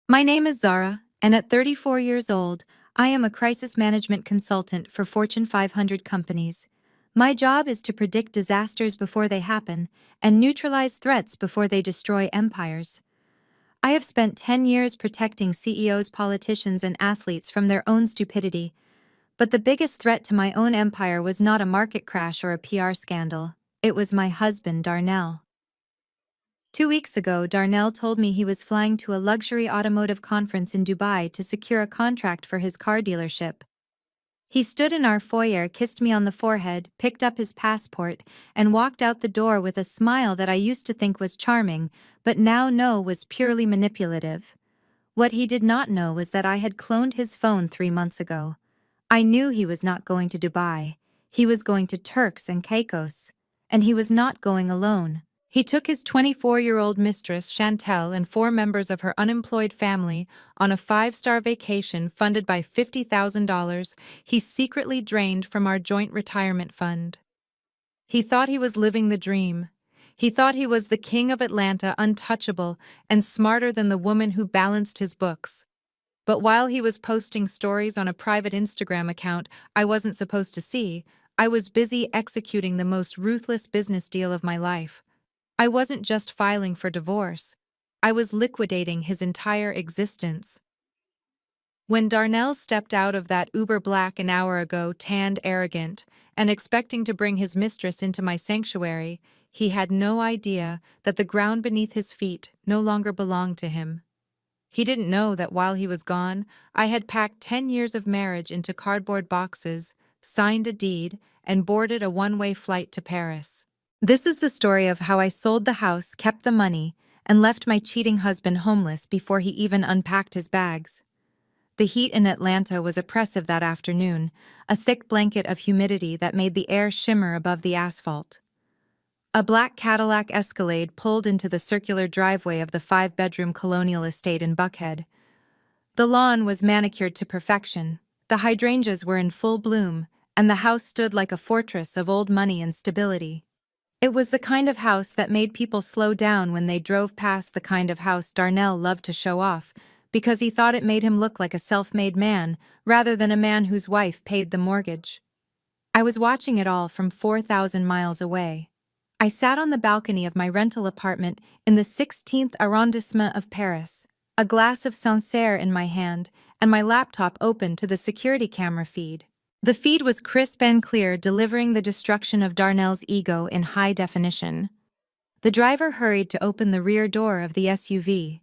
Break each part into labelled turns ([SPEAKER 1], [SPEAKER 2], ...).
[SPEAKER 1] My name is Zara, and at 34 years old, I am a crisis management consultant for Fortune 500 companies. My job is to predict disasters before they happen and neutralize threats before they destroy empires. I have spent 10 years protecting CEOs, politicians, and athletes from their own stupidity, but the biggest threat to my own empire was not a market crash or a PR scandal. It was my husband, Darnell. 2 weeks ago, Darnell told me he was flying to a luxury automotive conference in Dubai to secure a contract for his car dealership. He stood in our foyer, kissed me on the forehead, picked up his passport, and walked out the door with a smile that I used to think was charming, but now know was purely manipulative. What he did not know was that I had cloned his phone 3 months ago. I knew he was not going to Dubai. He was going to Turks and Caicos. And he was not going alone. He took his 24-year-old mistress, Chantel, and 4 members of her unemployed family on a 5-star vacation funded by $50,000 he secretly drained from our joint retirement fund. He thought he was living the dream. He thought he was the king of Atlanta, untouchable, and smarter than the woman who balanced his books. But while he was posting stories on a private Instagram account I wasn't supposed to see, I was busy executing the most ruthless business deal of my life. I wasn't just filing for divorce. I was liquidating his entire existence. When Darnell stepped out of that Uber Black an hour ago, tanned, arrogant, and expecting to bring his mistress into my sanctuary, he had no idea that the ground beneath his feet no longer belonged to him. He didn't know that while he was gone, I had packed 10 years of marriage into cardboard boxes, signed a deed, and boarded a one-way flight to Paris. This is the story of how I sold the house, kept the money, and left my cheating husband homeless before he even unpacked his bags. The heat in Atlanta was oppressive that afternoon, a thick blanket of humidity that made the air shimmer above the asphalt. A black Cadillac Escalade pulled into the circular driveway of the 5-bedroom colonial estate in Buckhead. The lawn was manicured to perfection, the hydrangeas were in full bloom, and the house stood like a fortress of old money and stability. It was the kind of house that made people slow down when they drove past, the kind of house Darnell loved to show off, because he thought it made him look like a self-made man rather than a man whose wife paid the mortgage. I was watching it all from 4,000 miles away. I sat on the balcony of my rental apartment in the 16th arrondissement of Paris, a glass of Sancerre in my hand and my laptop open to the security camera feed. The feed was crisp and clear, delivering the destruction of Darnell's ego in high definition. The driver hurried to open the rear door of the SUV.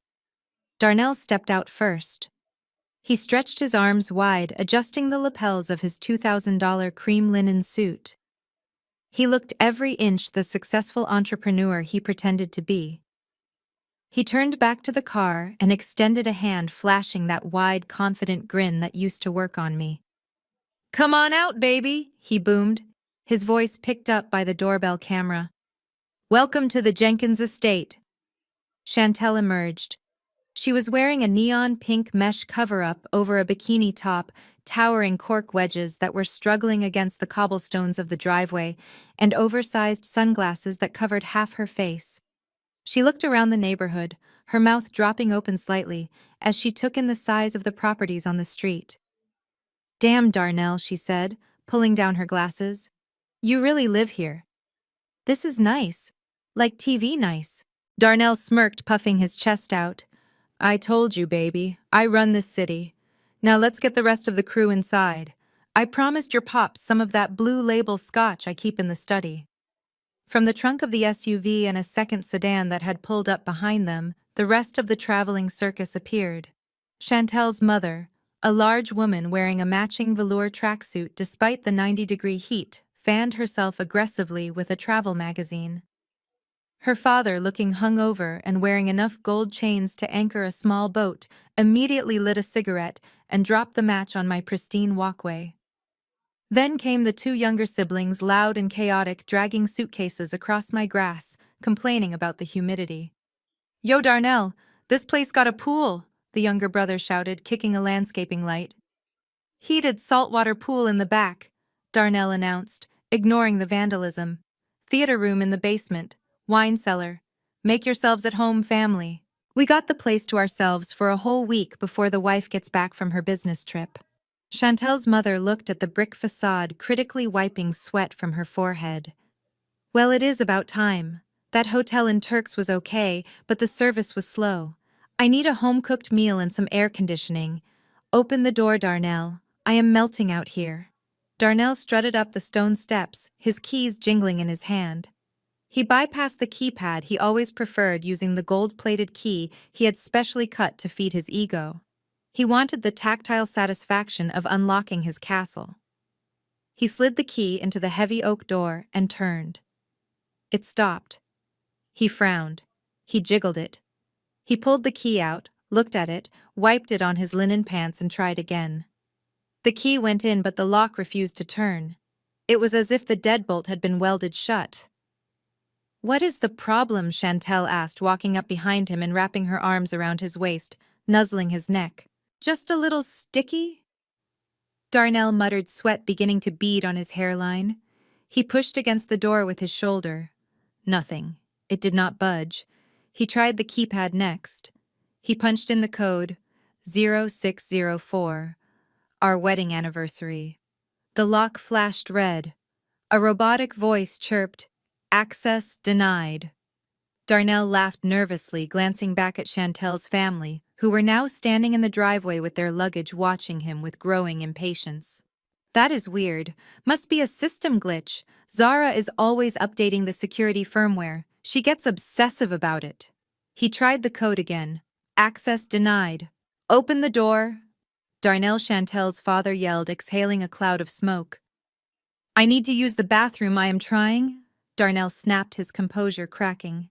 [SPEAKER 1] Darnell stepped out first. He stretched his arms wide, adjusting the lapels of his $2,000 cream linen suit. He looked every inch the successful entrepreneur he pretended to be. He turned back to the car and extended a hand, flashing that wide, confident grin that used to work on me. "Come on out, baby," he boomed, his voice picked up by the doorbell camera. "Welcome to the Jenkins estate." Chantel emerged. She was wearing a neon pink mesh cover-up over a bikini top, towering cork wedges that were struggling against the cobblestones of the driveway, and oversized sunglasses that covered half her face. She looked around the neighborhood, her mouth dropping open slightly, as she took in the size of the properties on the street. "Damn, Darnell," she said, pulling down her glasses. "You really live here. This is nice. Like TV nice." Darnell smirked, puffing his chest out. "I told you, baby. I run this city. Now let's get the rest of the crew inside. I promised your pops some of that Blue Label scotch I keep in the study." From the trunk of the SUV and a second sedan that had pulled up behind them, the rest of the traveling circus appeared. Chantel's mother, a large woman wearing a matching velour tracksuit despite the 90-degree heat, fanned herself aggressively with a travel magazine. Her father, looking hungover and wearing enough gold chains to anchor a small boat, immediately lit a cigarette and dropped the match on my pristine walkway. Then came the 2 younger siblings, loud and chaotic, dragging suitcases across my grass, complaining about the humidity. "Yo, Darnell, this place got a pool," the younger brother shouted, kicking a landscaping light. "Heated saltwater pool in the back," Darnell announced, ignoring the vandalism. "Theater room in the basement. Wine cellar. Make yourselves at home, family." We got the place to ourselves for a whole week before the wife gets back from her business trip. Chantel's mother looked at the brick facade, critically wiping sweat from her forehead. Well, it is about time. That hotel in Turks was okay, but the service was slow. I need a home-cooked meal and some air conditioning. Open the door, Darnell. I am melting out here. Darnell strutted up the stone steps, his keys jingling in his hand. He bypassed the keypad he always preferred, using the gold-plated key he had specially cut to feed his ego. He wanted the tactile satisfaction of unlocking his castle. He slid the key into the heavy oak door and turned. It stopped. He frowned. He jiggled it. He pulled the key out, looked at it, wiped it on his linen pants and tried again. The key went in, but the lock refused to turn. It was as if the deadbolt had been welded shut. "What is the problem?" Chantel asked, walking up behind him and wrapping her arms around his waist, nuzzling his neck. "Just a little sticky?" Darnell muttered, sweat beginning to bead on his hairline. He pushed against the door with his shoulder. Nothing. It did not budge. He tried the keypad next. He punched in the code, 0604, our wedding anniversary. The lock flashed red. A robotic voice chirped, "Access denied." Darnell laughed nervously, glancing back at Chantel's family, who were now standing in the driveway with their luggage, watching him with growing impatience. "That is weird. Must be a system glitch. Zara is always updating the security firmware. She gets obsessive about it." He tried the code again. "Access denied. Open the door." Darnell, Chantel's father, yelled, exhaling a cloud of smoke. "I need to use the bathroom. I am trying." Darnell snapped, his composure cracking.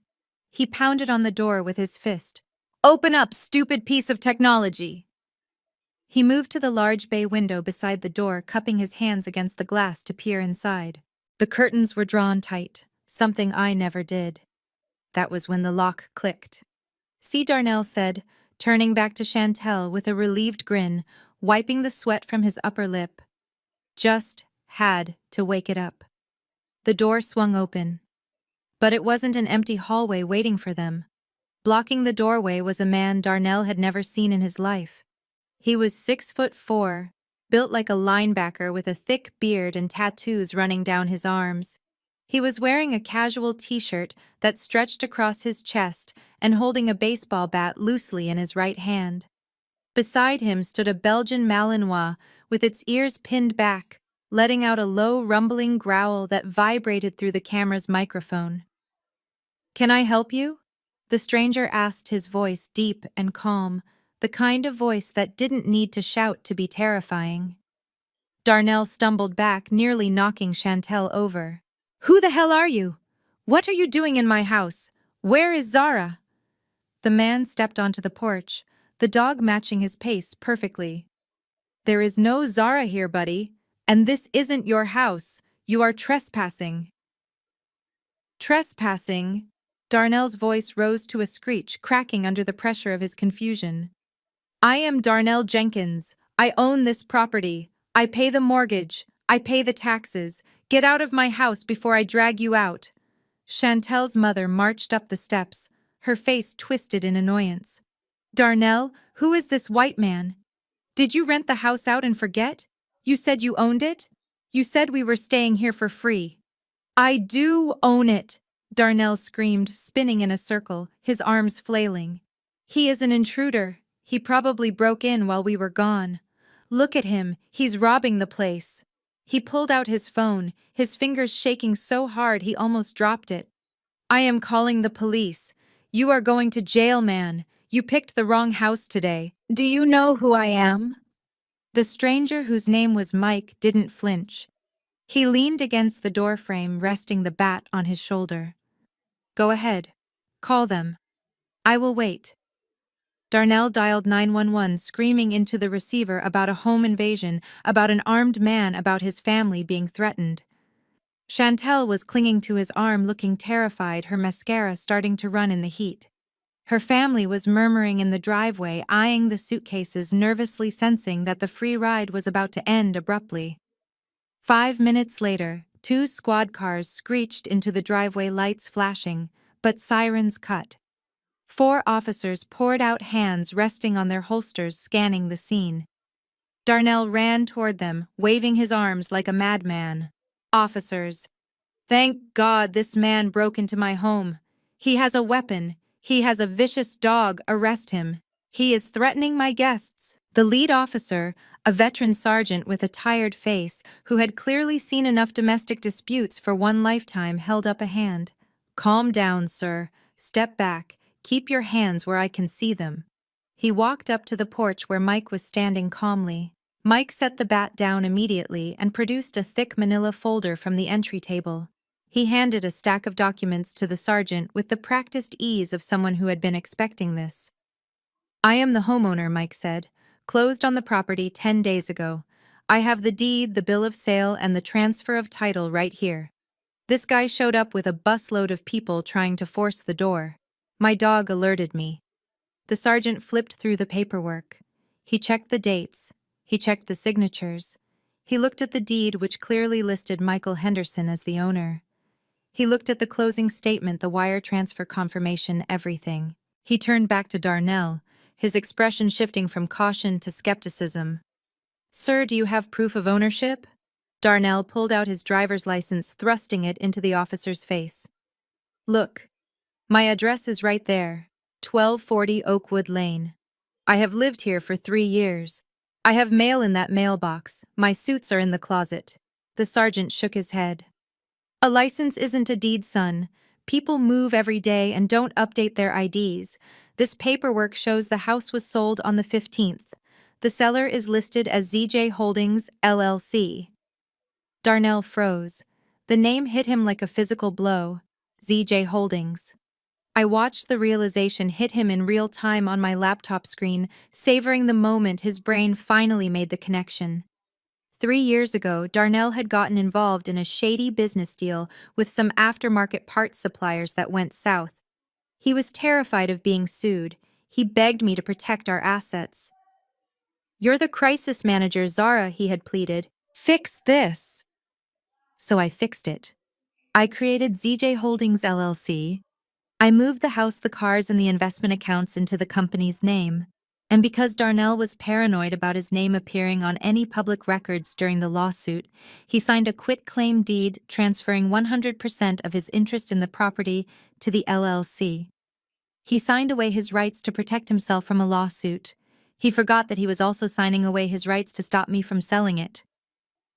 [SPEAKER 1] He pounded on the door with his fist. "Open up, stupid piece of technology!" He moved to the large bay window beside the door, cupping his hands against the glass to peer inside. The curtains were drawn tight, something I never did. That was when the lock clicked. "See," Darnell said, turning back to Chantel with a relieved grin, wiping the sweat from his upper lip. "Just had to wake it up." The door swung open. But it wasn't an empty hallway waiting for them. Blocking the doorway was a man Darnell had never seen in his life. He was 6'4", built like a linebacker with a thick beard and tattoos running down his arms. He was wearing a casual t-shirt that stretched across his chest and holding a baseball bat loosely in his right hand. Beside him stood a Belgian Malinois with its ears pinned back, letting out a low, rumbling growl that vibrated through the camera's microphone. "Can I help you?" the stranger asked, his voice deep and calm, the kind of voice that didn't need to shout to be terrifying. Darnell stumbled back, nearly knocking Chantel over. "Who the hell are you? What are you doing in my house? Where is Zara?" The man stepped onto the porch, the dog matching his pace perfectly. "There is no Zara here, buddy, and this isn't your house. You are trespassing." "Trespassing?" Darnell's voice rose to a screech, cracking under the pressure of his confusion. "I am Darnell Jenkins. I own this property. I pay the mortgage. I pay the taxes. Get out of my house before I drag you out." Chantel's mother marched up the steps, her face twisted in annoyance. "Darnell, who is this white man? Did you rent the house out and forget? You said you owned it? You said we were staying here for free." "I do own it," Darnell screamed, spinning in a circle, his arms flailing. "He is an intruder. He probably broke in while we were gone. Look at him, he's robbing the place." He pulled out his phone, his fingers shaking so hard he almost dropped it. "I am calling the police. You are going to jail, man. You picked the wrong house today. Do you know who I am?" The stranger, whose name was Mike, didn't flinch. He leaned against the doorframe, resting the bat on his shoulder. "Go ahead. Call them. I will wait." Darnell dialed 911, screaming into the receiver about a home invasion, about an armed man, about his family being threatened. Chantel was clinging to his arm, looking terrified, her mascara starting to run in the heat. Her family was murmuring in the driveway, eyeing the suitcases, nervously sensing that the free ride was about to end abruptly. 5 minutes later, 2 squad cars screeched into the driveway, lights flashing, but sirens cut. 4 officers poured out, hands resting on their holsters, scanning the scene. Darnell ran toward them, waving his arms like a madman. Officers. Thank God this man broke into my home. He has a weapon. He has a vicious dog. Arrest him. He is threatening my guests. The lead officer, a veteran sergeant with a tired face who had clearly seen enough domestic disputes for one lifetime, held up a hand. Calm down, sir. Step back. Keep your hands where I can see them. He walked up to the porch where Mike was standing calmly. Mike set the bat down immediately and produced a thick manila folder from the entry table. He handed a stack of documents to the sergeant with the practiced ease of someone who had been expecting this. I am the homeowner, Mike said. Closed on the property 10 days ago. I have the deed, the bill of sale, and the transfer of title right here. This guy showed up with a busload of people trying to force the door. My dog alerted me. The sergeant flipped through the paperwork. He checked the dates. He checked the signatures. He looked at the deed, which clearly listed Michael Henderson as the owner. He looked at the closing statement, the wire transfer confirmation, everything. He turned back to Darnell, his expression shifting from caution to skepticism. Sir, do you have proof of ownership? Darnell pulled out his driver's license, thrusting it into the officer's face. Look, my address is right there, 1240 Oakwood Lane. I have lived here for 3 years. I have mail in that mailbox. My suits are in the closet. The sergeant shook his head. A license isn't a deed, son. People move every day and don't update their IDs. This paperwork shows the house was sold on the 15th. The seller is listed as ZJ Holdings, LLC. Darnell froze. The name hit him like a physical blow. ZJ Holdings. I watched the realization hit him in real time on my laptop screen, savoring the moment his brain finally made the connection. 3 years ago, Darnell had gotten involved in a shady business deal with some aftermarket parts suppliers that went south. He was terrified of being sued. He begged me to protect our assets. You're the crisis manager, Zara, he had pleaded. Fix this. So I fixed it. I created ZJ Holdings LLC. I moved the house, the cars, and the investment accounts into the company's name. And because Darnell was paranoid about his name appearing on any public records during the lawsuit, he signed a quitclaim deed transferring 100% of his interest in the property to the LLC. He signed away his rights to protect himself from a lawsuit. He forgot that he was also signing away his rights to stop me from selling it.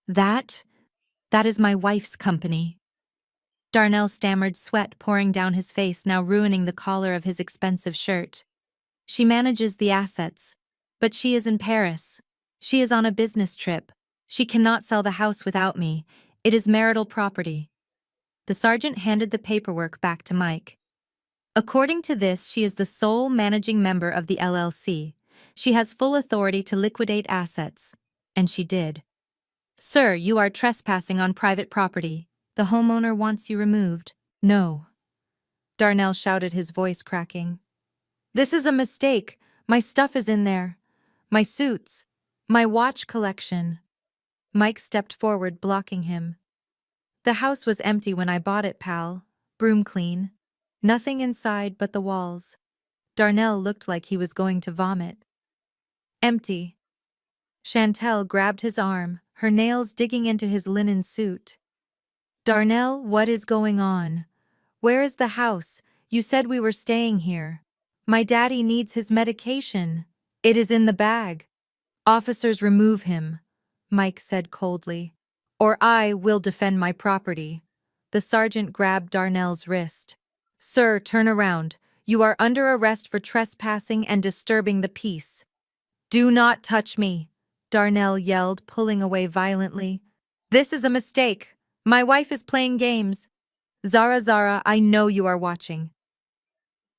[SPEAKER 1] That is my wife's company. Darnell stammered, sweat pouring down his face, now ruining the collar of his expensive shirt. She manages the assets, but she is in Paris. She is on a business trip. She cannot sell the house without me. It is marital property. The sergeant handed the paperwork back to Mike. According to this, she is the sole managing member of the LLC. She has full authority to liquidate assets. And she did. Sir, you are trespassing on private property. The homeowner wants you removed. No. Darnell shouted, his voice cracking. This is a mistake. My stuff is in there. My suits. My watch collection. Mike stepped forward, blocking him. The house was empty when I bought it, pal. Broom clean. Nothing inside but the walls. Darnell looked like he was going to vomit. Empty. Chantel grabbed his arm, her nails digging into his linen suit. Darnell, what is going on? Where is the house? You said we were staying here. My daddy needs his medication. It is in the bag. Officers, remove him, Mike said coldly, or I will defend my property. The sergeant grabbed Darnell's wrist. Sir, turn around. You are under arrest for trespassing and disturbing the peace. Do not touch me, Darnell yelled, pulling away violently. This is a mistake. My wife is playing games. Zara, I know you are watching.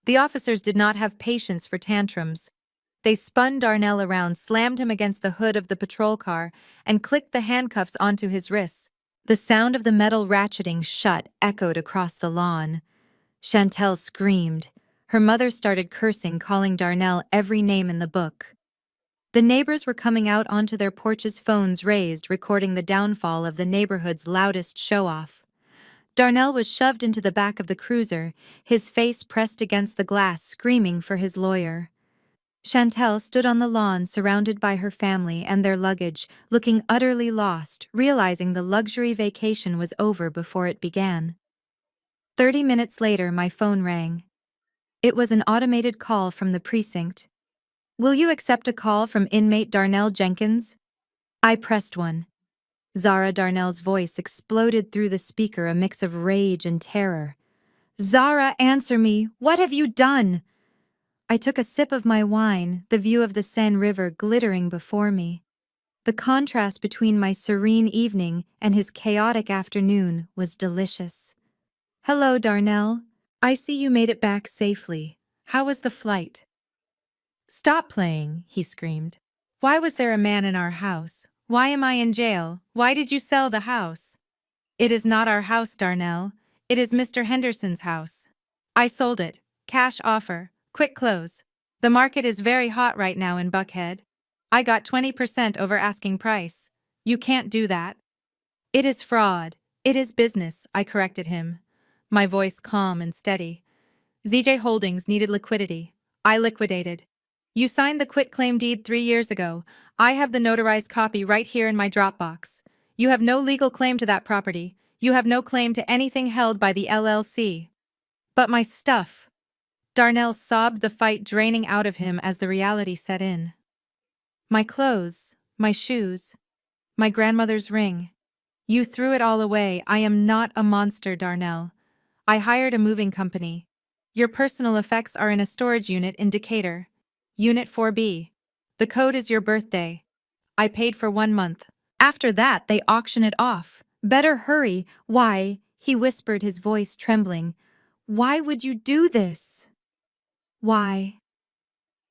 [SPEAKER 1] The officers did not have patience for tantrums. They spun Darnell around, slammed him against the hood of the patrol car, and clicked the handcuffs onto his wrists. The sound of the metal ratcheting shut echoed across the lawn. Chantel screamed. Her mother started cursing, calling Darnell every name in the book. The neighbors were coming out onto their porches, phones raised, recording the downfall of the neighborhood's loudest show-off. Darnell was shoved into the back of the cruiser, his face pressed against the glass, screaming for his lawyer. Chantel stood on the lawn surrounded by her family and their luggage, looking utterly lost, realizing the luxury vacation was over before it began. 30 minutes later, my phone rang. It was an automated call from the precinct. "Will you accept a call from inmate Darnell Jenkins?" I pressed one. Zara Darnell's voice exploded through the speaker, a mix of rage and terror. "Zara, answer me! What have you done?" I took a sip of my wine, the view of the Seine River glittering before me. The contrast between my serene evening and his chaotic afternoon was delicious. "Hello, Darnell. I see you made it back safely. How was the flight?" "Stop playing," he screamed. "Why was there a man in our house? Why am I in jail? Why did you sell the house?" "It is not our house, Darnell. It is Mr. Henderson's house. I sold it. Cash offer. Quick close. The market is very hot right now in Buckhead. I got 20% over asking price. You can't do that." "It is fraud. It is business," I corrected him, my voice calm and steady. "ZJ Holdings needed liquidity. I liquidated. You signed the quitclaim deed 3 years ago. I have the notarized copy right here in my Dropbox. You have no legal claim to that property. You have no claim to anything held by the LLC. But my stuff." Darnell sobbed, the fight draining out of him as the reality set in. "My clothes, my shoes, my grandmother's ring. You threw it all away. I am not a monster, Darnell. I hired a moving company. Your personal effects are in a storage unit in Decatur. Unit 4B. The code is your birthday. I paid for 1 month. After that, they auction it off. Better hurry." "Why?" he whispered, his voice trembling. "Why would you do this?" "Why?"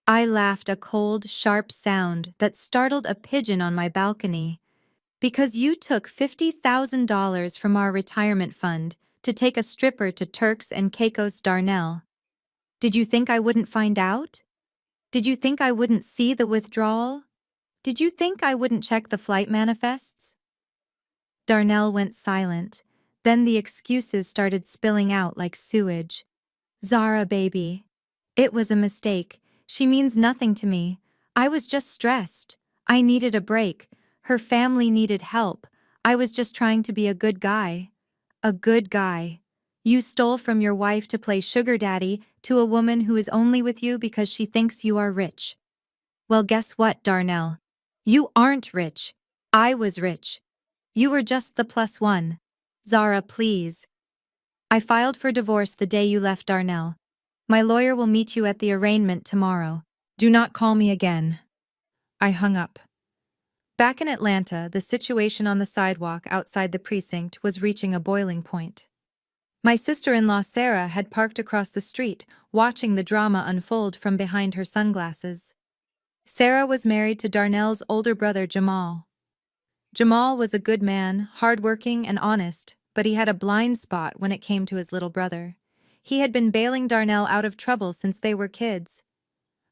[SPEAKER 1] I laughed, a cold, sharp sound that startled a pigeon on my balcony. "Because you took $50,000 from our retirement fund to take a stripper to Turks and Caicos, Darnell. Did you think I wouldn't find out? Did you think I wouldn't see the withdrawal? Did you think I wouldn't check the flight manifests?" Darnell went silent. Then the excuses started spilling out like sewage. "Zara, baby. It was a mistake. She means nothing to me. I was just stressed. I needed a break. Her family needed help. I was just trying to be a good guy." "A good guy. You stole from your wife to play sugar daddy to a woman who is only with you because she thinks you are rich." "Well, guess what, Darnell? You aren't rich. I was rich. You were just the plus one. Zara, please. I filed for divorce the day you left, Darnell. My lawyer will meet you at the arraignment tomorrow. Do not call me again." I hung up. Back in Atlanta, the situation on the sidewalk outside the precinct was reaching a boiling point. My sister-in-law Sarah had parked across the street, watching the drama unfold from behind her sunglasses. Sarah was married to Darnell's older brother Jamal. Jamal was a good man, hardworking and honest, but he had a blind spot when it came to his little brother. He had been bailing Darnell out of trouble since they were kids.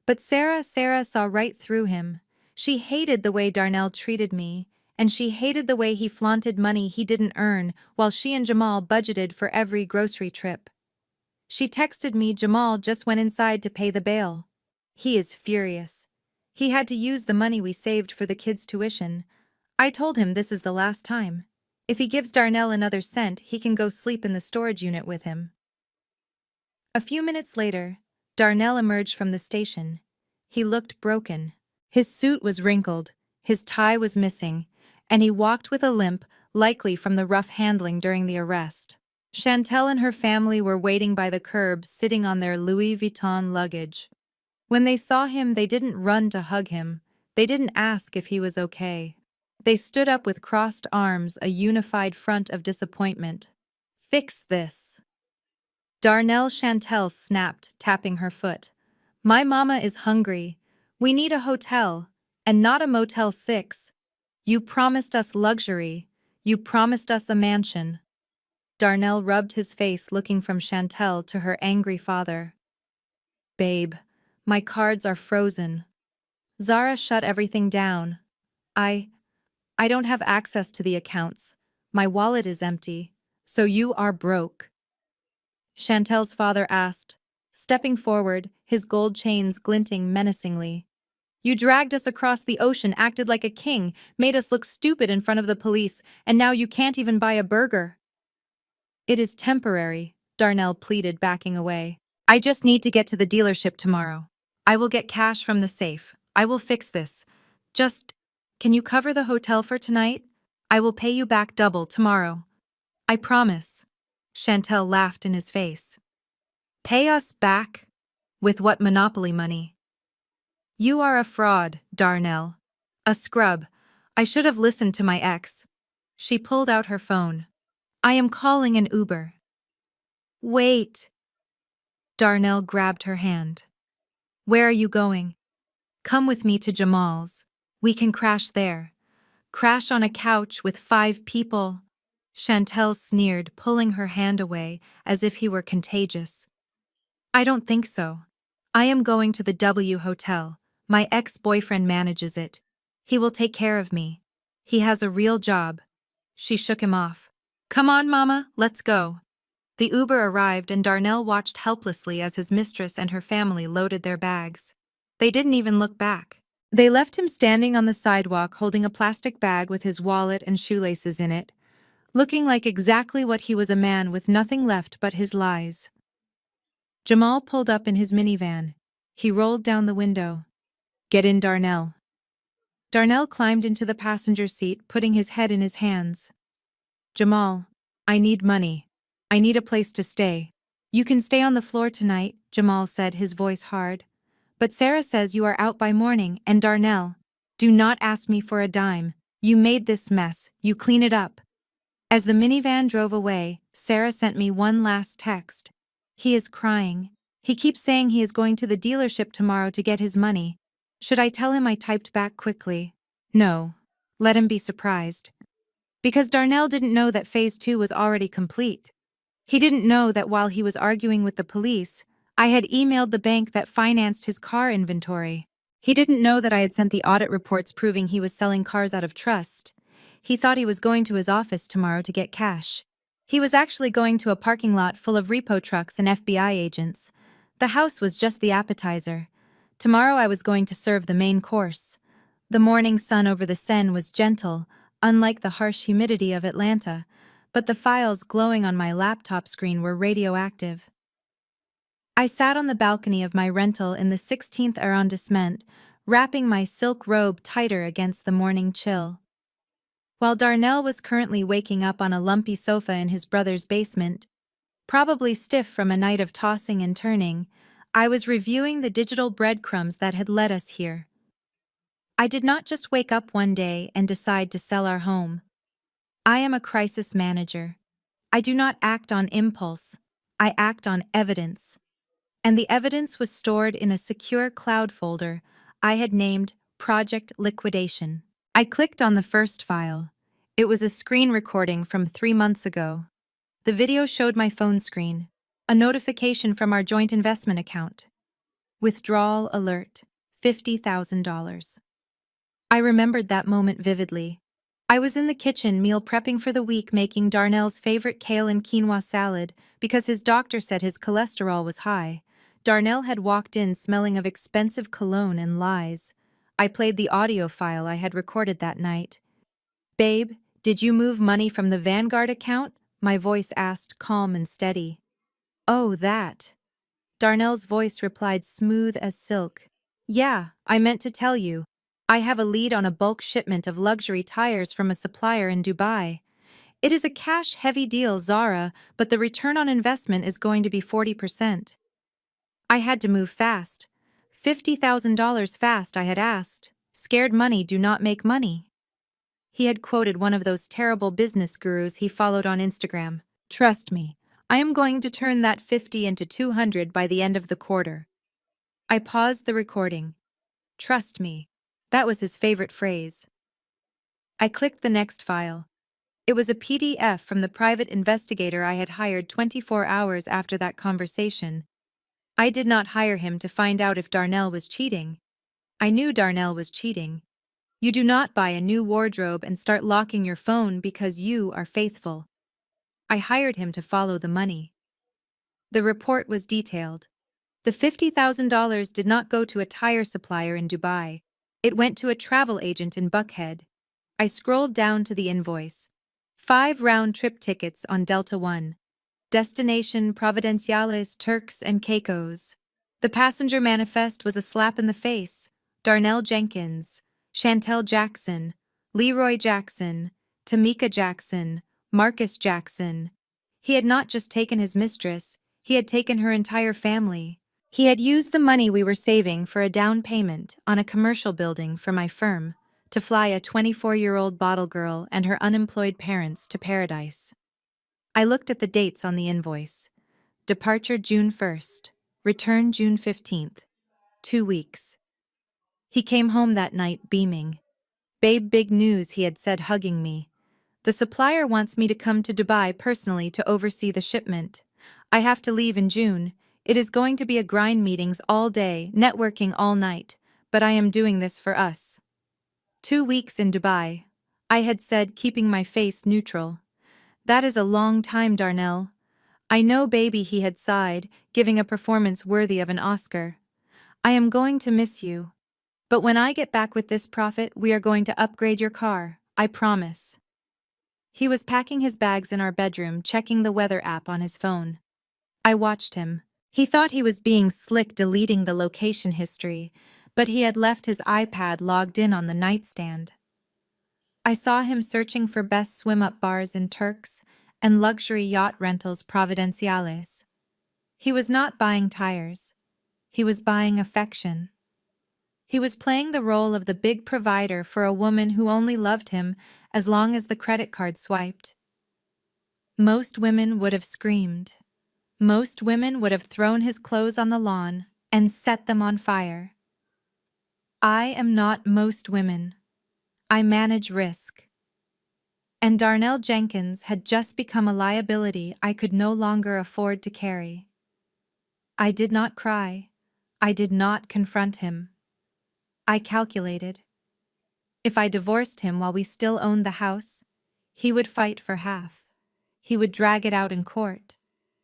[SPEAKER 1] But Sarah saw right through him. She hated the way Darnell treated me, and she hated the way he flaunted money he didn't earn while she and Jamal budgeted for every grocery trip. She texted me, "Jamal just went inside to pay the bail. He is furious. He had to use the money we saved for the kids' tuition. I told him this is the last time. If he gives Darnell another cent, he can go sleep in the storage unit with him." A few minutes later, Darnell emerged from the station. He looked broken. His suit was wrinkled, his tie was missing, and he walked with a limp, likely from the rough handling during the arrest. Chantel and her family were waiting by the curb, sitting on their Louis Vuitton luggage. When they saw him, they didn't run to hug him. They didn't ask if he was okay. They stood up with crossed arms, a unified front of disappointment. "Fix this." Darnell, Chantel snapped, tapping her foot. "My mama is hungry. We need a hotel, and not a Motel 6. You promised us luxury. You promised us a mansion." Darnell rubbed his face, looking from Chantel to her angry father. "Babe, my cards are frozen." Zara shut everything down. I don't have access to the accounts. My wallet is empty. So you are broke? Chantel's father asked, stepping forward, his gold chains glinting menacingly. You dragged us across the ocean, acted like a king, made us look stupid in front of the police, and now you can't even buy a burger. It is temporary, Darnell pleaded, backing away. I just need to get to the dealership tomorrow. I will get cash from the safe. I will fix this. Just, can you cover the hotel for tonight? I will pay you back double tomorrow. I promise. Chantel laughed in his face. Pay us back? With what monopoly money? You are a fraud, Darnell. A scrub. I should have listened to my ex. She pulled out her phone. I am calling an Uber. Wait. Darnell grabbed her hand. Where are you going? Come with me to Jamal's. We can crash there. Crash on a couch with 5 people. Chantel sneered, pulling her hand away as if he were contagious. I don't think so. I am going to the W Hotel. My ex-boyfriend manages it. He will take care of me. He has a real job. She shook him off. Come on, Mama, let's go. The Uber arrived and Darnell watched helplessly as his mistress and her family loaded their bags. They didn't even look back. They left him standing on the sidewalk holding a plastic bag with his wallet and shoelaces in it, looking like exactly what he was, a man with nothing left but his lies. Jamal pulled up in his minivan. He rolled down the window. Get in, Darnell. Darnell climbed into the passenger seat, putting his head in his hands. Jamal, I need money. I need a place to stay. You can stay on the floor tonight, Jamal said, his voice hard. But Sarah says you are out by morning, and Darnell, do not ask me for a dime. You made this mess. You clean it up. As the minivan drove away, Sarah sent me one last text. He is crying. He keeps saying he is going to the dealership tomorrow to get his money. Should I tell him? I typed back quickly. No. Let him be surprised. Because Darnell didn't know that Phase 2 was already complete. He didn't know that while he was arguing with the police, I had emailed the bank that financed his car inventory. He didn't know that I had sent the audit reports proving he was selling cars out of trust. He thought he was going to his office tomorrow to get cash. He was actually going to a parking lot full of repo trucks and FBI agents. The house was just the appetizer. Tomorrow I was going to serve the main course. The morning sun over the Seine was gentle, unlike the harsh humidity of Atlanta, but the files glowing on my laptop screen were radioactive. I sat on the balcony of my rental in the 16th arrondissement, wrapping my silk robe tighter against the morning chill. While Darnell was currently waking up on a lumpy sofa in his brother's basement, probably stiff from a night of tossing and turning, I was reviewing the digital breadcrumbs that had led us here. I did not just wake up one day and decide to sell our home. I am a crisis manager. I do not act on impulse. I act on evidence. And the evidence was stored in a secure cloud folder I had named Project Liquidation. I clicked on the first file. It was a screen recording from 3 months ago. The video showed my phone screen, a notification from our joint investment account. Withdrawal alert, $50,000. I remembered that moment vividly. I was in the kitchen meal prepping for the week, making Darnell's favorite kale and quinoa salad because his doctor said his cholesterol was high. Darnell had walked in smelling of expensive cologne and lies. I played the audio file I had recorded that night. Babe, did you move money from the Vanguard account? My voice asked, calm and steady. Oh, that. Darnell's voice replied, smooth as silk. Yeah, I meant to tell you. I have a lead on a bulk shipment of luxury tires from a supplier in Dubai. It is a cash-heavy deal, Zara, but the return on investment is going to be 40%. I had to move fast. $50,000 fast, I had asked. Scared money do not make money. He had quoted one of those terrible business gurus he followed on Instagram. Trust me, I am going to turn that 50 into 200 by the end of the quarter. I paused the recording. Trust me. That was his favorite phrase. I clicked the next file. It was a PDF from the private investigator I had hired 24 hours after that conversation. I did not hire him to find out if Darnell was cheating. I knew Darnell was cheating. You do not buy a new wardrobe and start locking your phone because you are faithful. I hired him to follow the money. The report was detailed. The $50,000 did not go to a tire supplier in Dubai. It went to a travel agent in Buckhead. I scrolled down to the invoice. 5 round-trip tickets on Delta One. Destination Providenciales, Turks and Caicos. The passenger manifest was a slap in the face. Darnell Jenkins, Chantel Jackson, Leroy Jackson, Tamika Jackson, Marcus Jackson. He had not just taken his mistress, he had taken her entire family. He had used the money we were saving for a down payment on a commercial building for my firm to fly a 24-year-old bottle girl and her unemployed parents to paradise. I looked at the dates on the invoice. Departure June 1st, return June 15th. 2 weeks. He came home that night beaming. "Babe, big news," he had said, hugging me. "The supplier wants me to come to Dubai personally to oversee the shipment. I have to leave in June. It is going to be a grind, meetings all day, networking all night, but I am doing this for us." 2 weeks in Dubai, I had said, keeping my face neutral. "That is a long time, Darnell." "I know, baby," he had sighed, giving a performance worthy of an Oscar. "I am going to miss you. But when I get back with this profit, we are going to upgrade your car, I promise." He was packing his bags in our bedroom, checking the weather app on his phone. I watched him. He thought he was being slick, deleting the location history, but he had left his iPad logged in on the nightstand. I saw him searching for best swim-up bars in Turks and luxury yacht rentals Providenciales. He was not buying tires. He was buying affection. He was playing the role of the big provider for a woman who only loved him as long as the credit card swiped. Most women would have screamed. Most women would have thrown his clothes on the lawn and set them on fire. I am not most women. I manage risk. And Darnell Jenkins had just become a liability I could no longer afford to carry. I did not cry. I did not confront him. I calculated. If I divorced him while we still owned the house, he would fight for half. He would drag it out in court.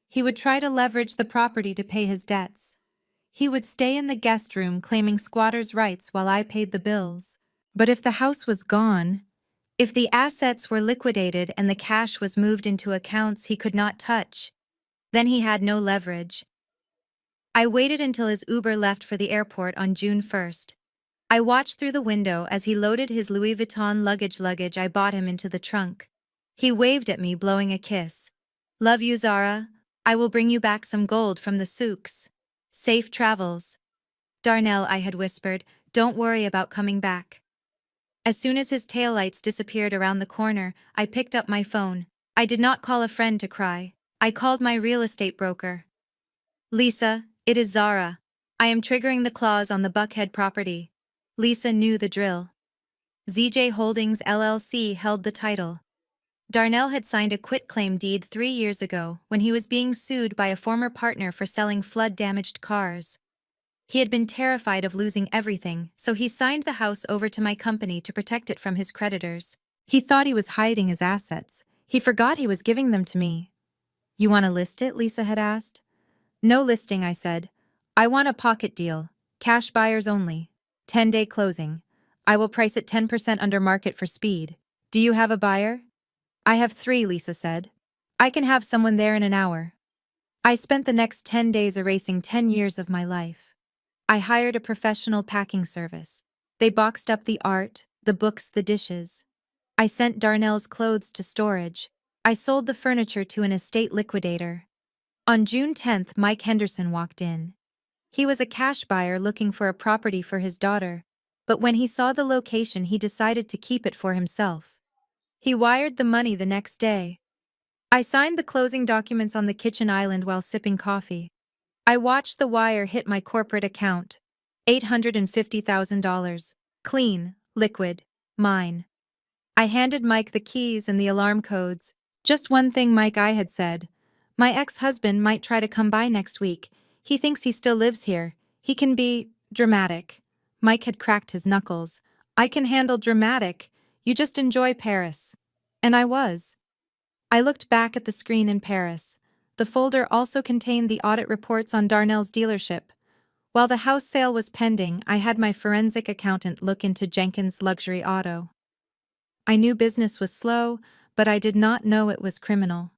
[SPEAKER 1] He would try to leverage the property to pay his debts. He would stay in the guest room claiming squatters' rights while I paid the bills. But if the house was gone, if the assets were liquidated and the cash was moved into accounts he could not touch, then he had no leverage. I waited until his Uber left for the airport on June 1st. I watched through the window as he loaded his Louis Vuitton luggage I bought him into the trunk. He waved at me, blowing a kiss. "Love you, Zara. I will bring you back some gold from the souks. Safe travels." "Darnell," I had whispered, "don't worry about coming back." As soon as his taillights disappeared around the corner, I picked up my phone. I did not call a friend to cry. I called my real estate broker. "Lisa, it is Zara. I am triggering the clause on the Buckhead property." Lisa knew the drill. ZJ Holdings LLC held the title. Darnell had signed a quitclaim deed 3 years ago when he was being sued by a former partner for selling flood-damaged cars. He had been terrified of losing everything, so he signed the house over to my company to protect it from his creditors. He thought he was hiding his assets. He forgot he was giving them to me. "You want to list it?" Lisa had asked. "No listing," I said. "I want a pocket deal. Cash buyers only. 10-day closing. I will price it 10% under market for speed. Do you have a buyer?" "I have 3, Lisa said. "I can have someone there in an hour." I spent the next 10 days erasing 10 years of my life. I hired a professional packing service. They boxed up the art, the books, the dishes. I sent Darnell's clothes to storage. I sold the furniture to an estate liquidator. On June 10th, Mike Henderson walked in. He was a cash buyer looking for a property for his daughter, but when he saw the location, he decided to keep it for himself. He wired the money the next day. I signed the closing documents on the kitchen island while sipping coffee. I watched the wire hit my corporate account. $850,000. Clean, liquid, mine. I handed Mike the keys and the alarm codes. "Just one thing, Mike," I had said. "My ex-husband might try to come by next week. He thinks he still lives here. He can be dramatic." Mike had cracked his knuckles. "I can handle dramatic. You just enjoy Paris." And I was. I looked back at the screen in Paris. The folder also contained the audit reports on Darnell's dealership. While the house sale was pending, I had my forensic accountant look into Jenkins' luxury auto. I knew business was slow, but I did not know it was criminal.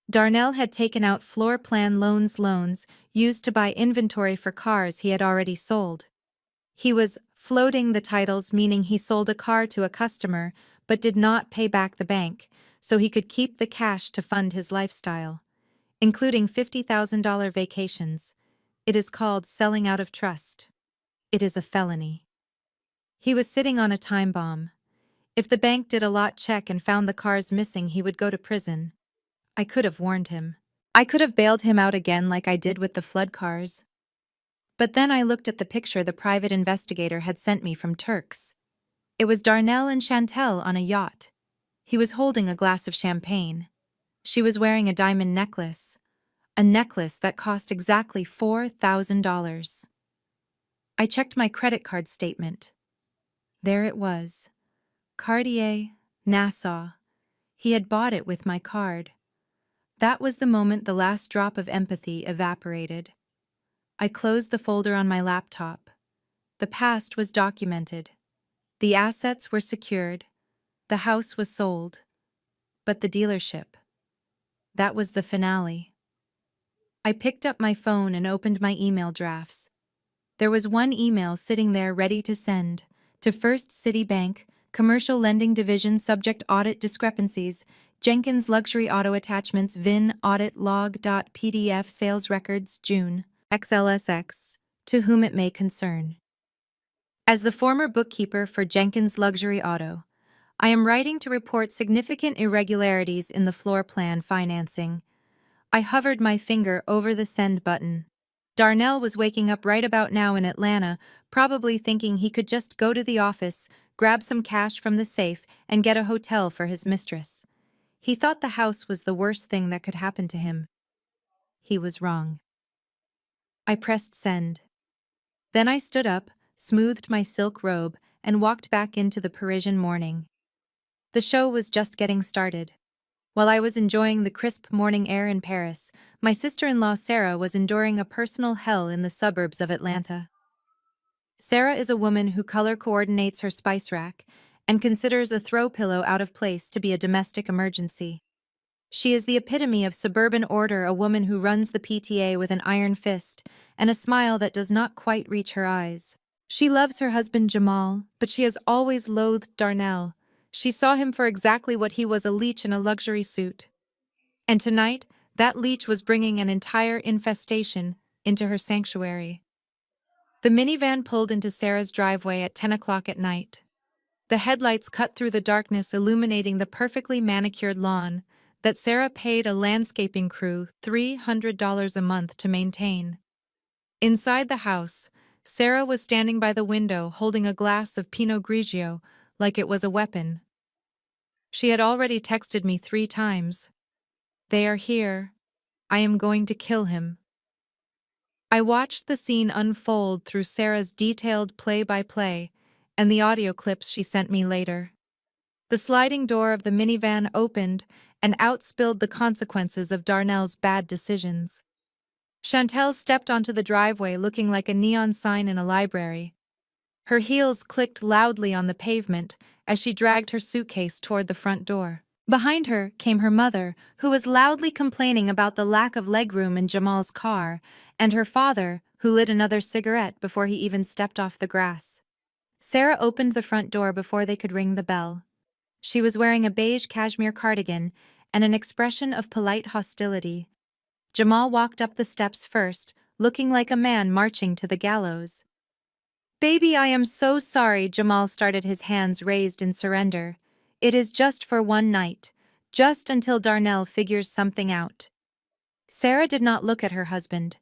[SPEAKER 1] Darnell had taken out floor plan loans used to buy inventory for cars he had already sold. He was floating the titles, meaning he sold a car to a customer but did not pay back the bank, so he could keep the cash to fund his lifestyle, including $50,000 vacations. It is called selling out of trust. It is a felony. He was sitting on a time bomb. If the bank did a lot check and found the cars missing, he would go to prison. I could have warned him. I could have bailed him out again like I did with the flood cars. But then I looked at the picture the private investigator had sent me from Turks. It was Darnell and Chantel on a yacht. He was holding a glass of champagne. She was wearing a diamond necklace. A necklace that cost exactly $4,000. I checked my credit card statement. There it was. Cartier, Nassau. He had bought it with my card. That was the moment the last drop of empathy evaporated. I closed the folder on my laptop. The past was documented. The assets were secured. The house was sold. But the dealership. That was the finale. I picked up my phone and opened my email drafts. There was one email sitting there ready to send. To First City Bank, Commercial Lending Division, subject audit discrepancies, Jenkins Luxury Auto Attachments, VIN audit log.pdf sales records June, XLSX, to whom it may concern. As the former bookkeeper for Jenkins Luxury Auto, I am writing to report significant irregularities in the floor plan financing. I hovered my finger over the send button. Darnell was waking up right about now in Atlanta, probably thinking he could just go to the office, grab some cash from the safe, and get a hotel for his mistress. He thought the house was the worst thing that could happen to him. He was wrong. I pressed send. Then I stood up, smoothed my silk robe, and walked back into the Parisian morning. The show was just getting started. While I was enjoying the crisp morning air in Paris, my sister-in-law Sarah was enduring a personal hell in the suburbs of Atlanta. Sarah is a woman who color coordinates her spice rack and considers a throw pillow out of place to be a domestic emergency. She is the epitome of suburban order, a woman who runs the PTA with an iron fist and a smile that does not quite reach her eyes. She loves her husband Jamal, but she has always loathed Darnell. She saw him for exactly what he was, a leech in a luxury suit. And tonight, that leech was bringing an entire infestation into her sanctuary. The minivan pulled into Sarah's driveway at 10 o'clock at night. The headlights cut through the darkness, illuminating the perfectly manicured lawn that Sarah paid a landscaping crew $300 a month to maintain. Inside the house, Sarah was standing by the window holding a glass of Pinot Grigio like it was a weapon. She had already texted me 3 times. "They are here. I am going to kill him." I watched the scene unfold through Sarah's detailed play-by-play and the audio clips she sent me later. The sliding door of the minivan opened and out spilled the consequences of Darnell's bad decisions. Chantel stepped onto the driveway looking like a neon sign in a library. Her heels clicked loudly on the pavement as she dragged her suitcase toward the front door. Behind her came her mother, who was loudly complaining about the lack of legroom in Jamal's car, and her father, who lit another cigarette before he even stepped off the grass. Sarah opened the front door before they could ring the bell. She was wearing a beige cashmere cardigan and an expression of polite hostility. Jamal walked up the steps first, looking like a man marching to the gallows. "Baby, I am so sorry," Jamal started, his hands raised in surrender. "It is just for one night, just until Darnell figures something out." Sarah did not look at her husband.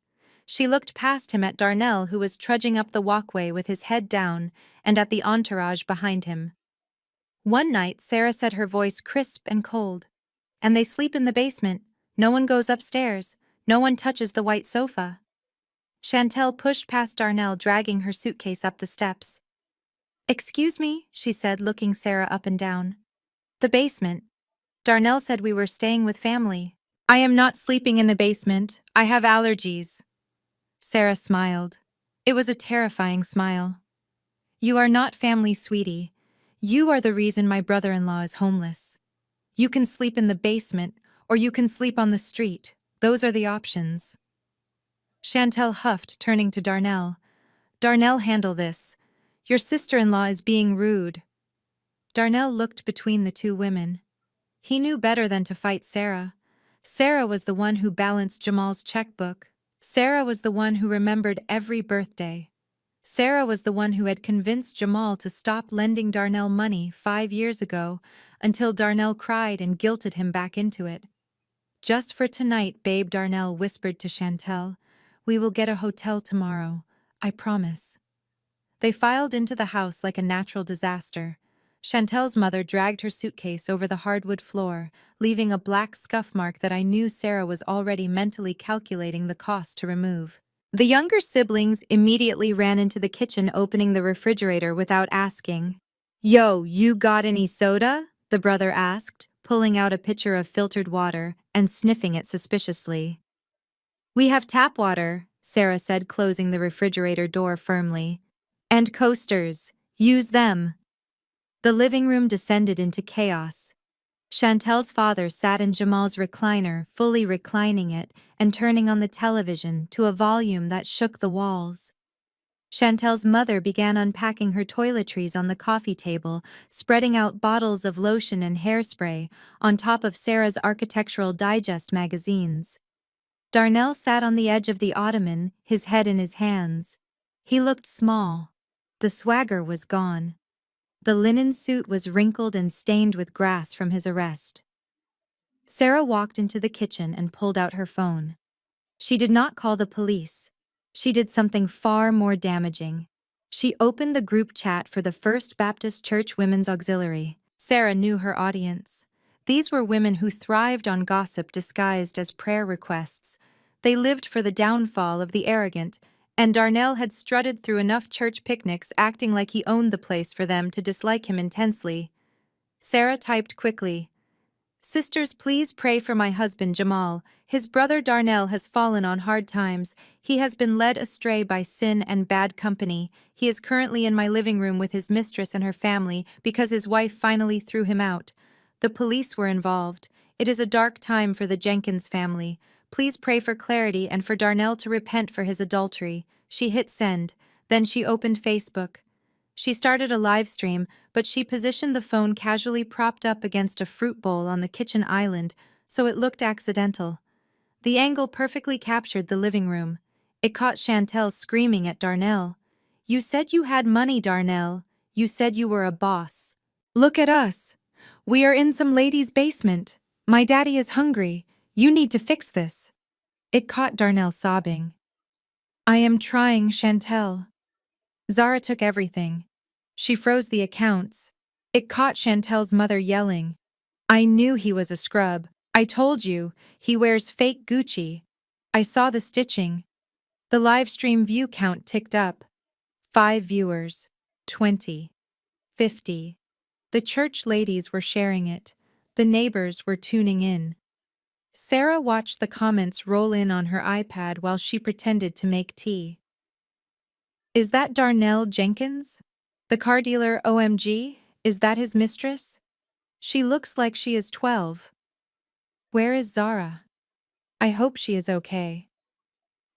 [SPEAKER 1] She looked past him at Darnell, who was trudging up the walkway with his head down, and at the entourage behind him. One night, Sarah said, her voice crisp and cold, "And they sleep in the basement. No one goes upstairs. No one touches the white sofa." Chantel pushed past Darnell, dragging her suitcase up the steps. "Excuse me," she said, looking Sarah up and down. "The basement. Darnell said we were staying with family. I am not sleeping in the basement. I have allergies. Sarah smiled. It was a terrifying smile. You are not family, sweetie. You are the reason my brother-in-law is homeless. You can sleep in the basement, or you can sleep on the street. Those are the options. Chantel huffed, turning to Darnell. Darnell, handle this. Your sister-in-law is being rude. Darnell looked between the two women. He knew better than to fight Sarah. Sarah was the one who balanced Jamal's checkbook. Sarah was the one who remembered every birthday. Sarah was the one who had convinced Jamal to stop lending Darnell money 5 years ago until Darnell cried and guilted him back into it. Just for tonight, babe, Darnell whispered to Chantel. We will get a hotel tomorrow. I promise. They filed into the house like a natural disaster. Chantel's mother dragged her suitcase over the hardwood floor, leaving a black scuff mark that I knew Sarah was already mentally calculating the cost to remove. The younger siblings immediately ran into the kitchen, opening the refrigerator without asking. Yo, you got any soda? The brother asked, pulling out a pitcher of filtered water and sniffing it suspiciously. We have tap water, Sarah said, closing the refrigerator door firmly. And coasters. Use them. The living room descended into chaos. Chantel's father sat in Jamal's recliner, fully reclining it and turning on the television to a volume that shook the walls. Chantel's mother began unpacking her toiletries on the coffee table, spreading out bottles of lotion and hairspray on top of Sarah's Architectural Digest magazines. Darnell sat on the edge of the ottoman, his head in his hands. He looked small. The swagger was gone. The linen suit was wrinkled and stained with grass from his arrest. Sarah walked into the kitchen and pulled out her phone. She did not call the police. She did something far more damaging. She opened the group chat for the First Baptist Church Women's Auxiliary. Sarah knew her audience. These were women who thrived on gossip disguised as prayer requests. They lived for the downfall of the arrogant, and Darnell had strutted through enough church picnics acting like he owned the place for them to dislike him intensely. Sarah typed quickly. Sisters, please pray for my husband Jamal. His brother Darnell has fallen on hard times. He has been led astray by sin and bad company. He is currently in my living room with his mistress and her family because his wife finally threw him out. The police were involved. It is a dark time for the Jenkins family. Please pray for clarity and for Darnell to repent for his adultery. She hit send. Then she opened Facebook. She started a live stream, but she positioned the phone casually propped up against a fruit bowl on the kitchen island, so it looked accidental. The angle perfectly captured the living room. It caught Chantel screaming at Darnell. You said you had money, Darnell. You said you were a boss. Look at us. We are in some lady's basement. My daddy is hungry. You need to fix this. It caught Darnell sobbing. I am trying, Chantel. Zara took everything. She froze the accounts. It caught Chantel's mother yelling. I knew he was a scrub. I told you, he wears fake Gucci. I saw the stitching. The live stream view count ticked up. 5 viewers. 20. 50. The church ladies were sharing it. The neighbors were tuning in. Sarah watched the comments roll in on her iPad while she pretended to make tea. Is that Darnell Jenkins? The car dealer, OMG? Is that his mistress? She looks like she is 12. Where is Zara? I hope she is okay.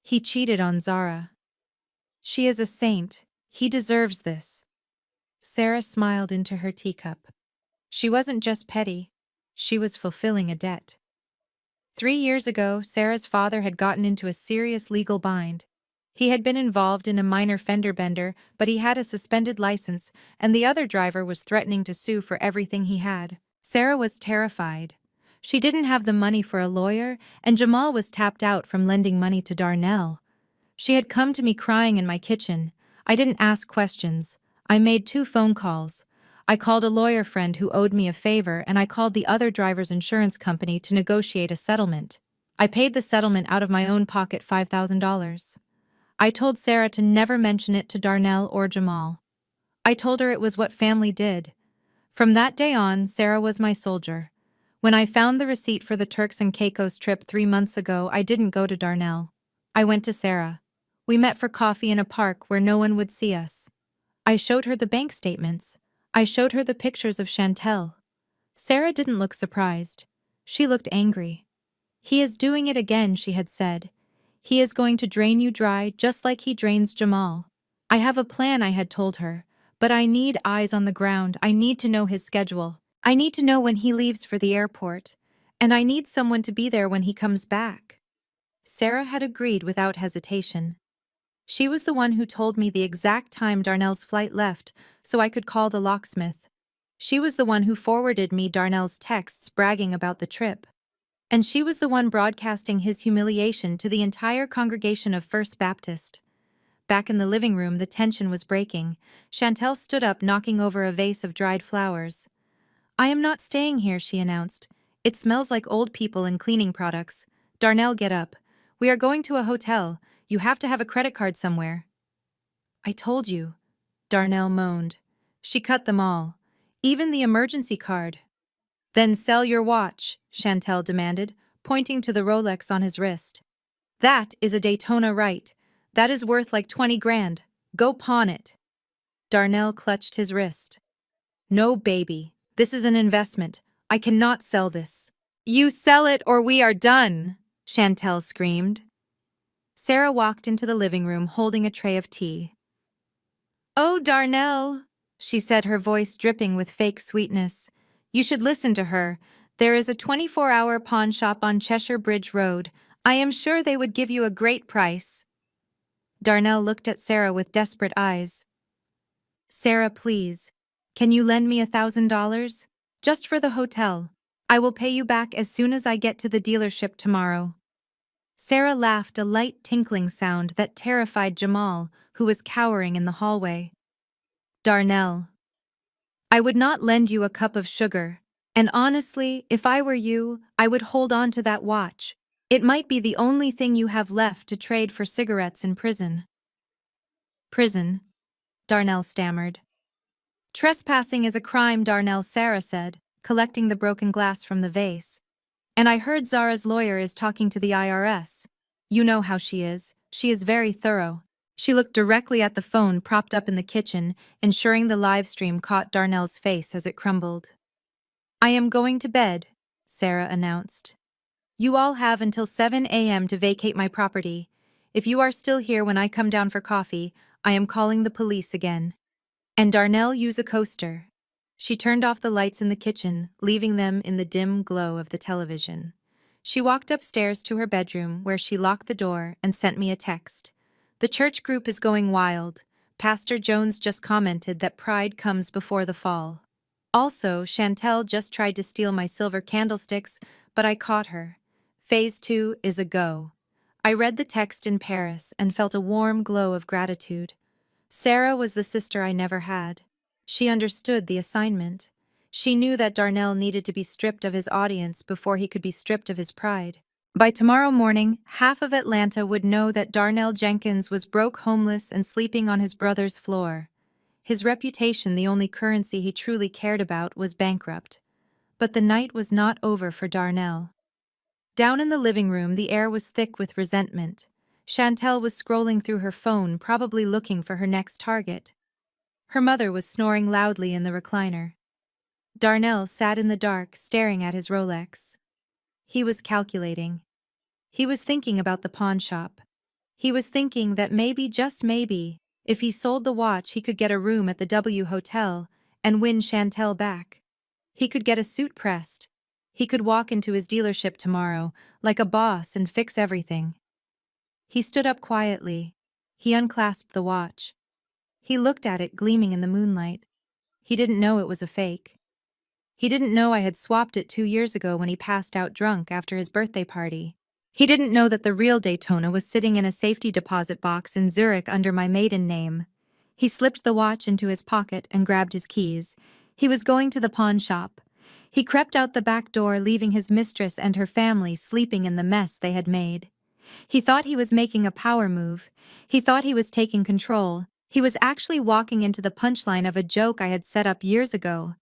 [SPEAKER 1] He cheated on Zara. She is a saint. He deserves this. Sarah smiled into her teacup. She wasn't just petty. She was fulfilling a debt. 3 years ago, Sarah's father had gotten into a serious legal bind. He had been involved in a minor fender bender, but he had a suspended license, and the other driver was threatening to sue for everything he had. Sarah was terrified. She didn't have the money for a lawyer, and Jamal was tapped out from lending money to Darnell. She had come to me crying in my kitchen. I didn't ask questions. I made 2 phone calls. I called a lawyer friend who owed me a favor, and I called the other driver's insurance company to negotiate a settlement. I paid the settlement out of my own pocket, $5,000. I told Sarah to never mention it to Darnell or Jamal. I told her it was what family did. From that day on, Sarah was my soldier. When I found the receipt for the Turks and Caicos trip 3 months ago, I didn't go to Darnell. I went to Sarah. We met for coffee in a park where no one would see us. I showed her the bank statements. I showed her the pictures of Chantel. Sarah didn't look surprised. She looked angry. "He is doing it again," she had said. "He is going to drain you dry just like he drains Jamal." "I have a plan," I had told her, "but I need eyes on the ground. I need to know his schedule. I need to know when he leaves for the airport. And I need someone to be there when he comes back." Sarah had agreed without hesitation. She was the one who told me the exact time Darnell's flight left so I could call the locksmith. She was the one who forwarded me Darnell's texts bragging about the trip. And she was the one broadcasting his humiliation to the entire congregation of First Baptist. Back in the living room, the tension was breaking. Chantel stood up, knocking over a vase of dried flowers. "I am not staying here," she announced. "It smells like old people and cleaning products. Darnell, get up. We are going to a hotel. You have to have a credit card somewhere." "I told you," Darnell moaned. She cut them all. Even the emergency card. "Then sell your watch," Chantel demanded, pointing to the Rolex on his wrist. "That is a Daytona right. That is worth like 20 grand. Go pawn it." Darnell clutched his wrist. "No, baby. This is an investment. I cannot sell this." "You sell it or we are done," Chantel screamed. Sarah walked into the living room holding a tray of tea. "Oh, Darnell," she said, her voice dripping with fake sweetness. "You should listen to her. There is a 24-hour pawn shop on Cheshire Bridge Road. I am sure they would give you a great price." Darnell looked at Sarah with desperate eyes. "Sarah, please. Can you lend me $1,000? Just for the hotel. I will pay you back as soon as I get to the dealership tomorrow." Sarah laughed, a light tinkling sound that terrified Jamal, who was cowering in the hallway. "Darnell, I would not lend you a cup of sugar. And honestly, if I were you, I would hold on to that watch. It might be the only thing you have left to trade for cigarettes in prison." "Prison?" Darnell stammered. "Trespassing is a crime," Darnell, Sarah said, collecting the broken glass from the vase. "And I heard Zara's lawyer is talking to the IRS. You know how she is. She is very thorough." She looked directly at the phone propped up in the kitchen, ensuring the live stream caught Darnell's face as it crumbled. "I am going to bed," Sarah announced. "You all have until 7 a.m. to vacate my property. If you are still here when I come down for coffee, I am calling the police again." "And Darnell, use a coaster." She turned off the lights in the kitchen, leaving them in the dim glow of the television. She walked upstairs to her bedroom, where she locked the door and sent me a text. "The church group is going wild. Pastor Jones just commented that pride comes before the fall. Also, Chantel just tried to steal my silver candlesticks, but I caught her. Phase 2 is a go." I read the text in Paris and felt a warm glow of gratitude. Sarah was the sister I never had. She understood the assignment. She knew that Darnell needed to be stripped of his audience before he could be stripped of his pride. By tomorrow morning, half of Atlanta would know that Darnell Jenkins was broke, homeless, and sleeping on his brother's floor. His reputation, the only currency he truly cared about, was bankrupt. But the night was not over for Darnell. Down in the living room, the air was thick with resentment. Chantel was scrolling through her phone, probably looking for her next target. Her mother was snoring loudly in the recliner. Darnell sat in the dark, staring at his Rolex. He was calculating. He was thinking about the pawn shop. He was thinking that maybe, just maybe, if he sold the watch, he could get a room at the W Hotel and win Chantel back. He could get a suit pressed. He could walk into his dealership tomorrow, like a boss, and fix everything. He stood up quietly. He unclasped the watch. He looked at it gleaming in the moonlight. He didn't know it was a fake. He didn't know I had swapped it 2 years ago when he passed out drunk after his birthday party. He didn't know that the real Daytona was sitting in a safety deposit box in Zurich under my maiden name. He slipped the watch into his pocket and grabbed his keys. He was going to the pawn shop. He crept out the back door, leaving his mistress and her family sleeping in the mess they had made. He thought he was making a power move. He thought he was taking control. He was actually walking into the punchline of a joke I had set up years ago.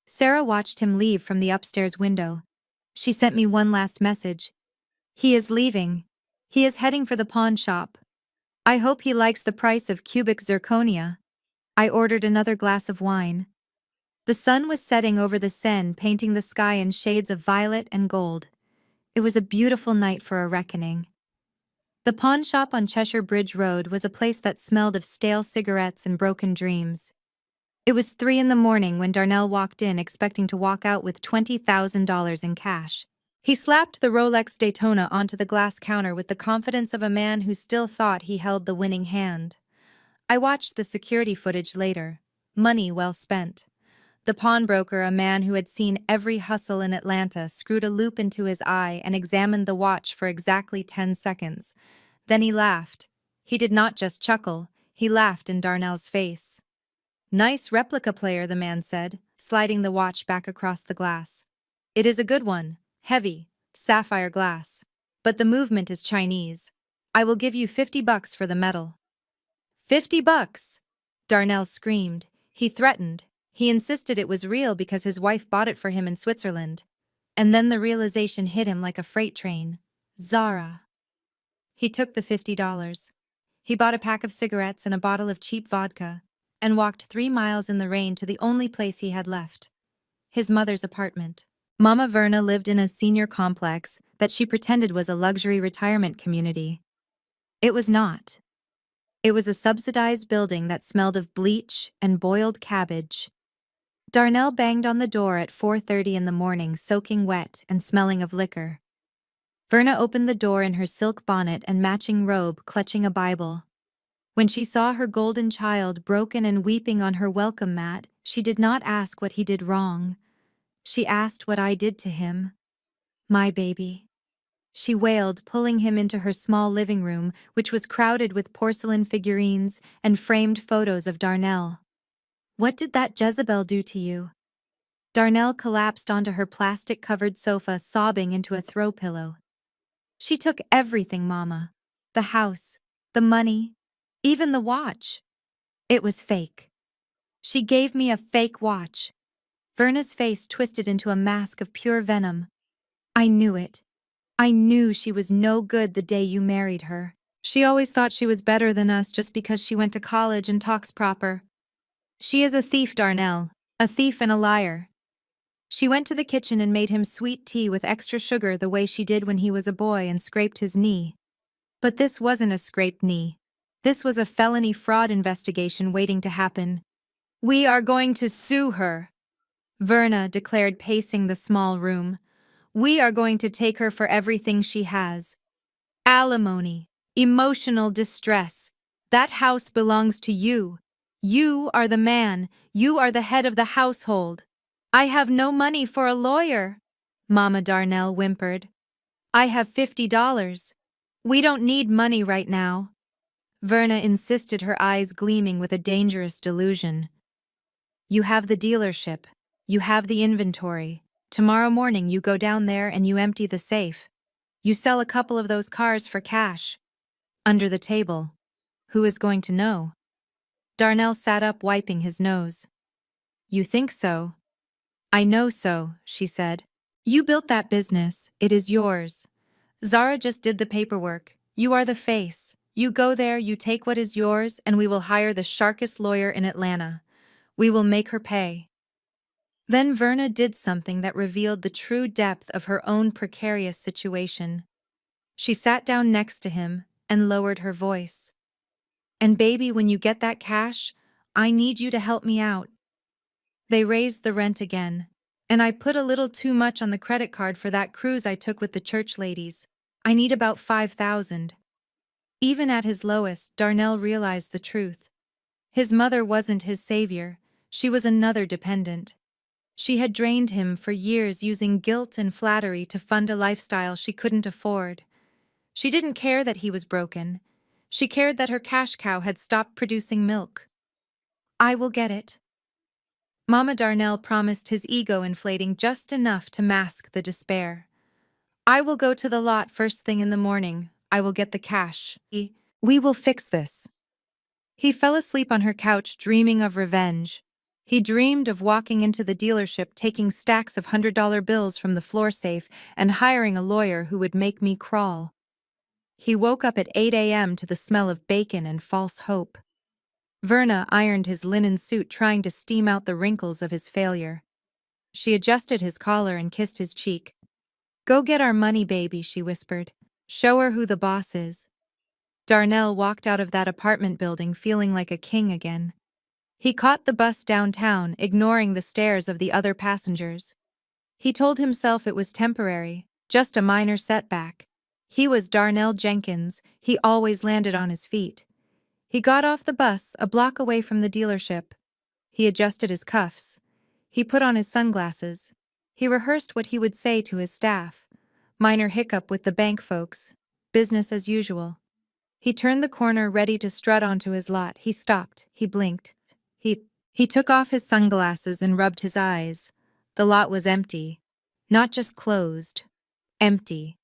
[SPEAKER 1] Sarah watched him leave from the upstairs window. She sent me one last message. He is leaving. He is heading for the pawn shop. I hope he likes the price of cubic zirconia. I ordered another glass of wine. The sun was setting over the Seine, painting the sky in shades of violet and gold. It was a beautiful night for a reckoning. The pawn shop on Cheshire Bridge Road was a place that smelled of stale cigarettes and broken dreams. It was 3 in the morning when Darnell walked in expecting to walk out with $20,000 in cash. He slapped the Rolex Daytona onto the glass counter with the confidence of a man who still thought he held the winning hand. I watched the security footage later. Money well spent. The pawnbroker, a man who had seen every hustle in Atlanta, screwed a loop into his eye and examined the watch for exactly 10 seconds. Then he laughed. He did not just chuckle, he laughed in Darnell's face. Nice replica player, the man said, sliding the watch back across the glass. It is a good one, heavy, sapphire glass. But the movement is Chinese. I will give you $50 for the metal. $50! Darnell screamed. He threatened. He insisted it was real because his wife bought it for him in Switzerland. And then the realization hit him like a freight train. Zara. He took the $50. He bought a pack of cigarettes and a bottle of cheap vodka, and walked 3 miles in the rain to the only place he had left. His mother's apartment. Mama Verna lived in a senior complex that she pretended was a luxury retirement community. It was not. It was a subsidized building that smelled of bleach and boiled cabbage. Darnell banged on the door at 4:30 in the morning, soaking wet and smelling of liquor. Verna opened the door in her silk bonnet and matching robe, clutching a Bible. When she saw her golden child broken and weeping on her welcome mat, she did not ask what he did wrong. She asked what I did to him. My baby. She wailed, pulling him into her small living room, which was crowded with porcelain figurines and framed photos of Darnell. What did that Jezebel do to you? Darnell collapsed onto her plastic-covered sofa, sobbing into a throw pillow. She took everything, Mama. The house, the money, even the watch. It was fake. She gave me a fake watch. Verna's face twisted into a mask of pure venom. I knew it. I knew she was no good the day you married her. She always thought she was better than us just because she went to college and talks proper. She is a thief, Darnell. A thief and a liar. She went to the kitchen and made him sweet tea with extra sugar the way she did when he was a boy and scraped his knee. But this wasn't a scraped knee. This was a felony fraud investigation waiting to happen. We are going to sue her, Verna declared, pacing the small room. We are going to take her for everything she has. Alimony, emotional distress. That house belongs to you. You are the man. You are the head of the household. I have no money for a lawyer, Mama Darnell whimpered. I have $50. We don't need money right now. Verna insisted, her eyes gleaming with a dangerous delusion. You have the dealership. You have the inventory. Tomorrow morning you go down there and you empty the safe. You sell a couple of those cars for cash. Under the table. Who is going to know? Darnell sat up, wiping his nose. You think so? I know so, she said. You built that business. It is yours. Zara just did the paperwork. You are the face. You go there, you take what is yours, and we will hire the sharkest lawyer in Atlanta. We will make her pay. Then Verna did something that revealed the true depth of her own precarious situation. She sat down next to him and lowered her voice. And baby, when you get that cash, I need you to help me out. They raised the rent again, and I put a little too much on the credit card for that cruise I took with the church ladies. I need about $5,000. Even at his lowest, Darnell realized the truth. His mother wasn't his savior. She was another dependent. She had drained him for years, using guilt and flattery to fund a lifestyle she couldn't afford. She didn't care that he was broken. She cared that her cash cow had stopped producing milk. I will get it. Mama Darnell promised, his ego inflating just enough to mask the despair. I will go to the lot first thing in the morning. I will get the cash. We will fix this. He fell asleep on her couch, dreaming of revenge. He dreamed of walking into the dealership, taking stacks of $100 bills from the floor safe and hiring a lawyer who would make me crawl. He woke up at 8 a.m. to the smell of bacon and false hope. Verna ironed his linen suit, trying to steam out the wrinkles of his failure. She adjusted his collar and kissed his cheek. "Go get our money, baby," she whispered. "Show her who the boss is." Darnell walked out of that apartment building feeling like a king again. He caught the bus downtown, ignoring the stares of the other passengers. He told himself it was temporary, just a minor setback. He was Darnell Jenkins, he always landed on his feet. He got off the bus a block away from the dealership. He adjusted his cuffs. He put on his sunglasses. He rehearsed what he would say to his staff. Minor hiccup with the bank folks. Business as usual. He turned the corner, ready to strut onto his lot. He stopped. He blinked. He took off his sunglasses and rubbed his eyes. The lot was empty. Not just closed. Empty.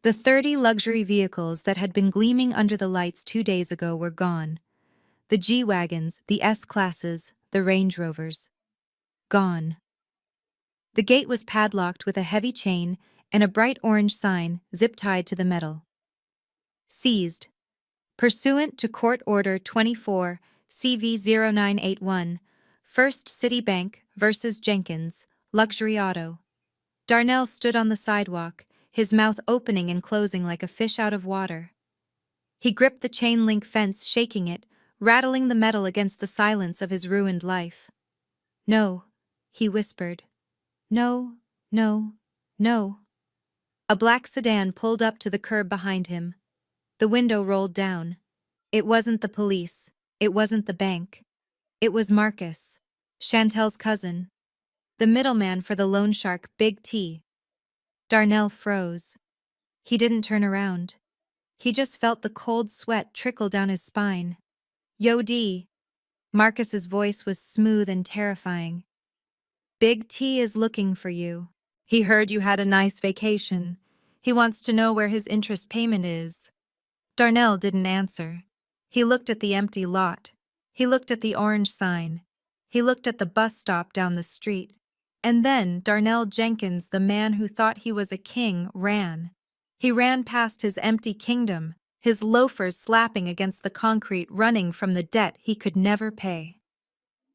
[SPEAKER 1] The 30 luxury vehicles that had been gleaming under the lights 2 days ago were gone. The G-Wagons, the S-Classes, the Range Rovers. Gone. The gate was padlocked with a heavy chain and a bright orange sign zip-tied to the metal. Seized. Pursuant to Court Order 24, CV0981, First City Bank versus Jenkins, Luxury Auto. Darnell stood on the sidewalk, his mouth opening and closing like a fish out of water. He gripped the chain-link fence, shaking it, rattling the metal against the silence of his ruined life. "No," he whispered. "No, no, no." A black sedan pulled up to the curb behind him. The window rolled down. It wasn't the police. It wasn't the bank. It was Marcus, Chantel's cousin, the middleman for the loan shark Big T. Darnell froze. He didn't turn around. He just felt the cold sweat trickle down his spine. "Yo, D." Marcus's voice was smooth and terrifying. "Big T is looking for you. He heard you had a nice vacation. He wants to know where his interest payment is." Darnell didn't answer. He looked at the empty lot. He looked at the orange sign. He looked at the bus stop down the street. And then Darnell Jenkins, the man who thought he was a king, ran. He ran past his empty kingdom, his loafers slapping against the concrete, running from the debt he could never pay.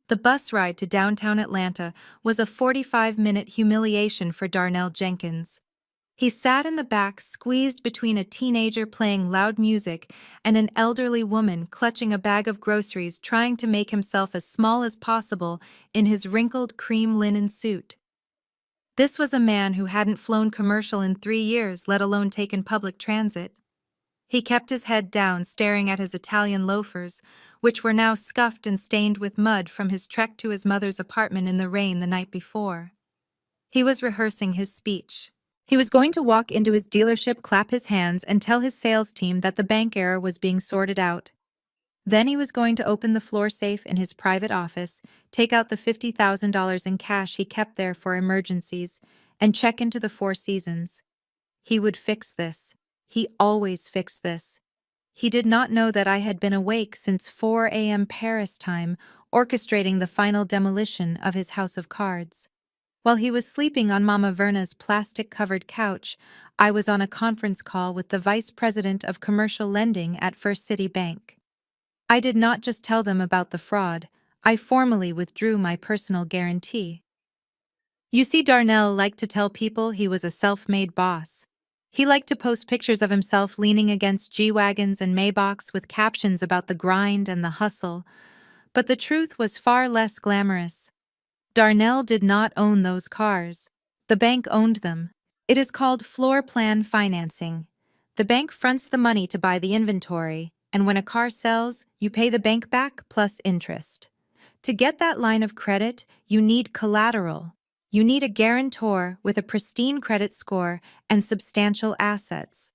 [SPEAKER 1] The bus ride to downtown Atlanta was a 45-minute humiliation for Darnell Jenkins. He sat in the back, squeezed between a teenager playing loud music and an elderly woman clutching a bag of groceries, trying to make himself as small as possible in his wrinkled cream linen suit. This was a man who hadn't flown commercial in 3 years, let alone taken public transit. He kept his head down, staring at his Italian loafers, which were now scuffed and stained with mud from his trek to his mother's apartment in the rain the night before. He was rehearsing his speech. He was going to walk into his dealership, clap his hands, and tell his sales team that the bank error was being sorted out. Then he was going to open the floor safe in his private office, take out the $50,000 in cash he kept there for emergencies, and check into the Four Seasons. He would fix this. He always fixed this. He did not know that I had been awake since 4 a.m. Paris time, orchestrating the final demolition of his house of cards. While he was sleeping on Mama Verna's plastic-covered couch, I was on a conference call with the Vice President of Commercial Lending at First City Bank. I did not just tell them about the fraud, I formally withdrew my personal guarantee. You see, Darnell liked to tell people he was a self-made boss. He liked to post pictures of himself leaning against G-Wagons and Maybachs with captions about the grind and the hustle, but the truth was far less glamorous. Darnell did not own those cars. The bank owned them. It is called floor plan financing. The bank fronts the money to buy the inventory, and when a car sells, you pay the bank back plus interest. To get that line of credit, you need collateral. You need a guarantor with a pristine credit score and substantial assets.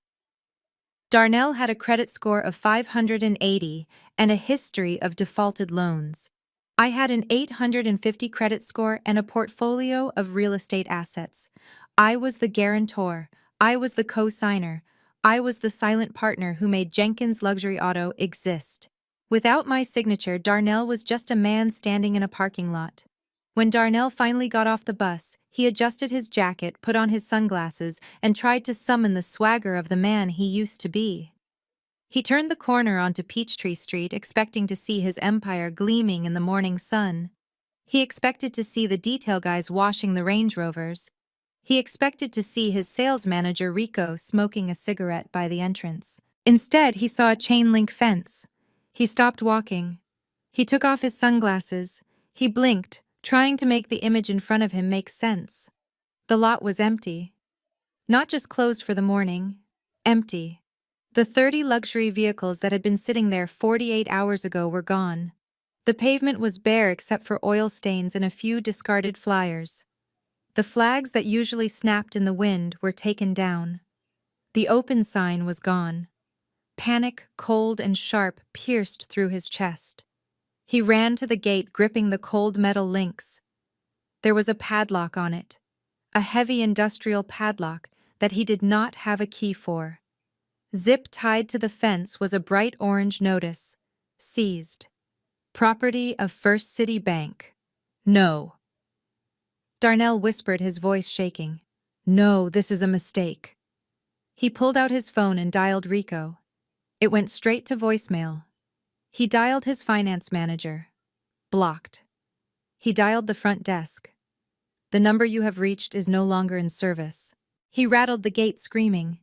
[SPEAKER 1] Darnell had a credit score of 580 and a history of defaulted loans. I had an 850 credit score and a portfolio of real estate assets. I was the guarantor. I was the co-signer. I was the silent partner who made Jenkins Luxury Auto exist. Without my signature, Darnell was just a man standing in a parking lot. When Darnell finally got off the bus, he adjusted his jacket, put on his sunglasses, and tried to summon the swagger of the man he used to be. He turned the corner onto Peachtree Street, expecting to see his empire gleaming in the morning sun. He expected to see the detail guys washing the Range Rovers. He expected to see his sales manager Rico smoking a cigarette by the entrance. Instead, he saw a chain-link fence. He stopped walking. He took off his sunglasses. He blinked, trying to make the image in front of him make sense. The lot was empty. Not just closed for the morning. Empty. The 30 luxury vehicles that had been sitting there 48 hours ago were gone. The pavement was bare except for oil stains and a few discarded flyers. The flags that usually snapped in the wind were taken down. The open sign was gone. Panic, cold and sharp, pierced through his chest. He ran to the gate, gripping the cold metal links. There was a padlock on it, a heavy industrial padlock that he did not have a key for. Zip-tied to the fence was a bright orange notice. Seized. Property of First City Bank. No. Darnell whispered, his voice shaking. No, this is a mistake. He pulled out his phone and dialed Rico. It went straight to voicemail. He dialed his finance manager. Blocked. He dialed the front desk. The number you have reached is no longer in service. He rattled the gate, screaming,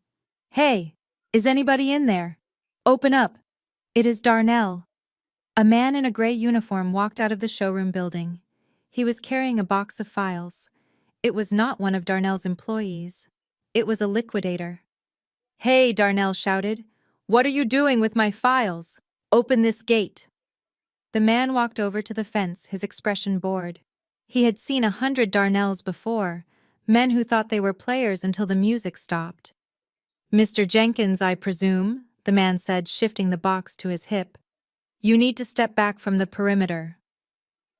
[SPEAKER 1] Hey, is anybody in there? Open up. It is Darnell. A man in a gray uniform walked out of the showroom building. He was carrying a box of files. It was not one of Darnell's employees. It was a liquidator. Hey, Darnell shouted. What are you doing with my files? Open this gate. The man walked over to the fence, his expression bored. He had seen 100 Darnells before, men who thought they were players until the music stopped. Mr. Jenkins, I presume, the man said, shifting the box to his hip. You need to step back from the perimeter.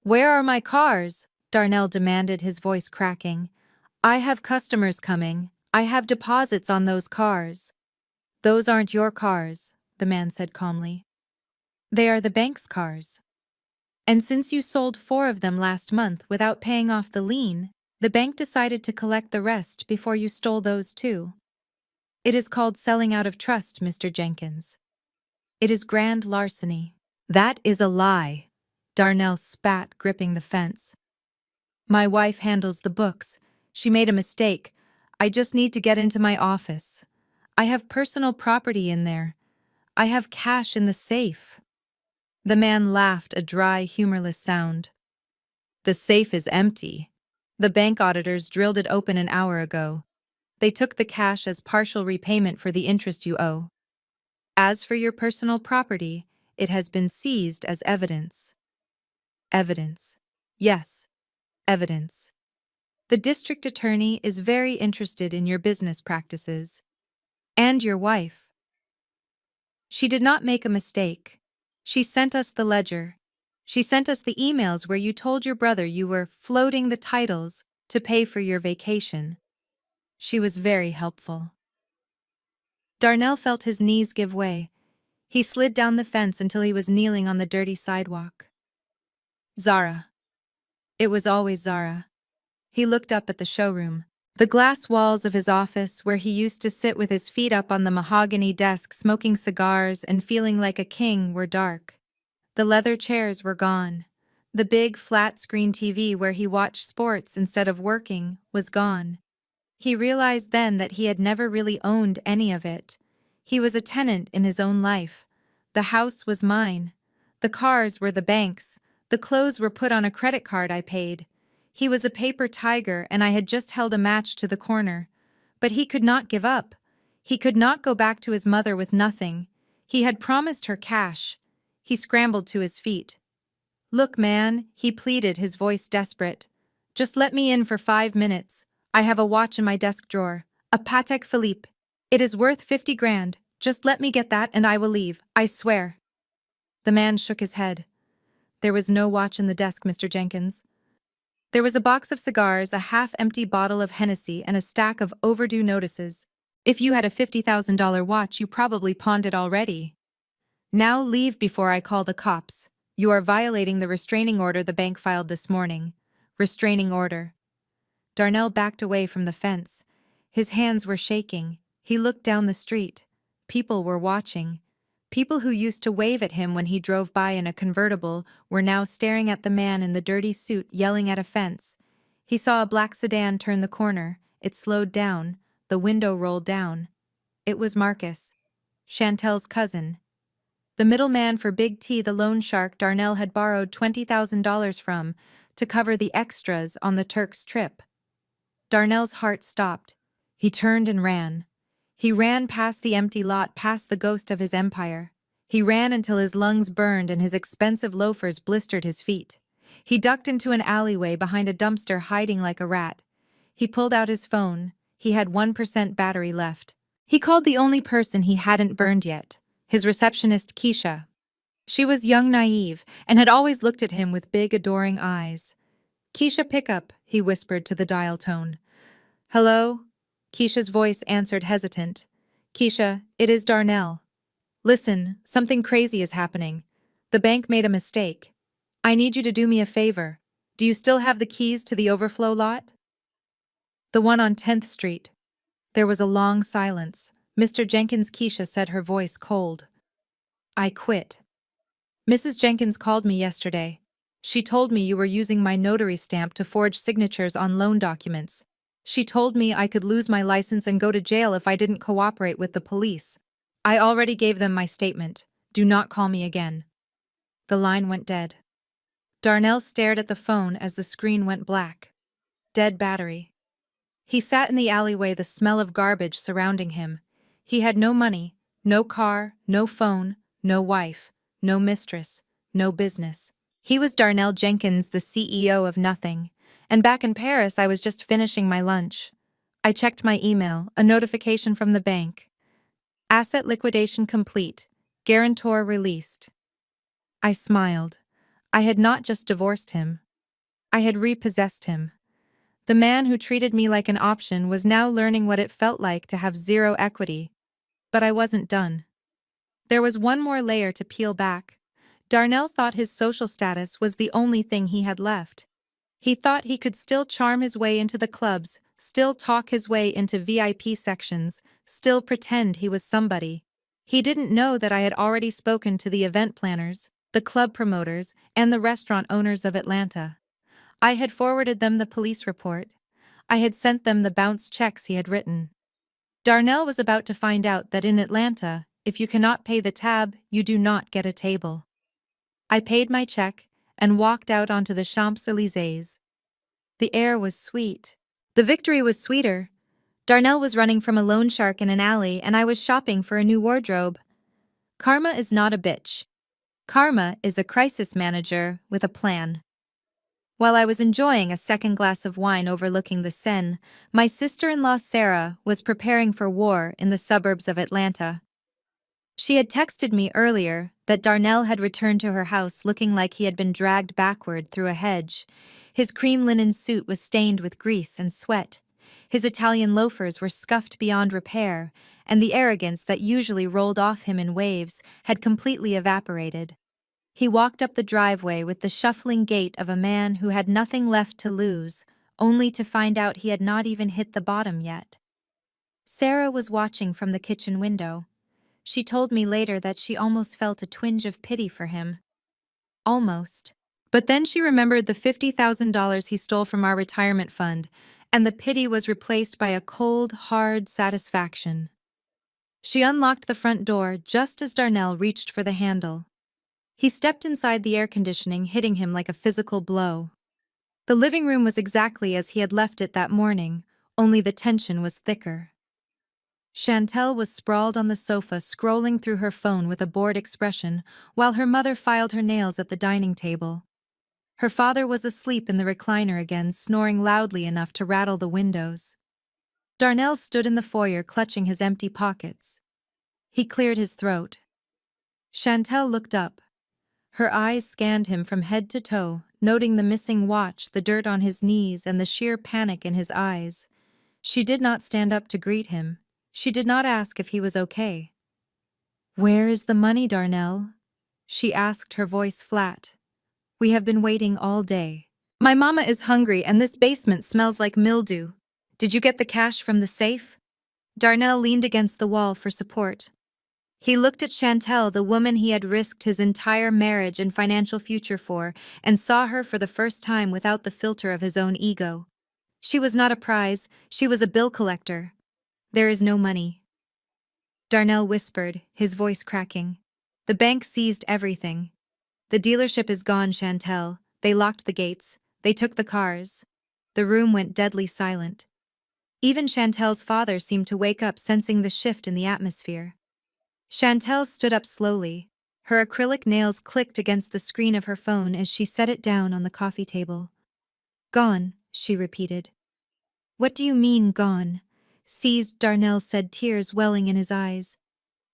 [SPEAKER 1] Where are my cars? Darnell demanded, his voice cracking. I have customers coming. I have deposits on those cars. Those aren't your cars, the man said calmly. They are the bank's cars. And since you sold 4 of them last month without paying off the lien, the bank decided to collect the rest before you stole those too. It is called selling out of trust, Mr. Jenkins. It is grand larceny. That is a lie, Darnell spat, gripping the fence. My wife handles the books. She made a mistake. I just need to get into my office. I have personal property in there. I have cash in the safe. The man laughed, a dry, humorless sound. The safe is empty. The bank auditors drilled it open an hour ago. They took the cash as partial repayment for the interest you owe. As for your personal property, it has been seized as evidence. Evidence. Yes, evidence. The district attorney is very interested in your business practices. And your wife. She did not make a mistake. She sent us the ledger. She sent us the emails where you told your brother you were floating the titles to pay for your vacation. She was very helpful. Darnell felt his knees give way. He slid down the fence until he was kneeling on the dirty sidewalk. Zara. It was always Zara. He looked up at the showroom. The glass walls of his office, where he used to sit with his feet up on the mahogany desk smoking cigars and feeling like a king, were dark. The leather chairs were gone. The big, flat-screen TV where he watched sports instead of working was gone. He realized then that he had never really owned any of it. He was a tenant in his own life. The house was mine. The cars were the bank's. The clothes were put on a credit card I paid. He was a paper tiger, and I had just held a match to the corner. But he could not give up. He could not go back to his mother with nothing. He had promised her cash. He scrambled to his feet. Look, man, he pleaded, his voice desperate. Just let me in for 5 minutes. I have a watch in my desk drawer. A Patek Philippe. It is worth 50 grand. Just let me get that and I will leave, I swear. The man shook his head. There was no watch in the desk, Mr. Jenkins. There was a box of cigars, a half-empty bottle of Hennessy, and a stack of overdue notices. If you had a $50,000 watch, you probably pawned it already. Now leave before I call the cops. You are violating the restraining order the bank filed this morning. Restraining order. Darnell backed away from the fence. His hands were shaking. He looked down the street. People were watching. People who used to wave at him when he drove by in a convertible were now staring at the man in the dirty suit yelling at a fence. He saw a black sedan turn the corner. It slowed down. The window rolled down. It was Marcus, Chantel's cousin. The middleman for Big T, the loan shark Darnell had borrowed $20,000 from to cover the extras on the Turks' trip. Darnell's heart stopped. He turned and ran. He ran past the empty lot, past the ghost of his empire. He ran until his lungs burned and his expensive loafers blistered his feet. He ducked into an alleyway behind a dumpster, hiding like a rat. He pulled out his phone. He had 1% battery left. He called the only person he hadn't burned yet, his receptionist Keisha. She was young, naive, and had always looked at him with big, adoring eyes. "Keisha, pick up," he whispered to the dial tone. "Hello?" Keisha's voice answered, hesitant. "Keisha, it is Darnell. Listen, something crazy is happening. The bank made a mistake. I need you to do me a favor. Do you still have the keys to the overflow lot?" "The one on 10th Street. There was a long silence. "Mr. Jenkins," Keisha said, her voice cold. "I quit. Mrs. Jenkins called me yesterday. She told me you were using my notary stamp to forge signatures on loan documents. She told me I could lose my license and go to jail if I didn't cooperate with the police. I already gave them my statement. Do not call me again." The line went dead. Darnell stared at the phone as the screen went black. Dead battery. He sat in the alleyway, the smell of garbage surrounding him. He had no money, no car, no phone, no wife, no mistress, no business. He was Darnell Jenkins, the CEO of nothing. And back in Paris, I was just finishing my lunch. I checked my email, a notification from the bank. Asset liquidation complete. Guarantor released. I smiled. I had not just divorced him. I had repossessed him. The man who treated me like an option was now learning what it felt like to have zero equity. But I wasn't done. There was one more layer to peel back. Darnell thought his social status was the only thing he had left. He thought he could still charm his way into the clubs, still talk his way into VIP sections, still pretend he was somebody. He didn't know that I had already spoken to the event planners, the club promoters, and the restaurant owners of Atlanta. I had forwarded them the police report. I had sent them the bounce checks he had written. Darnell was about to find out that in Atlanta, if you cannot pay the tab, you do not get a table. I paid my check and walked out onto the Champs-Élysées. The air was sweet. The victory was sweeter. Darnell was running from a loan shark in an alley, and I was shopping for a new wardrobe. Karma is not a bitch. Karma is a crisis manager with a plan. While I was enjoying a second glass of wine overlooking the Seine, my sister-in-law Sarah was preparing for war in the suburbs of Atlanta. She had texted me earlier that Darnell had returned to her house looking like he had been dragged backward through a hedge. His cream linen suit was stained with grease and sweat. His Italian loafers were scuffed beyond repair, and the arrogance that usually rolled off him in waves had completely evaporated. He walked up the driveway with the shuffling gait of a man who had nothing left to lose, only to find out he had not even hit the bottom yet. Sarah was watching from the kitchen window. She told me later that she almost felt a twinge of pity for him. Almost. But then she remembered the $50,000 he stole from our retirement fund, and the pity was replaced by a cold, hard satisfaction. She unlocked the front door just as Darnell reached for the handle. He stepped inside the air conditioning, hitting him like a physical blow. The living room was exactly as he had left it that morning, only the tension was thicker. Chantel was sprawled on the sofa, scrolling through her phone with a bored expression, while her mother filed her nails at the dining table. Her father was asleep in the recliner again, snoring loudly enough to rattle the windows. Darnell stood in the foyer, clutching his empty pockets. He cleared his throat. Chantel looked up. Her eyes scanned him from head to toe, noting the missing watch, the dirt on his knees, and the sheer panic in his eyes. She did not stand up to greet him. She did not ask if he was okay. "Where is the money, Darnell?" she asked, her voice flat. "We have been waiting all day." My mama is hungry and this basement smells like mildew. Did you get the cash from the safe? Darnell leaned against the wall for support. He looked at Chantel, the woman he had risked his entire marriage and financial future for, and saw her for the first time without the filter of his own ego. She was not a prize, she was a bill collector. There is no money. Darnell whispered, his voice cracking. The bank seized everything. The dealership is gone, Chantel. They locked the gates. They took the cars. The room went deadly silent. Even Chantel's father seemed to wake up, sensing the shift in the atmosphere. Chantel stood up slowly. Her acrylic nails clicked against the screen of her phone as she set it down on the coffee table. Gone, she repeated. What do you mean, gone? Seized, Darnell said, tears welling in his eyes.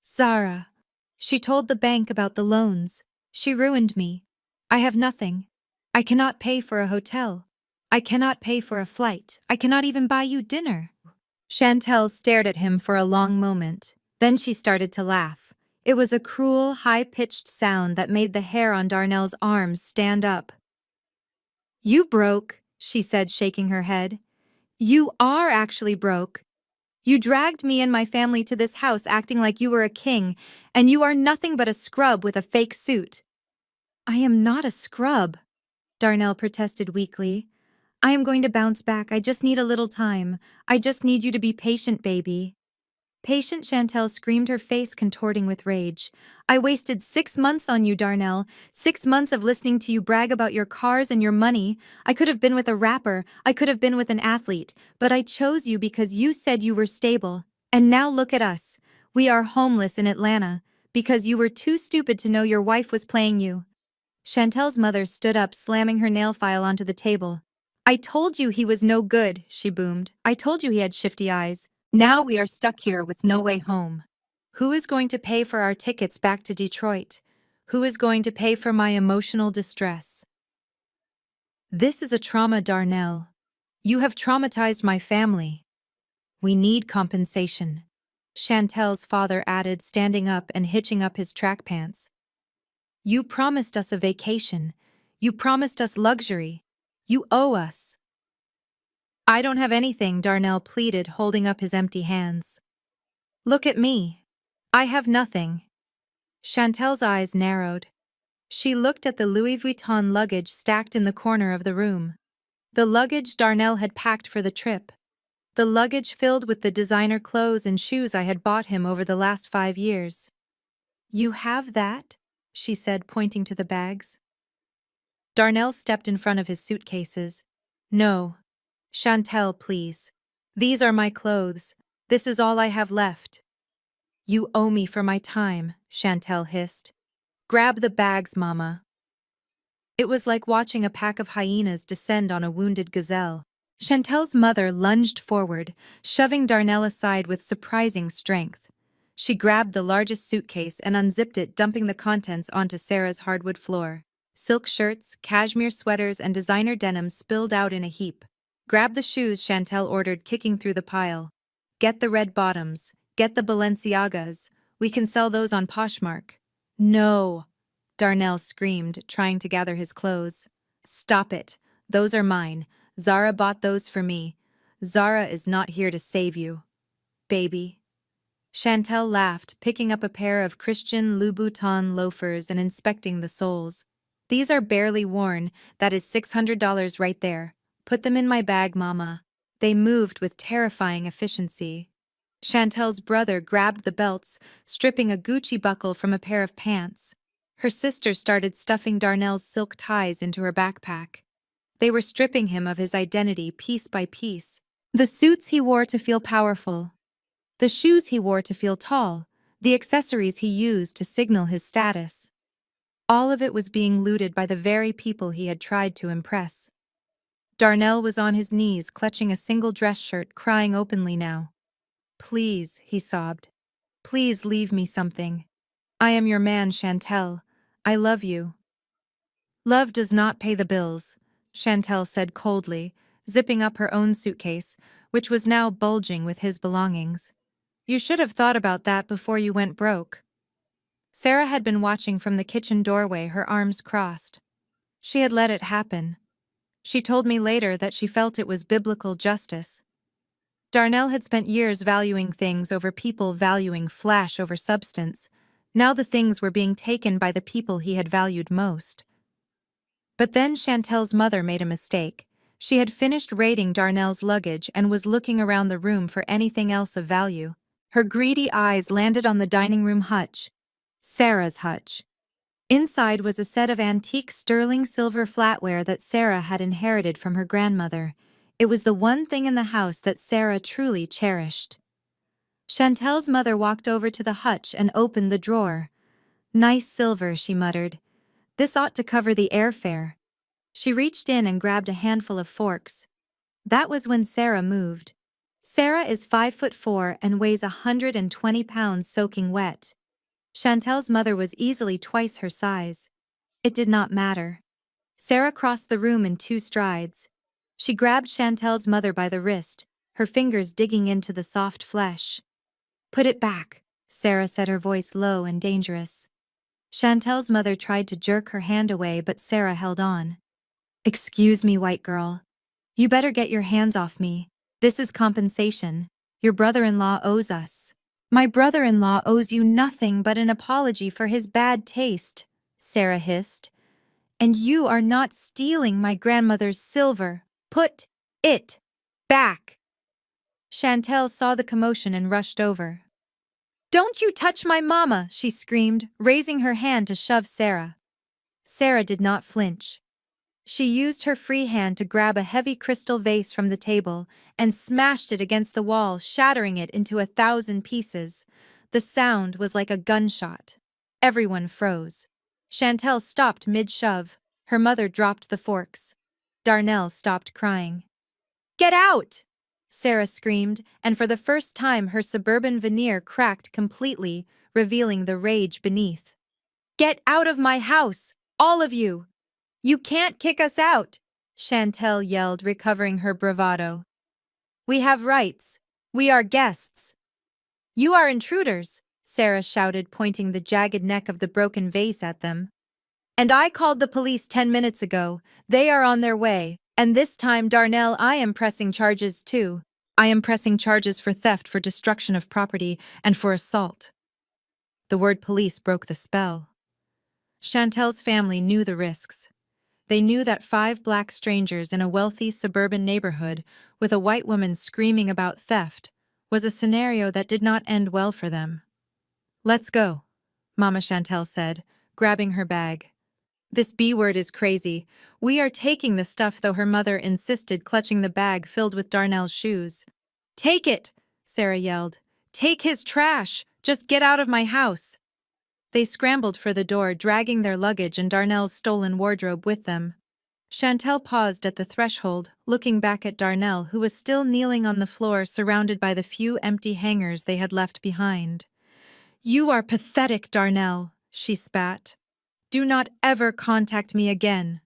[SPEAKER 1] Zara. She told the bank about the loans. She ruined me. I have nothing. I cannot pay for a hotel. I cannot pay for a flight. I cannot even buy you dinner. Chantel stared at him for a long moment. Then she started to laugh. It was a cruel, high-pitched sound that made the hair on Darnell's arms stand up. You broke, she said, shaking her head. You are actually broke. You dragged me and my family to this house acting like you were a king, and you are nothing but a scrub with a fake suit. I am not a scrub, Darnell protested weakly. I am going to bounce back. I just need a little time. I just need you to be patient, baby. Patient, Chantel screamed, her face contorting with rage. I wasted 6 months on you, Darnell. 6 months of listening to you brag about your cars and your money. I could have been with a rapper. I could have been with an athlete. But I chose you because you said you were stable. And now look at us. We are homeless in Atlanta. Because you were too stupid to know your wife was playing you. Chantel's mother stood up, slamming her nail file onto the table. I told you he was no good, she boomed. I told you he had shifty eyes. Now we are stuck here with no way home. Who is going to pay for our tickets back to Detroit? Who is going to pay for my emotional distress? This is a trauma, Darnell. You have traumatized my family. We need compensation. Chantel's father added, standing up and hitching up his track pants. You promised us a vacation. You promised us luxury. You owe us. I don't have anything, Darnell pleaded, holding up his empty hands. Look at me. I have nothing. Chantel's eyes narrowed. She looked at the Louis Vuitton luggage stacked in the corner of the room. The luggage Darnell had packed for the trip. The luggage filled with the designer clothes and shoes I had bought him over the last 5 years. You have that? She said, pointing to the bags. Darnell stepped in front of his suitcases. No. Chantel, please. These are my clothes. This is all I have left. You owe me for my time, Chantel hissed. Grab the bags, Mama. It was like watching a pack of hyenas descend on a wounded gazelle. Chantel's mother lunged forward, shoving Darnell aside with surprising strength. She grabbed the largest suitcase and unzipped it, dumping the contents onto Sarah's hardwood floor. Silk shirts, cashmere sweaters, and designer denim spilled out in a heap. Grab the shoes, Chantel ordered, kicking through the pile. Get the red bottoms. Get the Balenciagas. We can sell those on Poshmark. No, Darnell screamed, trying to gather his clothes. Stop it. Those are mine. Zara bought those for me. Zara is not here to save you. Baby. Chantel laughed, picking up a pair of Christian Louboutin loafers and inspecting the soles. These are barely worn. That is $600 right there. Put them in my bag, Mama. They moved with terrifying efficiency. Chantel's brother grabbed the belts, stripping a Gucci buckle from a pair of pants. Her sister started stuffing Darnell's silk ties into her backpack. They were stripping him of his identity piece by piece. The suits he wore to feel powerful. The shoes he wore to feel tall. The accessories he used to signal his status. All of it was being looted by the very people he had tried to impress. Darnell was on his knees, clutching a single dress shirt, crying openly now. Please, he sobbed. Please leave me something. I am your man, Chantel. I love you. Love does not pay the bills, Chantel said coldly, zipping up her own suitcase, which was now bulging with his belongings. You should have thought about that before you went broke. Sarah had been watching from the kitchen doorway, her arms crossed. She had let it happen. She told me later that she felt it was biblical justice. Darnell had spent years valuing things over people, valuing flash over substance. Now the things were being taken by the people he had valued most. But then Chantel's mother made a mistake. She had finished raiding Darnell's luggage and was looking around the room for anything else of value. Her greedy eyes landed on the dining room hutch. Sarah's hutch. Inside was a set of antique sterling silver flatware that Sarah had inherited from her grandmother. It was the one thing in the house that Sarah truly cherished. Chantel's mother walked over to the hutch and opened the drawer. "Nice silver," she muttered. "This ought to cover the airfare." She reached in and grabbed a handful of forks. That was when Sarah moved. Sarah is 5'4" and weighs 120 pounds soaking wet. Chantel's mother was easily twice her size. It did not matter. Sarah crossed the room in 2 strides. She grabbed Chantel's mother by the wrist, her fingers digging into the soft flesh. "Put it back," Sarah said, her voice low and dangerous. Chantel's mother tried to jerk her hand away, but Sarah held on. "Excuse me, white girl. You better get your hands off me. This is compensation. Your brother-in-law owes us." "My brother-in-law owes you nothing but an apology for his bad taste," Sarah hissed. "And you are not stealing my grandmother's silver. Put it back." Chantel saw the commotion and rushed over. "Don't you touch my mama!" she screamed, raising her hand to shove Sarah. Sarah did not flinch. She used her free hand to grab a heavy crystal vase from the table and smashed it against the wall, shattering it into 1,000 pieces. The sound was like a gunshot. Everyone froze. Chantel stopped mid-shove. Her mother dropped the forks. Darnell stopped crying. "Get out!" Sarah screamed, and for the first time her suburban veneer cracked completely, revealing the rage beneath. "Get out of my house, all of you! You can't kick us out!" Chantel yelled, recovering her bravado. "We have rights. We are guests." "You are intruders," Sarah shouted, pointing the jagged neck of the broken vase at them. "And I called the police 10 minutes ago. They are on their way. And this time, Darnell, I am pressing charges too. I am pressing charges for theft, for destruction of property, and for assault." The word police broke the spell. Chantel's family knew the risks. They knew that 5 black strangers in a wealthy suburban neighborhood with a white woman screaming about theft was a scenario that did not end well for them. "Let's go," Mama Chantel said, grabbing her bag. "This B word is crazy. We are taking the stuff," though her mother insisted, clutching the bag filled with Darnell's shoes. "Take it," Sarah yelled. "Take his trash. Just get out of my house." They scrambled for the door, dragging their luggage and Darnell's stolen wardrobe with them. Chantel paused at the threshold, looking back at Darnell, who was still kneeling on the floor, surrounded by the few empty hangers they had left behind. "You are pathetic, Darnell," she spat. "Do not ever contact me again."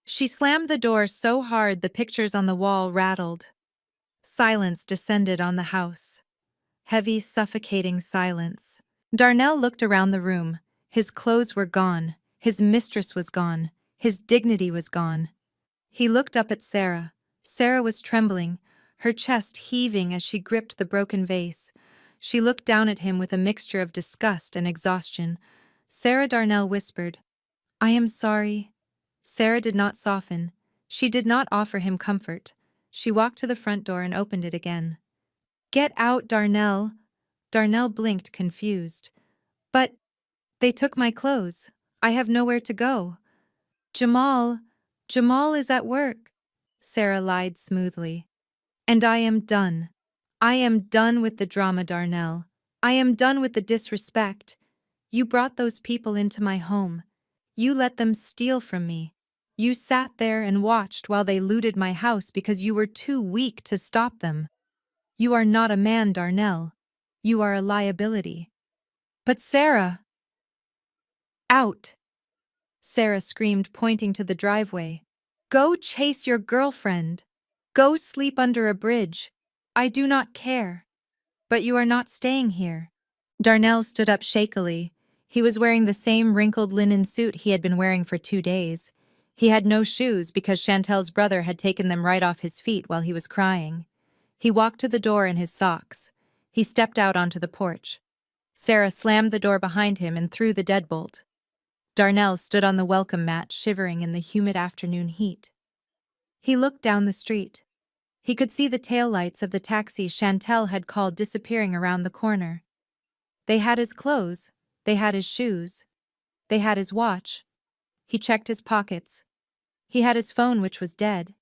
[SPEAKER 1] She slammed the door so hard the pictures on the wall rattled. Silence descended on the house. Heavy, suffocating silence. Darnell looked around the room. His clothes were gone. His mistress was gone. His dignity was gone. He looked up at Sarah. Sarah was trembling, her chest heaving as she gripped the broken vase. She looked down at him with a mixture of disgust and exhaustion. "Sarah," Darnell whispered, "I am sorry." Sarah did not soften. She did not offer him comfort. She walked to the front door and opened it again. "Get out, Darnell." Darnell blinked, confused. "But they took my clothes. I have nowhere to go." Jamal is at work," Sarah lied smoothly. "And I am done. I am done with the drama, Darnell. I am done with the disrespect. You brought those people into my home. You let them steal from me. You sat there and watched while they looted my house because you were too weak to stop them. You are not a man, Darnell. You are a liability." "But Sarah—" "Out!" Sarah screamed, pointing to the driveway. "Go chase your girlfriend. Go sleep under a bridge. I do not care. But you are not staying here." Darnell stood up shakily. He was wearing the same wrinkled linen suit he had been wearing for 2 days. He had no shoes because Chantel's brother had taken them right off his feet while he was crying. He walked to the door in his socks. He stepped out onto the porch. Sarah slammed the door behind him and threw the deadbolt. Darnell stood on the welcome mat, shivering in the humid afternoon heat. He looked down the street. He could see the taillights of the taxi Chantel had called disappearing around the corner. They had his clothes, they had his shoes, they had his watch. He checked his pockets. He had his phone, which was dead,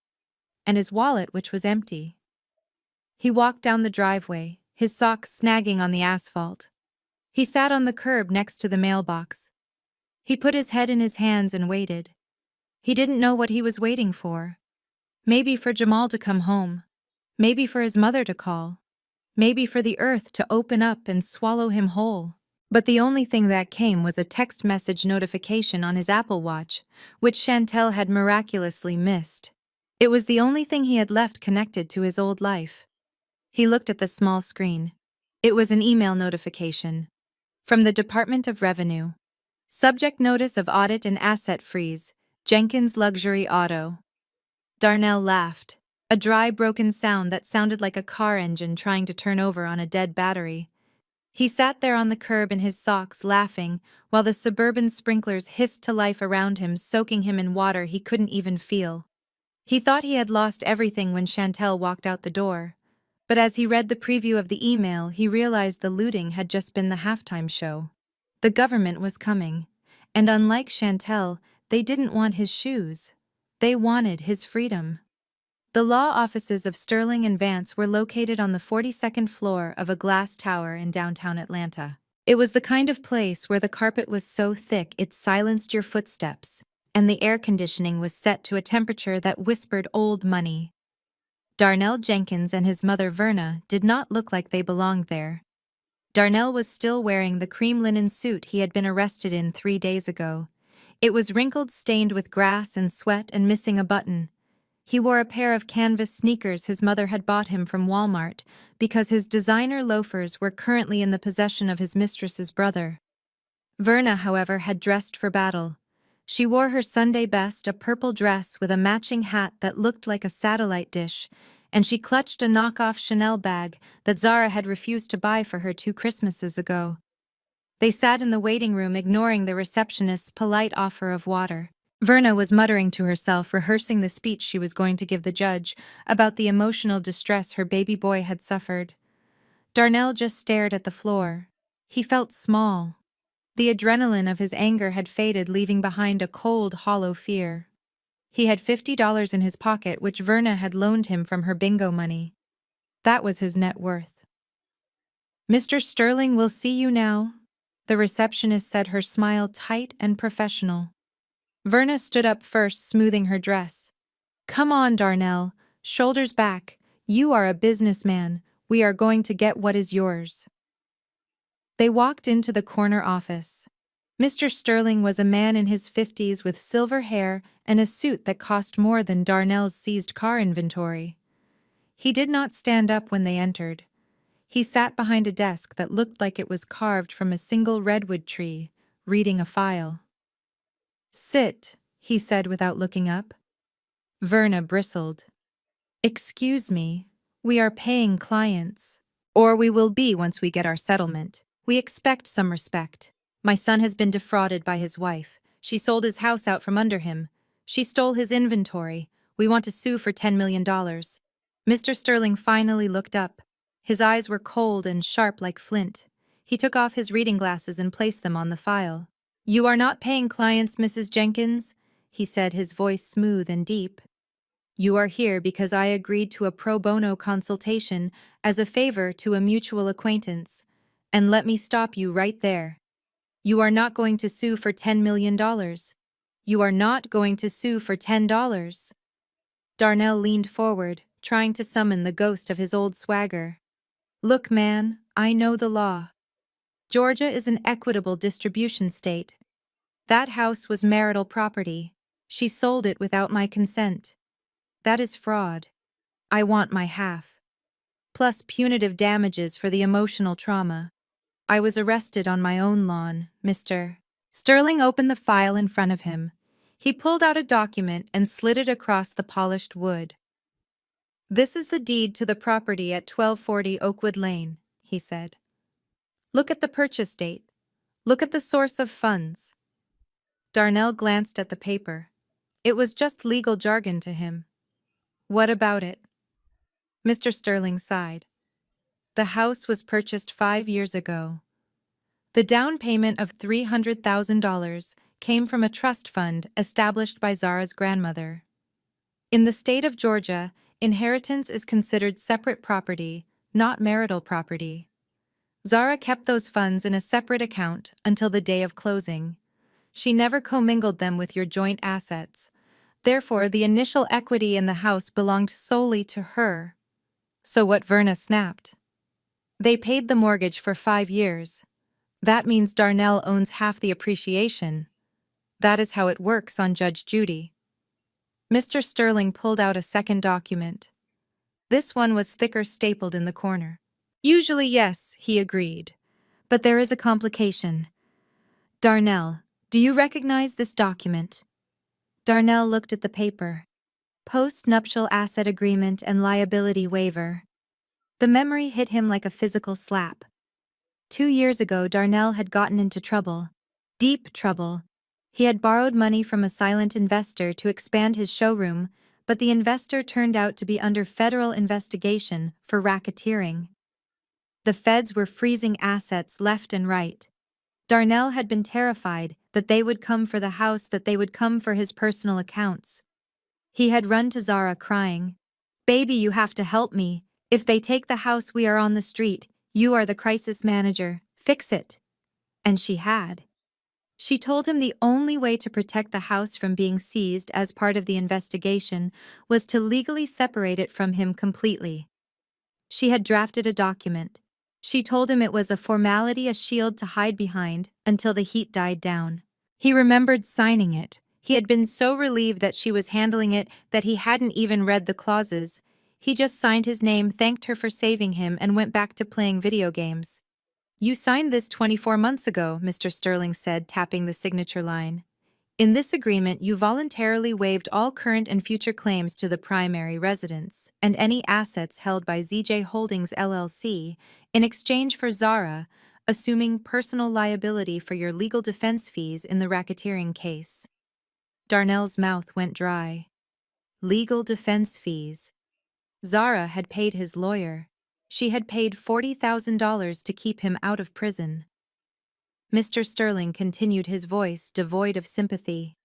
[SPEAKER 1] and his wallet, which was empty. He walked down the driveway, his socks snagging on the asphalt. He sat on the curb next to the mailbox. He put his head in his hands and waited. He didn't know what he was waiting for. Maybe for Jamal to come home. Maybe for his mother to call. Maybe for the earth to open up and swallow him whole. But the only thing that came was a text message notification on his Apple Watch, which Chantel had miraculously missed. It was the only thing he had left connected to his old life. He looked at the small screen. It was an email notification. From the Department of Revenue. Subject notice of audit and asset freeze. Jenkins Luxury Auto. Darnell laughed. A dry, broken sound that sounded like a car engine trying to turn over on a dead battery. He sat there on the curb in his socks, laughing, while the suburban sprinklers hissed to life around him, soaking him in water he couldn't even feel. He thought he had lost everything when Chantel walked out the door. But as he read the preview of the email, he realized the looting had just been the halftime show. The government was coming, and unlike Chantel, they didn't want his shoes. They wanted his freedom. The law offices of Sterling and Vance were located on the 42nd floor of a glass tower in downtown Atlanta. It was the kind of place where the carpet was so thick it silenced your footsteps, and the air conditioning was set to a temperature that whispered old money. Darnell Jenkins and his mother Verna did not look like they belonged there. Darnell was still wearing the cream linen suit he had been arrested in 3 days ago. It was wrinkled, stained with grass and sweat, and missing a button. He wore a pair of canvas sneakers his mother had bought him from Walmart because his designer loafers were currently in the possession of his mistress's brother. Verna, however, had dressed for battle. She wore her Sunday best, a purple dress with a matching hat that looked like a satellite dish, and she clutched a knockoff Chanel bag that Zara had refused to buy for her 2 Christmases ago. They sat in the waiting room, ignoring the receptionist's polite offer of water. Verna was muttering to herself, rehearsing the speech she was going to give the judge about the emotional distress her baby boy had suffered. Darnell just stared at the floor. He felt small. The adrenaline of his anger had faded, leaving behind a cold, hollow fear. He had $50 in his pocket, which Verna had loaned him from her bingo money. That was his net worth. "Mr. Sterling will see you now," the receptionist said, her smile tight and professional. Verna stood up first, smoothing her dress. "Come on, Darnell. Shoulders back. You are a businessman. We are going to get what is yours." They walked into the corner office. Mr. Sterling was a man in his 50s with silver hair and a suit that cost more than Darnell's seized car inventory. He did not stand up when they entered. He sat behind a desk that looked like it was carved from a single redwood tree, reading a file. "Sit," he said without looking up. Verna bristled. "Excuse me, we are paying clients. Or we will be once we get our settlement. We expect some respect. My son has been defrauded by his wife. She sold his house out from under him. She stole his inventory. We want to sue for $10 million. Mr. Sterling finally looked up. His eyes were cold and sharp like flint. He took off his reading glasses and placed them on the file. "You are not paying clients, Mrs. Jenkins," he said, his voice smooth and deep. "You are here because I agreed to a pro bono consultation as a favor to a mutual acquaintance. And let me stop you right there. You are not going to sue for $10 million. You are not going to sue for $10. Darnell leaned forward, trying to summon the ghost of his old swagger. "Look, man, I know the law. Georgia is an equitable distribution state. That house was marital property. She sold it without my consent. That is fraud. I want my half. Plus punitive damages for the emotional trauma. I was arrested on my own lawn, Mr." Sterling opened the file in front of him. He pulled out a document and slid it across the polished wood. "This is the deed to the property at 1240 Oakwood Lane," he said. "Look at the purchase date. Look at the source of funds." Darnell glanced at the paper. It was just legal jargon to him. "What about it?" Mr. Sterling sighed. "The house was purchased 5 years ago. The down payment of $300,000 came from a trust fund established by Zara's grandmother. In the state of Georgia, inheritance is considered separate property, not marital property. Zara kept those funds in a separate account until the day of closing. She never commingled them with your joint assets. Therefore, the initial equity in the house belonged solely to her." So what? Verna snapped. "They paid the mortgage for 5 years. That means Darnell owns half the appreciation. That is how it works on Judge Judy." Mr. Sterling pulled out a second document. This one was thicker, stapled in the corner. "Usually, yes," he agreed. "But there is a complication. Darnell, do you recognize this document?" Darnell looked at the paper. Post-nuptial asset agreement and liability waiver. The memory hit him like a physical slap. 2 years ago, Darnell had gotten into trouble. Deep trouble. He had borrowed money from a silent investor to expand his showroom, but the investor turned out to be under federal investigation for racketeering. The feds were freezing assets left and right. Darnell had been terrified that they would come for the house, that they would come for his personal accounts. He had run to Zara crying, "Baby, you have to help me. If they take the house, we are on the street. You are the crisis manager. Fix it." And she had. She told him the only way to protect the house from being seized as part of the investigation was to legally separate it from him completely. She had drafted a document. She told him it was a formality, a shield to hide behind until the heat died down. He remembered signing it. He had been so relieved that she was handling it that he hadn't even read the clauses. He just signed his name, thanked her for saving him, and went back to playing video games. "You signed this 24 months ago," Mr. Sterling said, tapping the signature line. "In this agreement, you voluntarily waived all current and future claims to the primary residence and any assets held by ZJ Holdings LLC in exchange for Zara, assuming personal liability for your legal defense fees in the racketeering case." Darnell's mouth went dry. Legal defense fees. Zara had paid his lawyer. She had paid $40,000 to keep him out of prison. Mr. Sterling continued, his voice devoid of sympathy.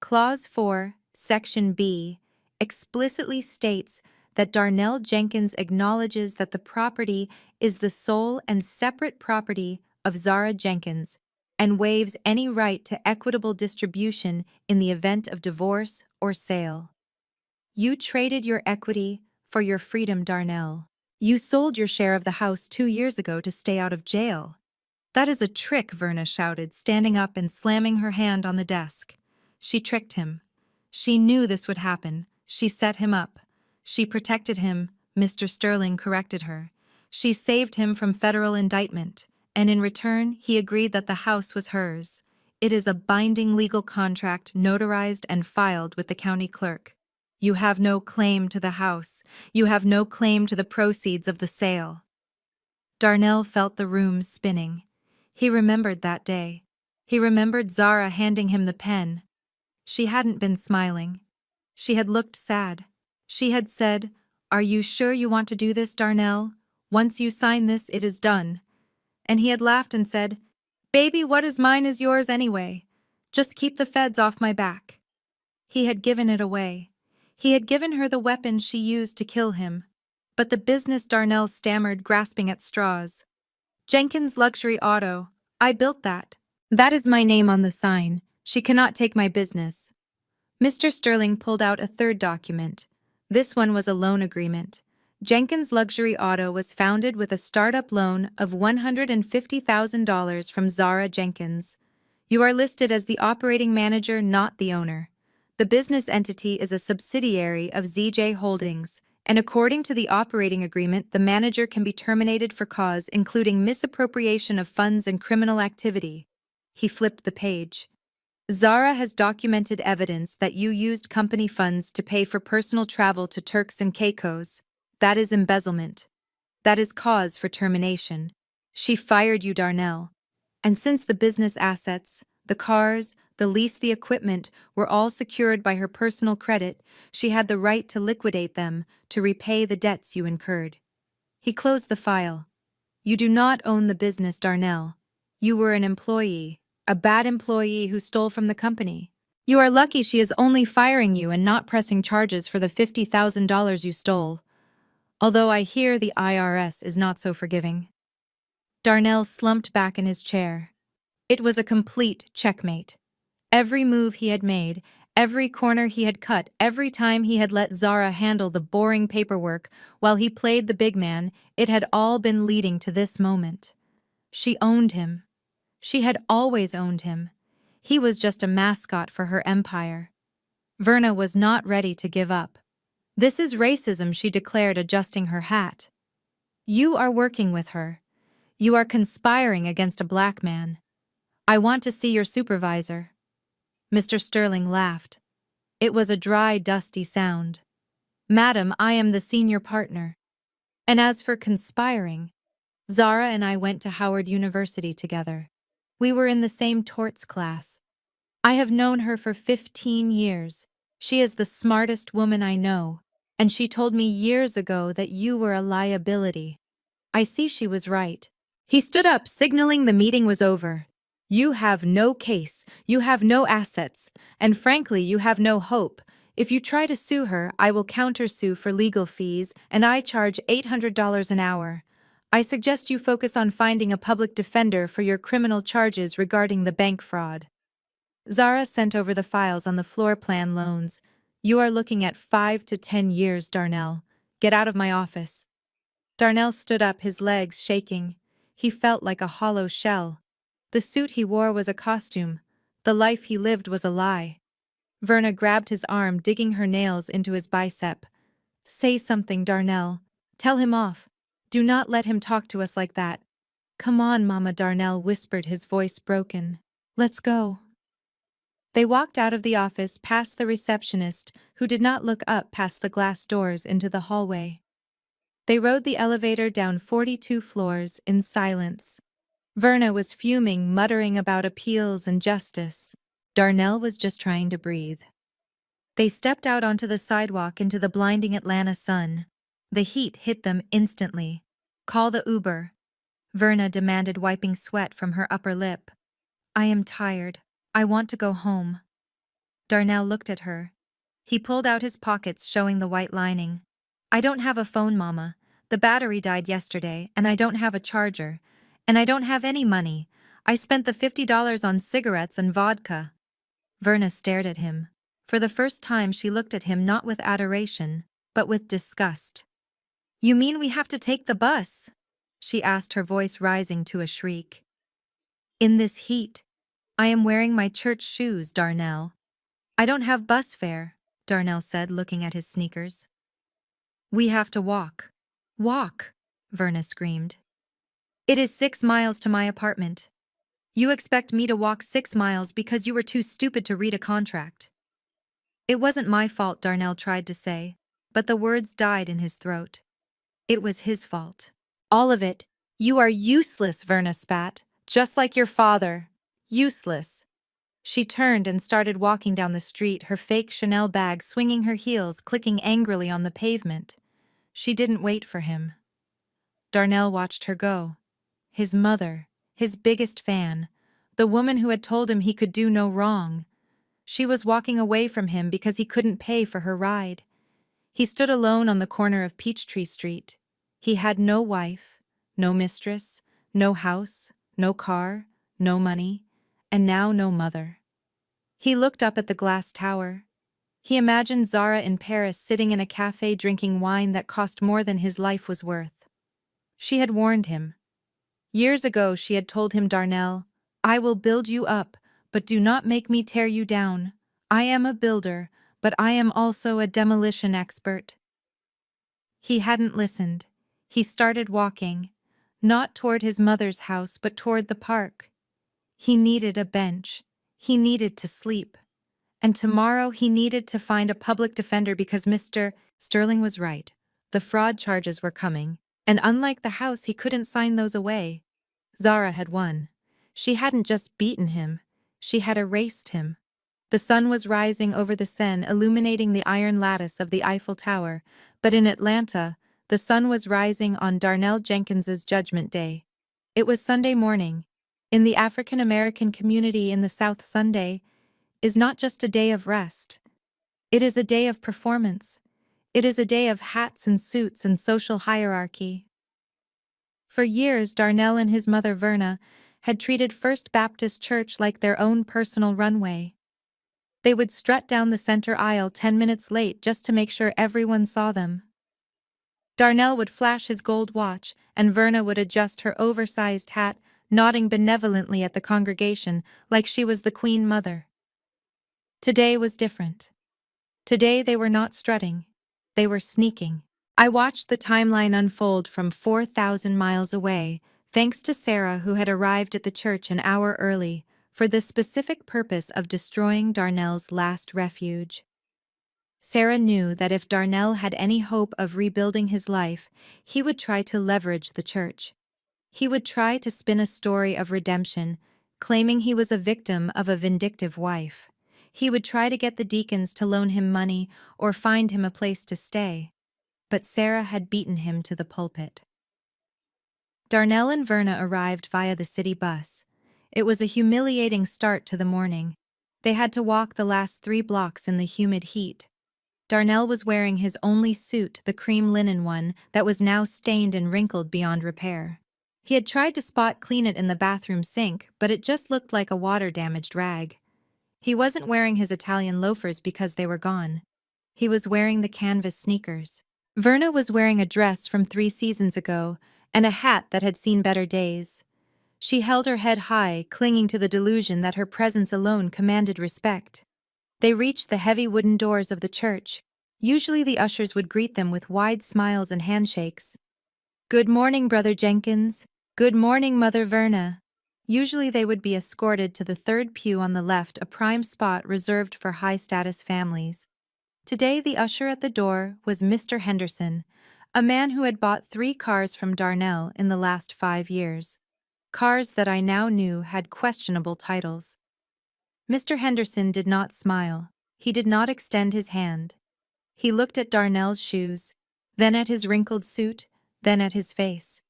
[SPEAKER 1] Clause 4, Section B, explicitly states that Darnell Jenkins acknowledges that the property is the sole and separate property of Zara Jenkins and waives any right to equitable distribution in the event of divorce or sale. You traded your equity for your freedom, Darnell. You sold your share of the house 2 years ago to stay out of jail. "That is a trick," Verna shouted, standing up and slamming her hand on the desk. She tricked him. She knew this would happen. She set him up. She protected him, Mr. Sterling corrected her. She saved him from federal indictment, and in return, he agreed that the house was hers. It is a binding legal contract notarized and filed with the county clerk. You have no claim to the house. You have no claim to the proceeds of the sale. Darnell felt the room spinning. He remembered that day. He remembered Zara handing him the pen. She hadn't been smiling. She had looked sad. She had said, "Are you sure you want to do this, Darnell? Once you sign this, it is done." And he had laughed and said, "Baby, what is mine is yours anyway. Just keep the feds off my back." He had given it away. He had given her the weapon she used to kill him. But the business, Darnell stammered, grasping at straws. "Jenkins Luxury Auto. I built that. That is my name on the sign. She cannot take my business." Mr. Sterling pulled out a third document. This one was a loan agreement. Jenkins Luxury Auto was founded with a startup loan of $150,000 from Zara Jenkins. You are listed as the operating manager, not the owner. The business entity is a subsidiary of ZJ Holdings, and according to the operating agreement, the manager can be terminated for cause including misappropriation of funds and criminal activity. He flipped the page. Zara has documented evidence that you used company funds to pay for personal travel to Turks and Caicos. That is embezzlement. That is cause for termination. She fired you, Darnell. And since the business assets, the cars, the lease, the equipment were all secured by her personal credit, she had the right to liquidate them to repay the debts you incurred. He closed the file. You do not own the business, Darnell. You were an employee, a bad employee who stole from the company. You are lucky she is only firing you and not pressing charges for the $50,000 you stole. Although I hear the IRS is not so forgiving. Darnell slumped back in his chair. It was a complete checkmate. Every move he had made, every corner he had cut, every time he had let Zara handle the boring paperwork while he played the big man, it had all been leading to this moment. She owned him. She had always owned him. He was just a mascot for her empire. Verna was not ready to give up. This is racism, she declared, adjusting her hat. You are working with her. You are conspiring against a black man. I want to see your supervisor. Mr. Sterling laughed. It was a dry, dusty sound. Madam, I am the senior partner. And as for conspiring, Zara and I went to Howard University together. We were in the same torts class. I have known her for 15 years. She is the smartest woman I know, and she told me years ago that you were a liability. I see she was right. He stood up, signaling the meeting was over. You have no case, you have no assets, and frankly, you have no hope. If you try to sue her, I will countersue for legal fees, and I charge $800 an hour. I suggest you focus on finding a public defender for your criminal charges regarding the bank fraud. Zara sent over the files on the floor plan loans. You are looking at 5 to 10 years, Darnell. Get out of my office. Darnell stood up, his legs shaking. He felt like a hollow shell. The suit he wore was a costume. The life he lived was a lie. Verna grabbed his arm, digging her nails into his bicep. Say something, Darnell. Tell him off. Do not let him talk to us like that. Come on, Mama, Darnell whispered, his voice broken. Let's go. They walked out of the office past the receptionist, who did not look up past the glass doors into the hallway. They rode the elevator down 42 floors in silence. Verna was fuming, muttering about appeals and justice. Darnell was just trying to breathe. They stepped out onto the sidewalk into the blinding Atlanta sun. The heat hit them instantly. Call the Uber. Verna demanded, wiping sweat from her upper lip. I am tired. I want to go home. Darnell looked at her. He pulled out his pockets, showing the white lining. I don't have a phone, Mama. The battery died yesterday, and I don't have a charger. And I don't have any money. I spent the $50 on cigarettes and vodka. Verna stared at him. For the first time, she looked at him not with adoration, but with disgust. You mean we have to take the bus? She asked, her voice rising to a shriek. In this heat, I am wearing my church shoes, Darnell. I don't have bus fare, Darnell said, looking at his sneakers. We have to walk. Walk, Verna screamed. It is 6 miles to my apartment. You expect me to walk 6 miles because you were too stupid to read a contract. It wasn't my fault, Darnell tried to say, but the words died in his throat. It was his fault. All of it. You are useless, Verna spat, just like your father. Useless. She turned and started walking down the street, her fake Chanel bag swinging her heels, clicking angrily on the pavement. She didn't wait for him. Darnell watched her go. His mother, his biggest fan, the woman who had told him he could do no wrong. She was walking away from him because he couldn't pay for her ride. He stood alone on the corner of Peachtree Street. He had no wife, no mistress, no house, no car, no money, and now no mother. He looked up at the glass tower. He imagined Zara in Paris sitting in a cafe drinking wine that cost more than his life was worth. She had warned him. Years ago she had told him, Darnell, I will build you up, but do not make me tear you down. I am a builder, but I am also a demolition expert. He hadn't listened. He started walking, not toward his mother's house, but toward the park. He needed a bench. He needed to sleep. And tomorrow he needed to find a public defender because Mr. Sterling was right. The fraud charges were coming, and unlike the house, he couldn't sign those away. Zara had won. She hadn't just beaten him, she had erased him. The sun was rising over the Seine, illuminating the iron lattice of the Eiffel Tower, but in Atlanta, the sun was rising on Darnell Jenkins's Judgment Day. It was Sunday morning. In the African American community in the South, Sunday is not just a day of rest. It is a day of performance. It is a day of hats and suits and social hierarchy. For years, Darnell and his mother Verna had treated First Baptist Church like their own personal runway. They would strut down the center aisle 10 minutes late just to make sure everyone saw them. Darnell would flash his gold watch, and Verna would adjust her oversized hat, nodding benevolently at the congregation like she was the Queen Mother. Today was different. Today they were not strutting. They were sneaking. I watched the timeline unfold from 4,000 miles away, thanks to Sarah, who had arrived at the church an hour early, for the specific purpose of destroying Darnell's last refuge. Sarah knew that if Darnell had any hope of rebuilding his life, he would try to leverage the church. He would try to spin a story of redemption, claiming he was a victim of a vindictive wife. He would try to get the deacons to loan him money or find him a place to stay. But Sarah had beaten him to the pulpit. Darnell and Verna arrived via the city bus. It was a humiliating start to the morning. They had to walk the last 3 blocks in the humid heat. Darnell was wearing his only suit, the cream linen one, that was now stained and wrinkled beyond repair. He had tried to spot clean it in the bathroom sink, but it just looked like a water-damaged rag. He wasn't wearing his Italian loafers because they were gone. He was wearing the canvas sneakers. Verna was wearing a dress from 3 seasons ago and a hat that had seen better days. She held her head high, clinging to the delusion that her presence alone commanded respect. They reached the heavy wooden doors of the church. Usually the ushers would greet them with wide smiles and handshakes. "Good morning, Brother Jenkins. Good morning, Mother Verna." Usually they would be escorted to the 3rd pew on the left, a prime spot reserved for high-status families. Today the usher at the door was Mr. Henderson, a man who had bought 3 cars from Darnell in the last 5 years. Cars that I now knew had questionable titles. Mr. Henderson did not smile. He did not extend his hand. He looked at Darnell's shoes, then at his wrinkled suit, then at his face.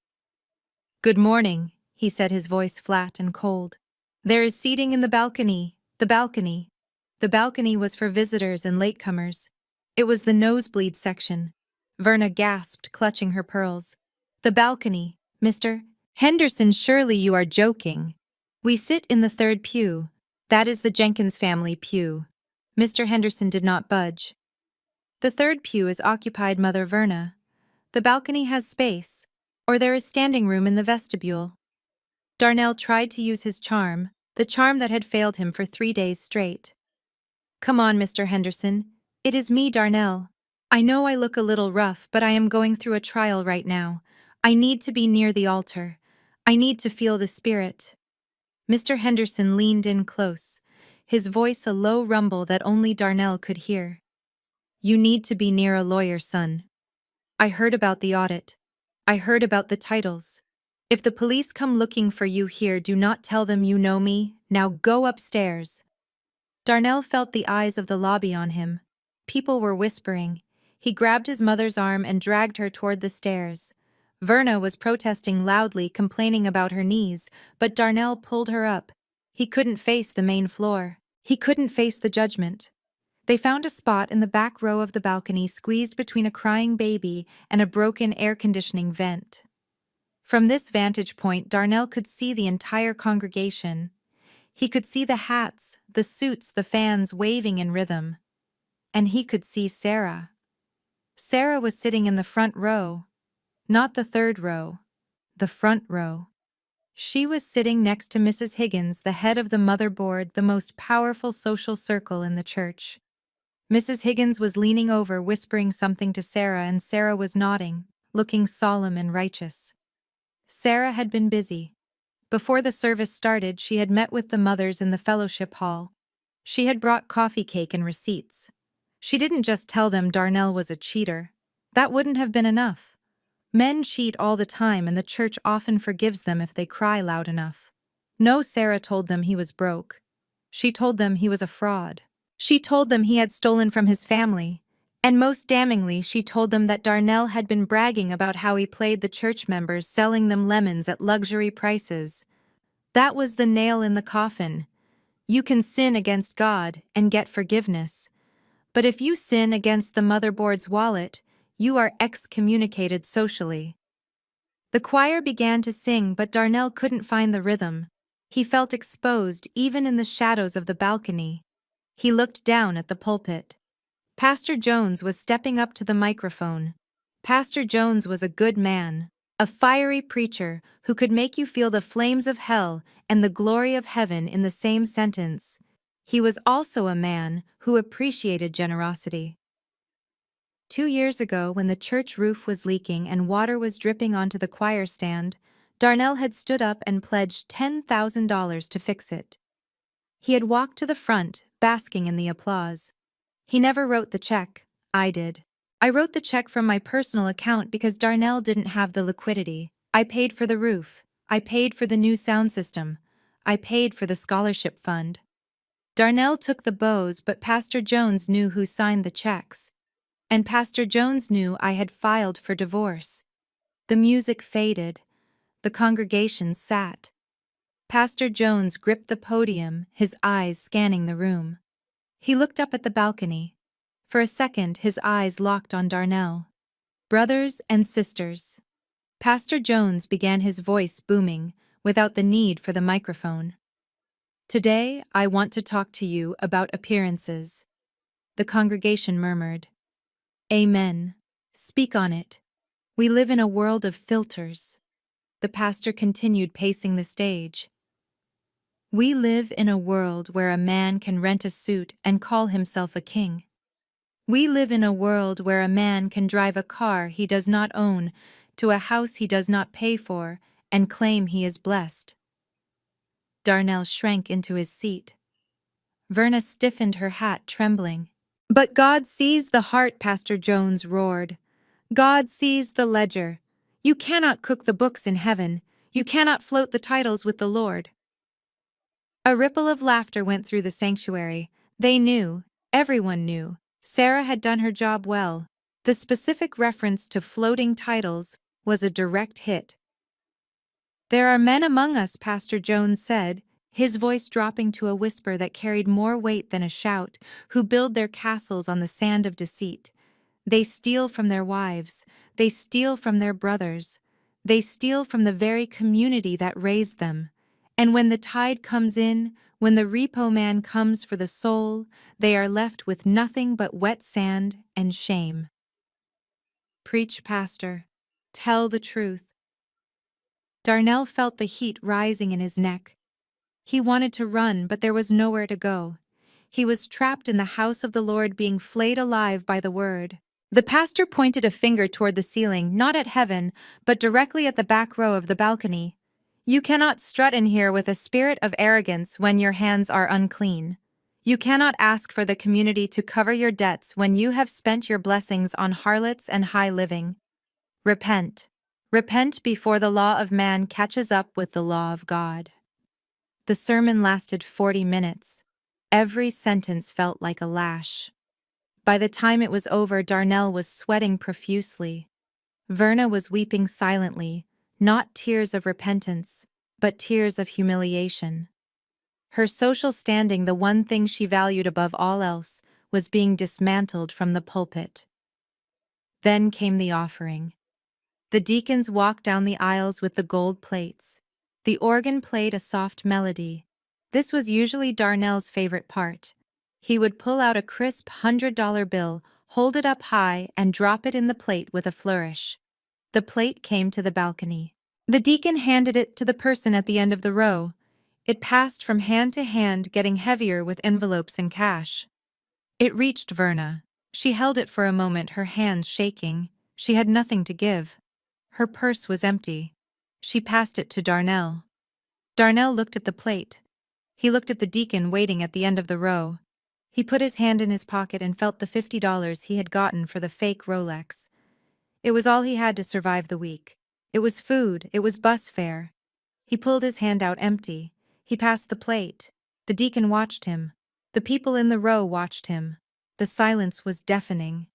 [SPEAKER 1] "Good morning," he said, his voice flat and cold. "There is seating in the balcony, the balcony." The balcony was for visitors and latecomers. It was the nosebleed section. Verna gasped, clutching her pearls. "The balcony, Mr. Henderson, surely you are joking." "We sit in the 3rd pew. That is the Jenkins family pew." Mr. Henderson did not budge. "The 3rd pew is occupied, Mother Verna. The balcony has space, or there is standing room in the vestibule." Darnell tried to use his charm, the charm that had failed him for 3 days straight. "Come on, Mr. Henderson. It is me, Darnell. I know I look a little rough, but I am going through a trial right now. I need to be near the altar. I need to feel the spirit." Mr. Henderson leaned in close, his voice a low rumble that only Darnell could hear. "You need to be near a lawyer, son. I heard about the audit. I heard about the titles. If the police come looking for you here, do not tell them you know me. Now go upstairs." Darnell felt the eyes of the lobby on him. People were whispering. He grabbed his mother's arm and dragged her toward the stairs. Verna was protesting loudly, complaining about her knees, but Darnell pulled her up. He couldn't face the main floor. He couldn't face the judgment. They found a spot in the back row of the balcony, squeezed between a crying baby and a broken air conditioning vent. From this vantage point, Darnell could see the entire congregation. He could see the hats, the suits, the fans waving in rhythm. And he could see Sarah. Sarah was sitting in the front row. Not the 3rd row. The front row. She was sitting next to Mrs. Higgins, the head of the motherboard, the most powerful social circle in the church. Mrs. Higgins was leaning over, whispering something to Sarah, and Sarah was nodding, looking solemn and righteous. Sarah had been busy. Before the service started, she had met with the mothers in the fellowship hall. She had brought coffee cake and receipts. She didn't just tell them Darnell was a cheater. That wouldn't have been enough. Men cheat all the time, and the church often forgives them if they cry loud enough. No, Sarah told them he was broke. She told them he was a fraud. She told them he had stolen from his family. And most damningly, she told them that Darnell had been bragging about how he played the church members, selling them lemons at luxury prices. That was the nail in the coffin. You can sin against God and get forgiveness. But if you sin against the motherboard's wallet, you are excommunicated socially. The choir began to sing, but Darnell couldn't find the rhythm. He felt exposed even in the shadows of the balcony. He looked down at the pulpit. Pastor Jones was stepping up to the microphone. Pastor Jones was a good man, a fiery preacher who could make you feel the flames of hell and the glory of heaven in the same sentence. He was also a man who appreciated generosity. 2 years ago, when the church roof was leaking and water was dripping onto the choir stand, Darnell had stood up and pledged $10,000 to fix it. He had walked to the front, basking in the applause. He never wrote the check. I did. I wrote the check from my personal account because Darnell didn't have the liquidity. I paid for the roof. I paid for the new sound system. I paid for the scholarship fund. Darnell took the bows, but Pastor Jones knew who signed the checks. And Pastor Jones knew I had filed for divorce. The music faded. The congregation sat. Pastor Jones gripped the podium, his eyes scanning the room. He looked up at the balcony. For a second, his eyes locked on Darnell. Brothers and sisters. Pastor Jones began, his voice booming, without the need for the microphone. Today, I want to talk to you about appearances. The congregation murmured. Amen. Speak on it. We live in a world of filters. The pastor continued, pacing the stage. We live in a world where a man can rent a suit and call himself a king. We live in a world where a man can drive a car he does not own to a house he does not pay for and claim he is blessed. Darnell shrank into his seat. Verna stiffened her hat, trembling. But God sees the heart, Pastor Jones roared. God sees the ledger. You cannot cook the books in heaven. You cannot float the titles with the Lord. A ripple of laughter went through the sanctuary. They knew, everyone knew, Sarah had done her job well. The specific reference to floating titles was a direct hit. There are men among us, Pastor Jones said, his voice dropping to a whisper that carried more weight than a shout, who build their castles on the sand of deceit. They steal from their wives. They steal from their brothers. They steal from the very community that raised them. And when the tide comes in, when the repo man comes for the soul, they are left with nothing but wet sand and shame. Preach, Pastor. Tell the truth. Darnell felt the heat rising in his neck. He wanted to run, but there was nowhere to go. He was trapped in the house of the Lord, being flayed alive by the word. The pastor pointed a finger toward the ceiling, not at heaven, but directly at the back row of the balcony. You cannot strut in here with a spirit of arrogance when your hands are unclean. You cannot ask for the community to cover your debts when you have spent your blessings on harlots and high living. Repent. Repent before the law of man catches up with the law of God. The sermon lasted 40 minutes. Every sentence felt like a lash. By the time it was over, Darnell was sweating profusely. Verna was weeping silently, not tears of repentance, but tears of humiliation. Her social standing, the one thing she valued above all else, was being dismantled from the pulpit. Then came the offering. The deacons walked down the aisles with the gold plates. The organ played a soft melody. This was usually Darnell's favorite part. He would pull out a crisp $100 bill, hold it up high, and drop it in the plate with a flourish. The plate came to the balcony. The deacon handed it to the person at the end of the row. It passed from hand to hand, getting heavier with envelopes and cash. It reached Verna. She held it for a moment, her hands shaking. She had nothing to give. Her purse was empty. She passed it to Darnell. Darnell looked at the plate. He looked at the deacon waiting at the end of the row. He put his hand in his pocket and felt the $50 he had gotten for the fake Rolex. It was all he had to survive the week. It was food, it was bus fare. He pulled his hand out empty. He passed the plate. The deacon watched him. The people in the row watched him. The silence was deafening.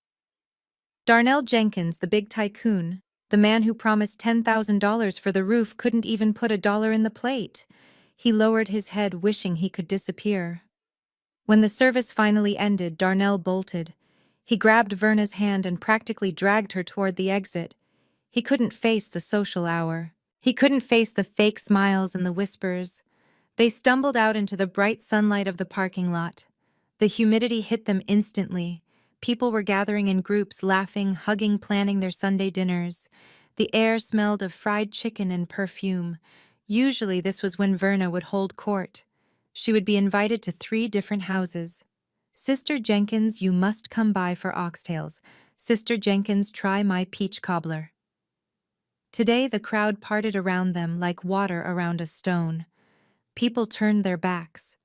[SPEAKER 1] Darnell Jenkins, the big tycoon, the man who promised $10,000 for the roof, couldn't even put $1 in the plate. He lowered his head, wishing he could disappear. When the service finally ended, Darnell bolted. He grabbed Verna's hand and practically dragged her toward the exit. He couldn't face the social hour. He couldn't face the fake smiles and the whispers. They stumbled out into the bright sunlight of the parking lot. The humidity hit them instantly. People were gathering in groups, laughing, hugging, planning their Sunday dinners. The air smelled of fried chicken and perfume. Usually this was when Verna would hold court. She would be invited to 3 different houses. Sister Jenkins, you must come by for oxtails. Sister Jenkins, try my peach cobbler. Today the crowd parted around them like water around a stone. People turned their backs.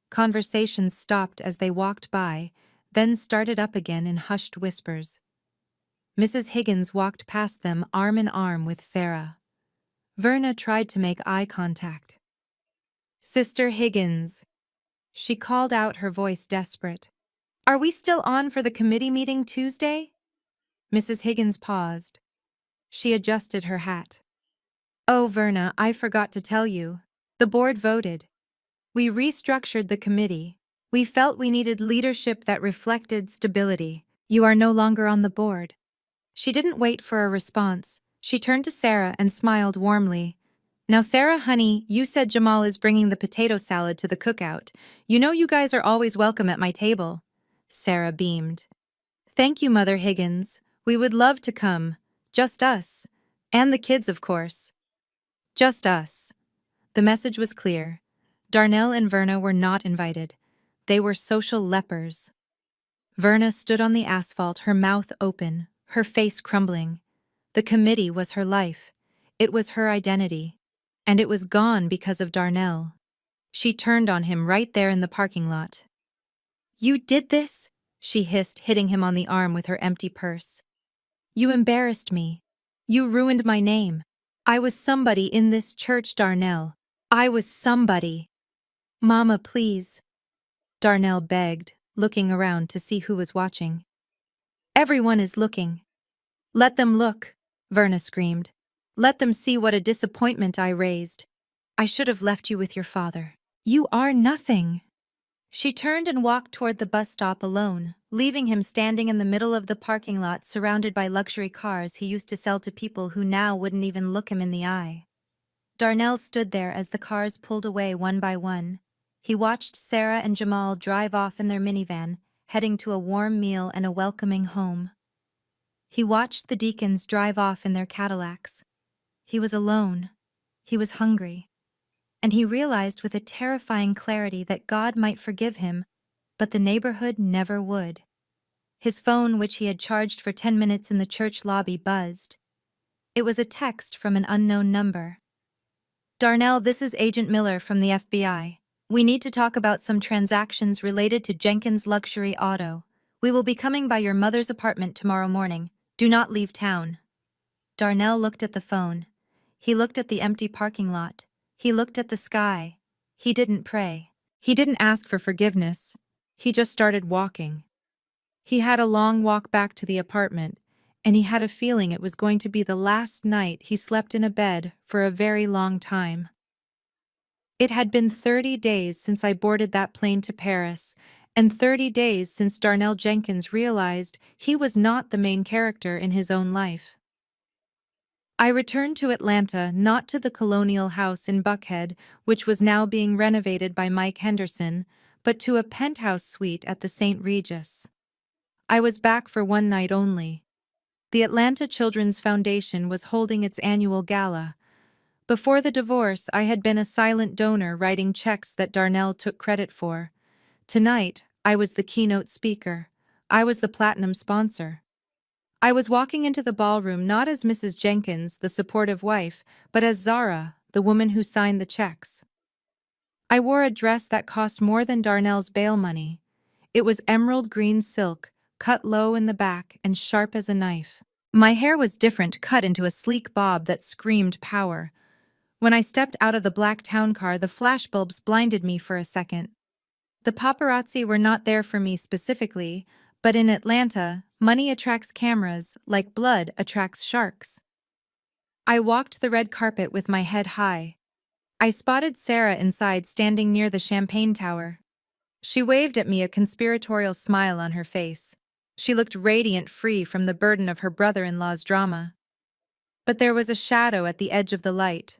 [SPEAKER 1] Conversations stopped as they walked by, then started up again in hushed whispers. Mrs. Higgins walked past them arm in arm with Sarah. Verna tried to make eye contact. Sister Higgins, she called out, her voice desperate. Are we still on for the committee meeting Tuesday? Mrs. Higgins paused. She adjusted her hat. Oh, Verna, I forgot to tell you. The board voted. We restructured the committee. We felt we needed leadership that reflected stability. You are no longer on the board. She didn't wait for a response. She turned to Sarah and smiled warmly. Now, Sarah, honey, you said Jamal is bringing the potato salad to the cookout. You know you guys are always welcome at my table. Sarah beamed. Thank you, Mother Higgins. We would love to come. Just us. And the kids, of course. Just us. The message was clear. Darnell and Verna were not invited. They were social lepers. Verna stood on the asphalt, her mouth open, her face crumbling. The committee was her life. It was her identity. And it was gone because of Darnell. She turned on him right there in the parking lot. You did this? She hissed, hitting him on the arm with her empty purse. You embarrassed me. You ruined my name. I was somebody in this church, Darnell. I was somebody. Mama, please. Darnell begged, looking around to see who was watching. Everyone is looking. Let them look, Verna screamed. Let them see what a disappointment I raised. I should have left you with your father. You are nothing. She turned and walked toward the bus stop alone, leaving him standing in the middle of the parking lot surrounded by luxury cars he used to sell to people who now wouldn't even look him in the eye. Darnell stood there as the cars pulled away one by one. He watched Sarah and Jamal drive off in their minivan, heading to a warm meal and a welcoming home. He watched the deacons drive off in their Cadillacs. He was alone. He was hungry. And he realized with a terrifying clarity that God might forgive him, but the neighborhood never would. His phone, which he had charged for 10 minutes in the church lobby, buzzed. It was a text from an unknown number. Darnell, this is Agent Miller from the FBI. We need to talk about some transactions related to Jenkins Luxury Auto. We will be coming by your mother's apartment tomorrow morning. Do not leave town. Darnell looked at the phone. He looked at the empty parking lot. He looked at the sky. He didn't pray. He didn't ask for forgiveness. He just started walking. He had a long walk back to the apartment, and he had a feeling it was going to be the last night he slept in a bed for a very long time. It had been 30 days since I boarded that plane to Paris, and 30 days since Darnell Jenkins realized he was not the main character in his own life. I returned to Atlanta, not to the colonial house in Buckhead, which was now being renovated by Mike Henderson, but to a penthouse suite at the St. Regis. I was back for one night only. The Atlanta Children's Foundation was holding its annual gala. Before the divorce, I had been a silent donor writing checks that Darnell took credit for. Tonight, I was the keynote speaker. I was the platinum sponsor. I was walking into the ballroom not as Mrs. Jenkins, the supportive wife, but as Zara, the woman who signed the checks. I wore a dress that cost more than Darnell's bail money. It was emerald green silk, cut low in the back and sharp as a knife. My hair was different, cut into a sleek bob that screamed power. When I stepped out of the black town car, the flashbulbs blinded me for a second. The paparazzi were not there for me specifically, but in Atlanta, money attracts cameras like blood attracts sharks. I walked the red carpet with my head high. I spotted Sarah inside, standing near the champagne tower. She waved at me, a conspiratorial smile on her face. She looked radiant, free from the burden of her brother-in-law's drama. But there was a shadow at the edge of the light.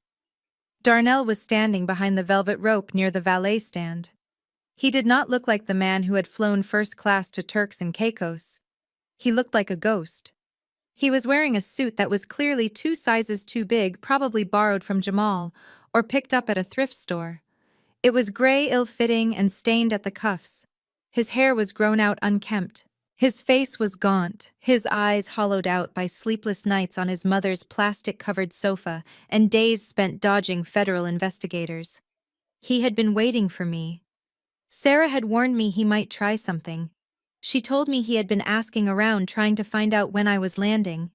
[SPEAKER 1] Darnell was standing behind the velvet rope near the valet stand. He did not look like the man who had flown first class to Turks and Caicos. He looked like a ghost. He was wearing a suit that was clearly 2 sizes too big, probably borrowed from Jamal or picked up at a thrift store. It was gray, ill-fitting, and stained at the cuffs. His hair was grown out, unkempt. His face was gaunt, his eyes hollowed out by sleepless nights on his mother's plastic-covered sofa and days spent dodging federal investigators. He had been waiting for me. Sarah had warned me he might try something. She told me he had been asking around, trying to find out when I was landing.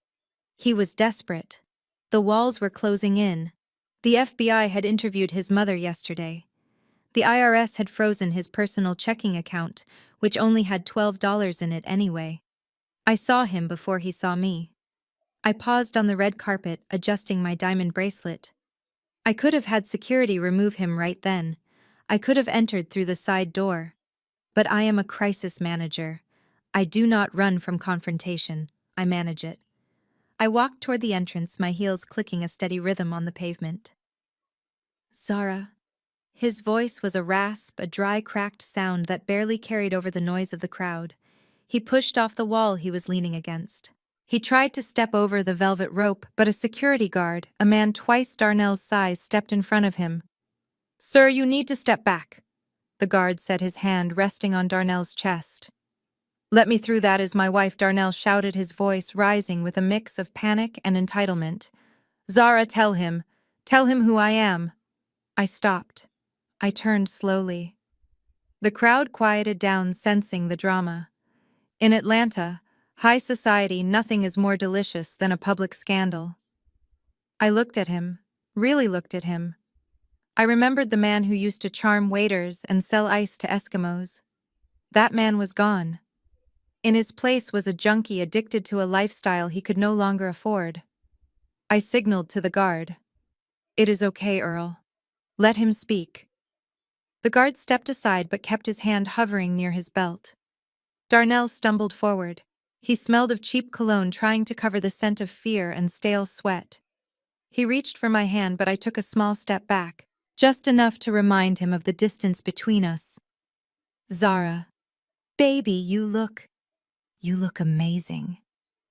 [SPEAKER 1] He was desperate. The walls were closing in. The FBI had interviewed his mother yesterday. The IRS had frozen his personal checking account, which only had $12 in it anyway. I saw him before he saw me. I paused on the red carpet, adjusting my diamond bracelet. I could have had security remove him right then. I could have entered through the side door. But I am a crisis manager. I do not run from confrontation. I manage it. I walked toward the entrance, my heels clicking a steady rhythm on the pavement. Zara. His voice was a rasp, a dry, cracked sound that barely carried over the noise of the crowd. He pushed off the wall he was leaning against. He tried to step over the velvet rope, but a security guard, a man twice Darnell's size, stepped in front of him. "Sir, you need to step back," the guard said, his hand resting on Darnell's chest. "Let me through, that is my wife," Darnell shouted, his voice rising with a mix of panic and entitlement. "Zara, tell him who I am." I stopped. I turned slowly. The crowd quieted down, sensing the drama. In Atlanta, high society, nothing is more delicious than a public scandal. I looked at him, really looked at him. I remembered the man who used to charm waiters and sell ice to Eskimos. That man was gone. In his place was a junkie addicted to a lifestyle he could no longer afford. I signaled to the guard. "It is okay, Earl. Let him speak." The guard stepped aside but kept his hand hovering near his belt. Darnell stumbled forward. He smelled of cheap cologne, trying to cover the scent of fear and stale sweat. He reached for my hand, but I took a small step back, just enough to remind him of the distance between us. "Zara, baby, you look amazing,"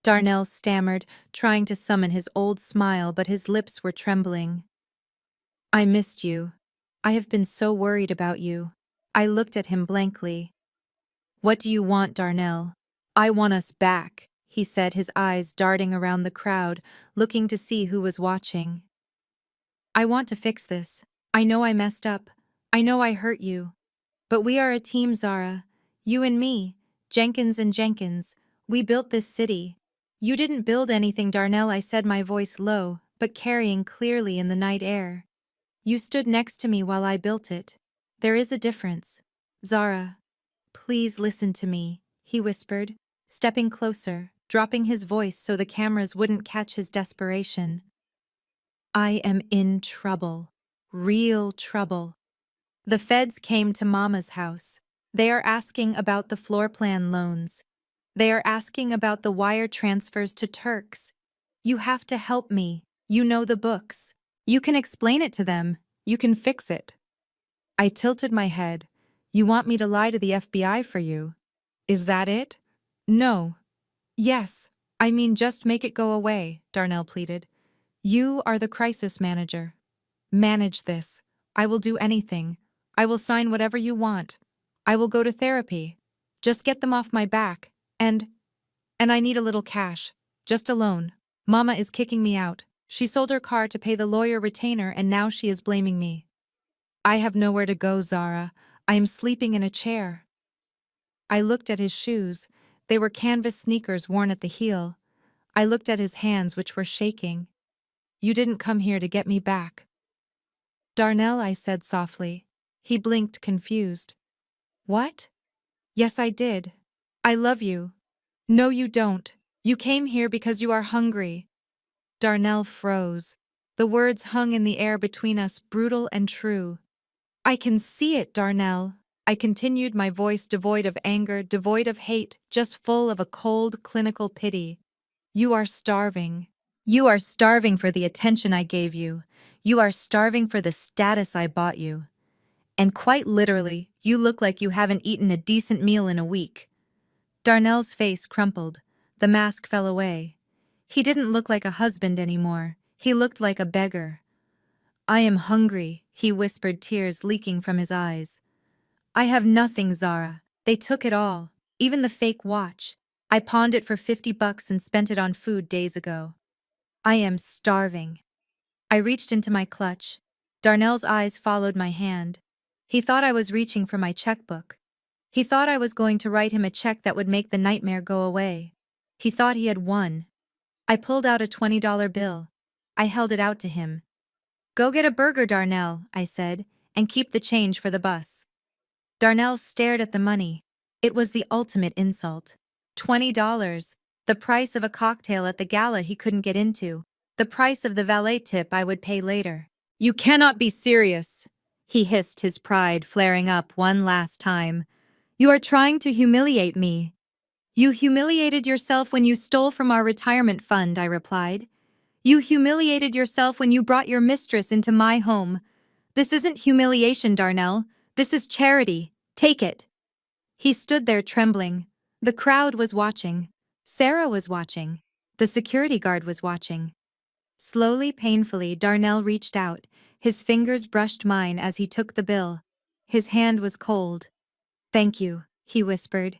[SPEAKER 1] Darnell stammered, trying to summon his old smile, but his lips were trembling. "I missed you. I have been so worried about you." I looked at him blankly. "What do you want, Darnell?" "I want us back," he said, his eyes darting around the crowd, looking to see who was watching. "I want to fix this. I know I messed up. I know I hurt you. But we are a team, Zara. You and me, Jenkins and Jenkins. We built this city." "You didn't build anything, Darnell," I said, my voice low, but carrying clearly in the night air. "You stood next to me while I built it. There is a difference. Zara, please listen to me," he whispered, stepping closer, dropping his voice so the cameras wouldn't catch his desperation. "I am in trouble. Real trouble. The feds came to Mama's house. They are asking about the floor plan loans. They are asking about the wire transfers to Turks. You have to help me. You know the books. You can explain it to them. You can fix it." I tilted my head. "You want me to lie to the FBI for you? Is that it?" "No. Yes. I mean, just make it go away," Darnell pleaded. "You are the crisis manager. Manage this. I will do anything. I will sign whatever you want. I will go to therapy. Just get them off my back. And I need a little cash. Just a loan. Mama is kicking me out." She sold her car to pay the lawyer retainer and now she is blaming me. I have nowhere to go, Zara. I am sleeping in a chair. I looked at his shoes. They were canvas sneakers worn at the heel. I looked at his hands, which were shaking. You didn't come here to get me back. Darnell, I said softly. He blinked, confused. What? Yes, I did. I love you. No, you don't. You came here because you are hungry. Darnell froze. The words hung in the air between us, brutal and true. I can see it, Darnell. I continued, my voice devoid of anger, devoid of hate, just full of a cold, clinical pity. You are starving. You are starving for the attention I gave you. You are starving for the status I bought you. And quite literally, you look like you haven't eaten a decent meal in a week. Darnell's face crumpled. The mask fell away. He didn't look like a husband anymore. He looked like a beggar. I am hungry, he whispered, tears leaking from his eyes. I have nothing, Zara. They took it all. Even the fake watch. I pawned it for $50 and spent it on food days ago. I am starving. I reached into my clutch. Darnell's eyes followed my hand. He thought I was reaching for my checkbook. He thought I was going to write him a check that would make the nightmare go away. He thought he had won. I pulled out a $20 bill. I held it out to him. Go get a burger, Darnell, I said, and keep the change for the bus. Darnell stared at the money. It was the ultimate insult. $20. The price of a cocktail at the gala he couldn't get into. The price of the valet tip I would pay later. You cannot be serious, he hissed, his pride flaring up one last time. You are trying to humiliate me. You humiliated yourself when you stole from our retirement fund, I replied. You humiliated yourself when you brought your mistress into my home. This isn't humiliation, Darnell. This is charity. Take it. He stood there trembling. The crowd was watching. Sarah was watching. The security guard was watching. Slowly, painfully, Darnell reached out. His fingers brushed mine as he took the bill. His hand was cold. Thank you, he whispered.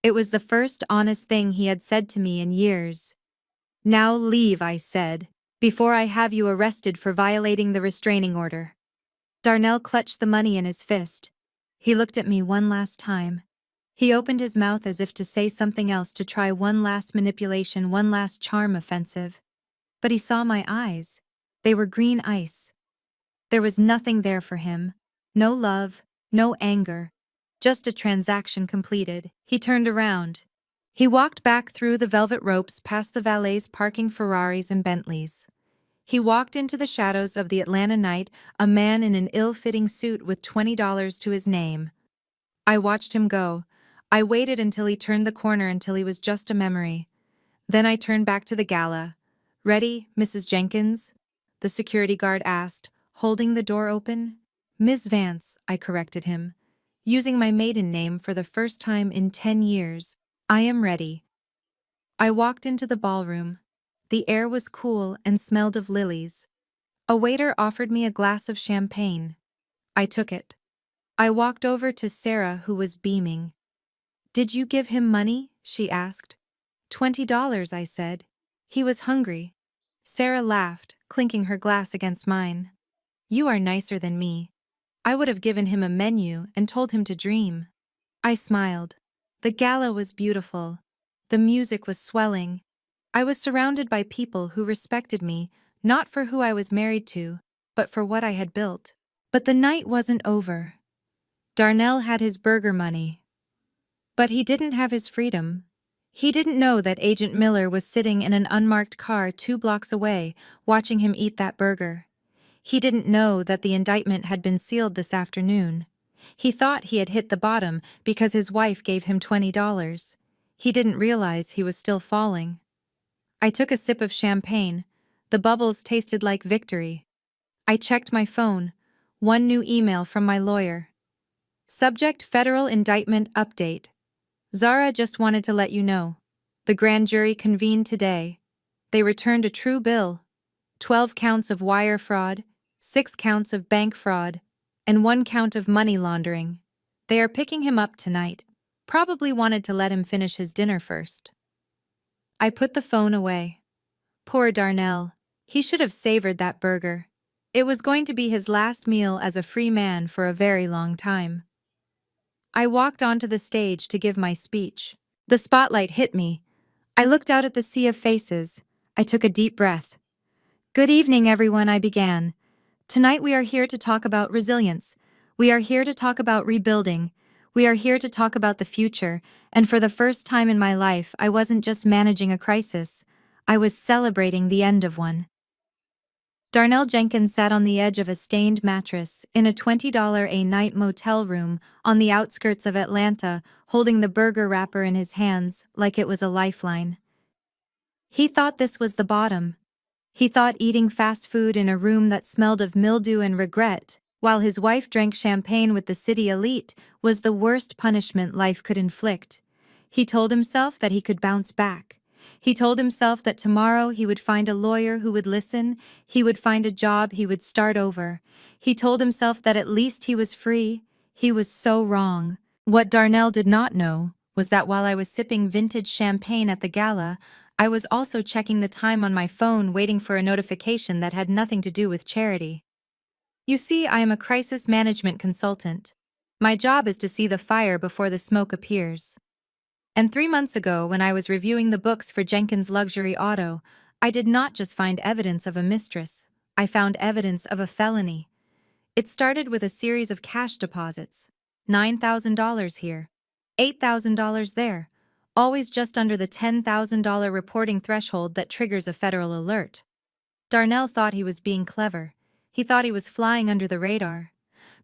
[SPEAKER 1] It was the first honest thing he had said to me in years. Now leave, I said, before I have you arrested for violating the restraining order. Darnell clutched the money in his fist. He looked at me one last time. He opened his mouth as if to say something else, to try one last manipulation, one last charm offensive. But he saw my eyes. They were green ice. There was nothing there for him. No love, no anger. Just a transaction completed. He turned around. He walked back through the velvet ropes, past the valets parking Ferraris and Bentleys. He walked into the shadows of the Atlanta night, a man in an ill-fitting suit with $20 to his name. I watched him go. I waited until he turned the corner, until he was just a memory. Then I turned back to the gala. Ready, Mrs. Jenkins? The security guard asked, holding the door open. Ms. Vance, I corrected him, using my maiden name for the first time in 10 years. I am ready. I walked into the ballroom. The air was cool and smelled of lilies. A waiter offered me a glass of champagne. I took it. I walked over to Sarah, who was beaming. Did you give him money? She asked. $20, I said. He was hungry. Sarah laughed, clinking her glass against mine. You are nicer than me. I would have given him a menu and told him to dream. I smiled. The gala was beautiful. The music was swelling. I was surrounded by people who respected me, not for who I was married to, but for what I had built. But the night wasn't over. Darnell had his burger money. But he didn't have his freedom. He didn't know that Agent Miller was sitting in an unmarked car 2 blocks away, watching him eat that burger. He didn't know that the indictment had been sealed this afternoon. He thought he had hit the bottom because his wife gave him $20. He didn't realize he was still falling. I took a sip of champagne. The bubbles tasted like victory. I checked my phone. One new email from my lawyer. Subject: Federal Indictment Update. Zara just wanted to let you know. The grand jury convened today. They returned a true bill. 12 counts of wire fraud, 6 counts of bank fraud, and 1 count of money laundering. They are picking him up tonight. Probably wanted to let him finish his dinner first. I put the phone away. Poor Darnell. He should have savored that burger. It was going to be his last meal as a free man for a very long time. I walked onto the stage to give my speech. The spotlight hit me. I looked out at the sea of faces. I took a deep breath. Good evening, everyone, I began. Tonight we are here to talk about resilience. We are here to talk about rebuilding. We are here to talk about the future, and for the first time in my life, I wasn't just managing a crisis. I was celebrating the end of one. Darnell Jenkins sat on the edge of a stained mattress in a $20 a night motel room on the outskirts of Atlanta, holding the burger wrapper in his hands like it was a lifeline. He thought this was the bottom. He thought eating fast food in a room that smelled of mildew and regret, while his wife drank champagne with the city elite, was the worst punishment life could inflict. He told himself that he could bounce back. He told himself that tomorrow he would find a lawyer who would listen, he would find a job, he would start over. He told himself that at least he was free. He was so wrong. What Darnell did not know was that while I was sipping vintage champagne at the gala, I was also checking the time on my phone waiting for a notification that had nothing to do with charity. You see, I am a crisis management consultant. My job is to see the fire before the smoke appears. And 3 months ago, when I was reviewing the books for Jenkins Luxury Auto, I did not just find evidence of a mistress. I found evidence of a felony. It started with a series of cash deposits. $9,000 here, $8,000 there, always just under the $10,000 reporting threshold that triggers a federal alert. Darnell thought he was being clever. He thought he was flying under the radar.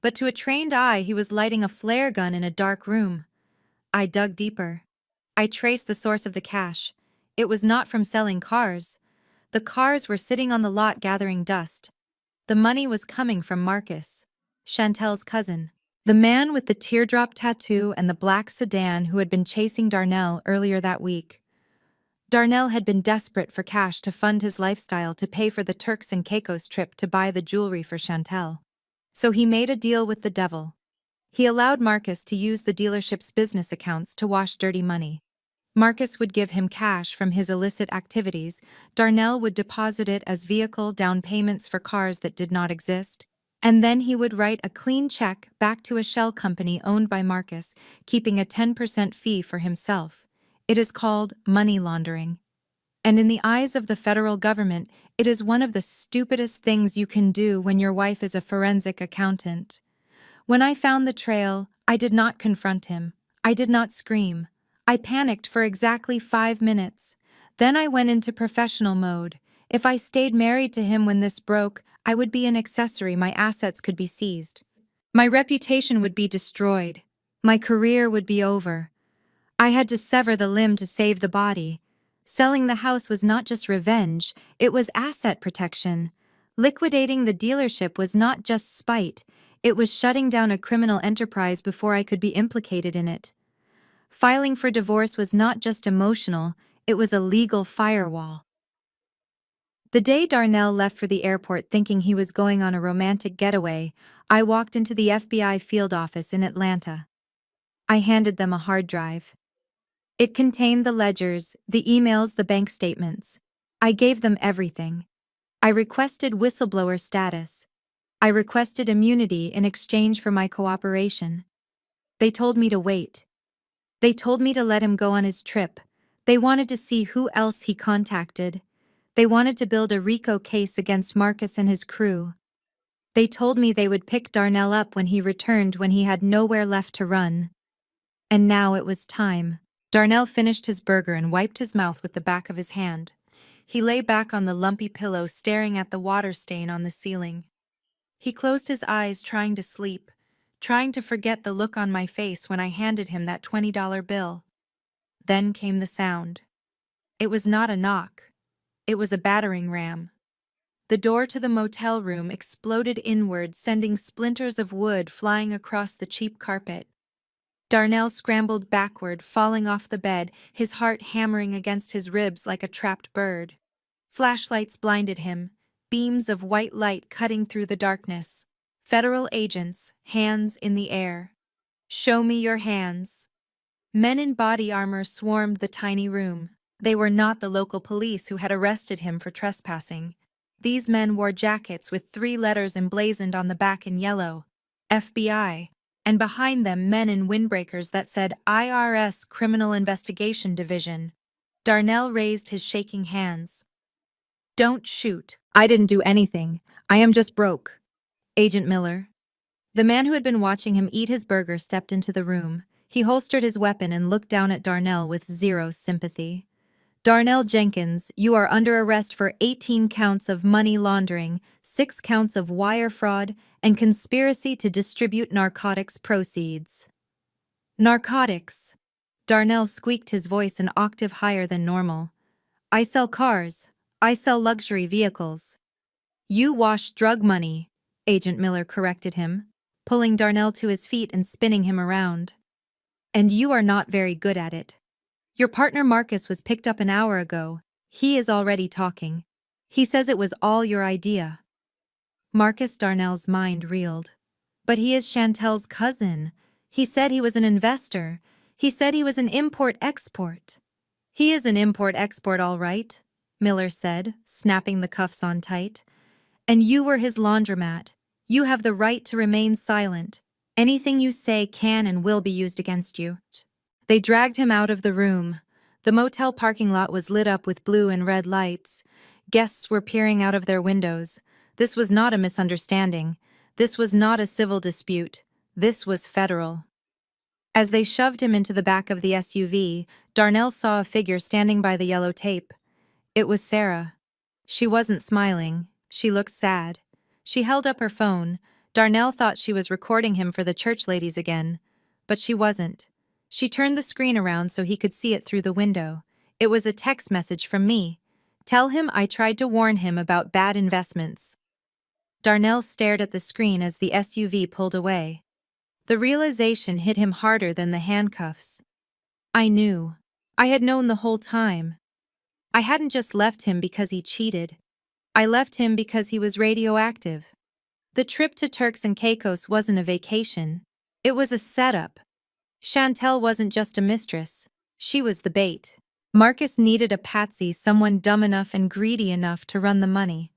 [SPEAKER 1] But to a trained eye, he was lighting a flare gun in a dark room. I dug deeper. I traced the source of the cash. It was not from selling cars. The cars were sitting on the lot gathering dust. The money was coming from Marcus, Chantel's cousin, the man with the teardrop tattoo and the black sedan who had been chasing Darnell earlier that week. Darnell had been desperate for cash to fund his lifestyle to pay for the Turks and Caicos trip to buy the jewelry for Chantel. So he made a deal with the devil. He allowed Marcus to use the dealership's business accounts to wash dirty money. Marcus would give him cash from his illicit activities. Darnell would deposit it as vehicle down payments for cars that did not exist. And then he would write a clean check back to a shell company owned by Marcus, keeping a 10% fee for himself. It is called money laundering. And in the eyes of the federal government, it is one of the stupidest things you can do when your wife is a forensic accountant. When I found the trail, I did not confront him. I did not scream. I panicked for exactly 5 minutes. Then I went into professional mode. If I stayed married to him when this broke, I would be an accessory. My assets could be seized. My reputation would be destroyed. My career would be over. I had to sever the limb to save the body. Selling the house was not just revenge, it was asset protection. Liquidating the dealership was not just spite, it was shutting down a criminal enterprise before I could be implicated in it. Filing for divorce was not just emotional, it was a legal firewall. The day Darnell left for the airport thinking he was going on a romantic getaway, I walked into the FBI field office in Atlanta. I handed them a hard drive. It contained the ledgers, the emails, the bank statements. I gave them everything. I requested whistleblower status. I requested immunity in exchange for my cooperation. They told me to wait. They told me to let him go on his trip. They wanted to see who else he contacted. They wanted to build a RICO case against Marcus and his crew. They told me they would pick Darnell up when he returned when he had nowhere left to run. And now it was time. Darnell finished his burger and wiped his mouth with the back of his hand. He lay back on the lumpy pillow staring at the water stain on the ceiling. He closed his eyes trying to sleep, trying to forget the look on my face when I handed him that $20 bill. Then came the sound. It was not a knock. It was a battering ram. The door to the motel room exploded inward, sending splinters of wood flying across the cheap carpet. Darnell scrambled backward, falling off the bed, his heart hammering against his ribs like a trapped bird. Flashlights blinded him, beams of white light cutting through the darkness. Federal agents, hands in the air. "Show me your hands." Men in body armor swarmed the tiny room. They were not the local police who had arrested him for trespassing. These men wore jackets with 3 letters emblazoned on the back in yellow, FBI, and behind them men in windbreakers that said IRS Criminal Investigation Division. Darnell raised his shaking hands. Don't shoot. I didn't do anything. I am just broke. Agent Miller. The man who had been watching him eat his burger stepped into the room. He holstered his weapon and looked down at Darnell with zero sympathy. Darnell Jenkins, you are under arrest for 18 counts of money laundering, 6 counts of wire fraud, and conspiracy to distribute narcotics proceeds. Narcotics. Darnell squeaked his voice an octave higher than normal. I sell cars. I sell luxury vehicles. You wash drug money, Agent Miller corrected him, pulling Darnell to his feet and spinning him around. And you are not very good at it. Your partner Marcus was picked up an hour ago. He is already talking. He says it was all your idea. Marcus. Darnell's mind reeled. But he is Chantel's cousin. He said he was an investor. He said he was an import-export. He is an import-export, all right, Miller said, snapping the cuffs on tight. And you were his laundromat. You have the right to remain silent. Anything you say can and will be used against you. They dragged him out of the room. The motel parking lot was lit up with blue and red lights. Guests were peering out of their windows. This was not a misunderstanding. This was not a civil dispute. This was federal. As they shoved him into the back of the SUV, Darnell saw a figure standing by the yellow tape. It was Sarah. She wasn't smiling. She looked sad. She held up her phone. Darnell thought she was recording him for the church ladies again. But she wasn't. She turned the screen around so he could see it through the window. It was a text message from me. Tell him I tried to warn him about bad investments. Darnell stared at the screen as the SUV pulled away. The realization hit him harder than the handcuffs. I knew. I had known the whole time. I hadn't just left him because he cheated. I left him because he was radioactive. The trip to Turks and Caicos wasn't a vacation. It was a setup. Chantel wasn't just a mistress. She was the bait. Marcus needed a patsy, someone dumb enough and greedy enough to run the money.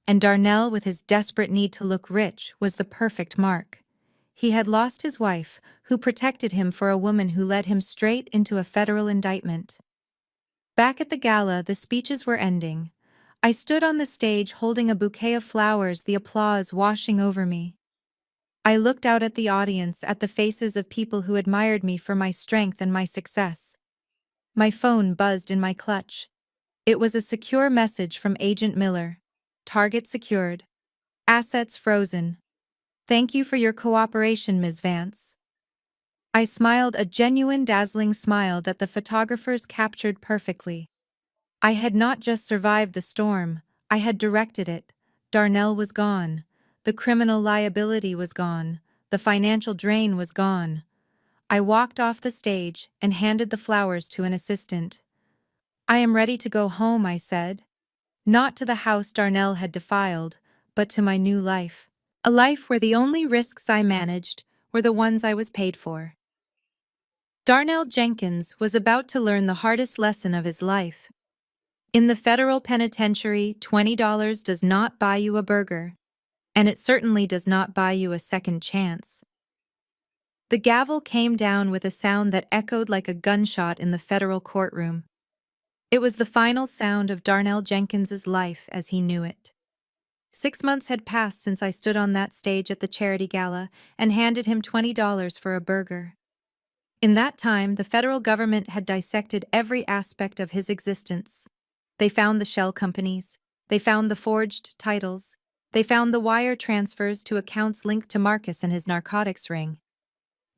[SPEAKER 1] And Darnell, with his desperate need to look rich, was the perfect mark. He had lost his wife, who protected him, for a woman who led him straight into a federal indictment. Back at the gala, the speeches were ending. I stood on the stage holding a bouquet of flowers, the applause washing over me. I looked out at the audience, at the faces of people who admired me for my strength and my success. My phone buzzed in my clutch. It was a secure message from Agent Miller. Target secured. Assets frozen. Thank you for your cooperation, Ms. Vance. I smiled, a genuine, dazzling smile that the photographers captured perfectly. I had not just survived the storm, I had directed it. Darnell was gone. The criminal liability was gone. The financial drain was gone. I walked off the stage and handed the flowers to an assistant. I am ready to go home, I said. Not to the house Darnell had defiled, but to my new life. A life where the only risks I managed were the ones I was paid for. Darnell Jenkins was about to learn the hardest lesson of his life. In the federal penitentiary, $20 does not buy you a burger. And it certainly does not buy you a second chance. The gavel came down with a sound that echoed like a gunshot in the federal courtroom. It was the final sound of Darnell Jenkins's life as he knew it. 6 months had passed since I stood on that stage at the charity gala and handed him $20 for a burger. In that time, the federal government had dissected every aspect of his existence. They found the shell companies. They found the forged titles. They found the wire transfers to accounts linked to Marcus and his narcotics ring.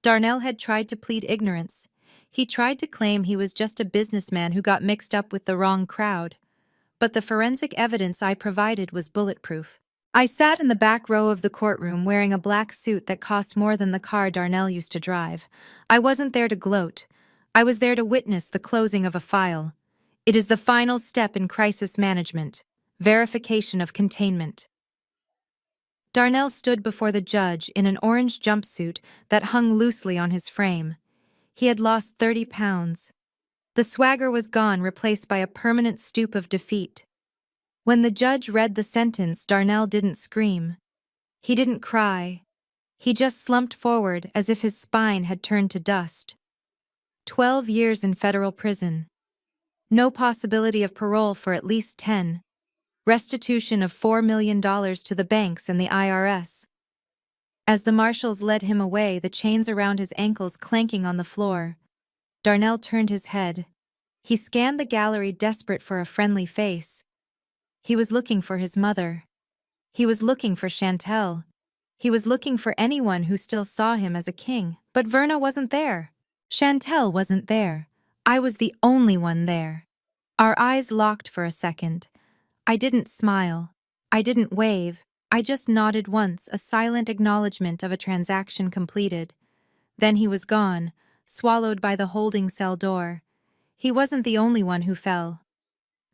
[SPEAKER 1] Darnell had tried to plead ignorance. He tried to claim he was just a businessman who got mixed up with the wrong crowd. But the forensic evidence I provided was bulletproof. I sat in the back row of the courtroom wearing a black suit that cost more than the car Darnell used to drive. I wasn't there to gloat. I was there to witness the closing of a file. It is the final step in crisis management, verification of containment. Darnell stood before the judge in an orange jumpsuit that hung loosely on his frame. He had lost 30 pounds. The swagger was gone, replaced by a permanent stoop of defeat. When the judge read the sentence, Darnell didn't scream. He didn't cry. He just slumped forward as if his spine had turned to dust. 12 years in federal prison. No possibility of parole for at least 10. Restitution of $4 million to the banks and the IRS. As the marshals led him away, the chains around his ankles clanking on the floor, Darnell turned his head. He scanned the gallery, desperate for a friendly face. He was looking for his mother. He was looking for Chantel. He was looking for anyone who still saw him as a king. But Verna wasn't there. Chantel wasn't there. I was the only one there. Our eyes locked for a second. I didn't smile. I didn't wave. I just nodded once, a silent acknowledgement of a transaction completed. Then he was gone, swallowed by the holding cell door. He wasn't the only one who fell.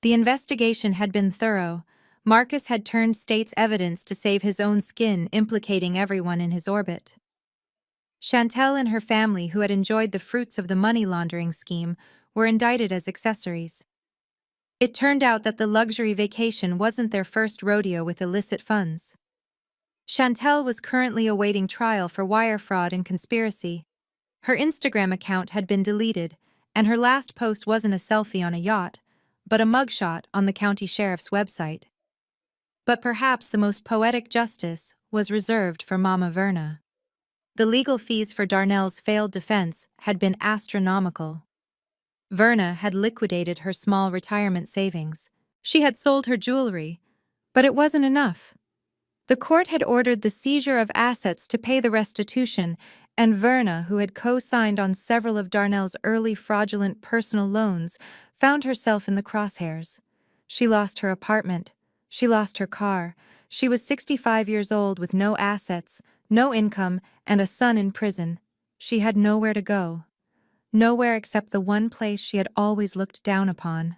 [SPEAKER 1] The investigation had been thorough. Marcus had turned state's evidence to save his own skin, implicating everyone in his orbit. Chantel and her family, who had enjoyed the fruits of the money laundering scheme, were indicted as accessories. It turned out that the luxury vacation wasn't their first rodeo with illicit funds. Chantel was currently awaiting trial for wire fraud and conspiracy. Her Instagram account had been deleted, and her last post wasn't a selfie on a yacht, but a mugshot on the county sheriff's website. But perhaps the most poetic justice was reserved for Mama Verna. The legal fees for Darnell's failed defense had been astronomical. Verna had liquidated her small retirement savings. She had sold her jewelry, but it wasn't enough. The court had ordered the seizure of assets to pay the restitution, and Verna, who had co-signed on several of Darnell's early fraudulent personal loans, found herself in the crosshairs. She lost her apartment. She lost her car. She was 65 years old with no assets, no income, and a son in prison. She had nowhere to go. Nowhere except the one place she had always looked down upon.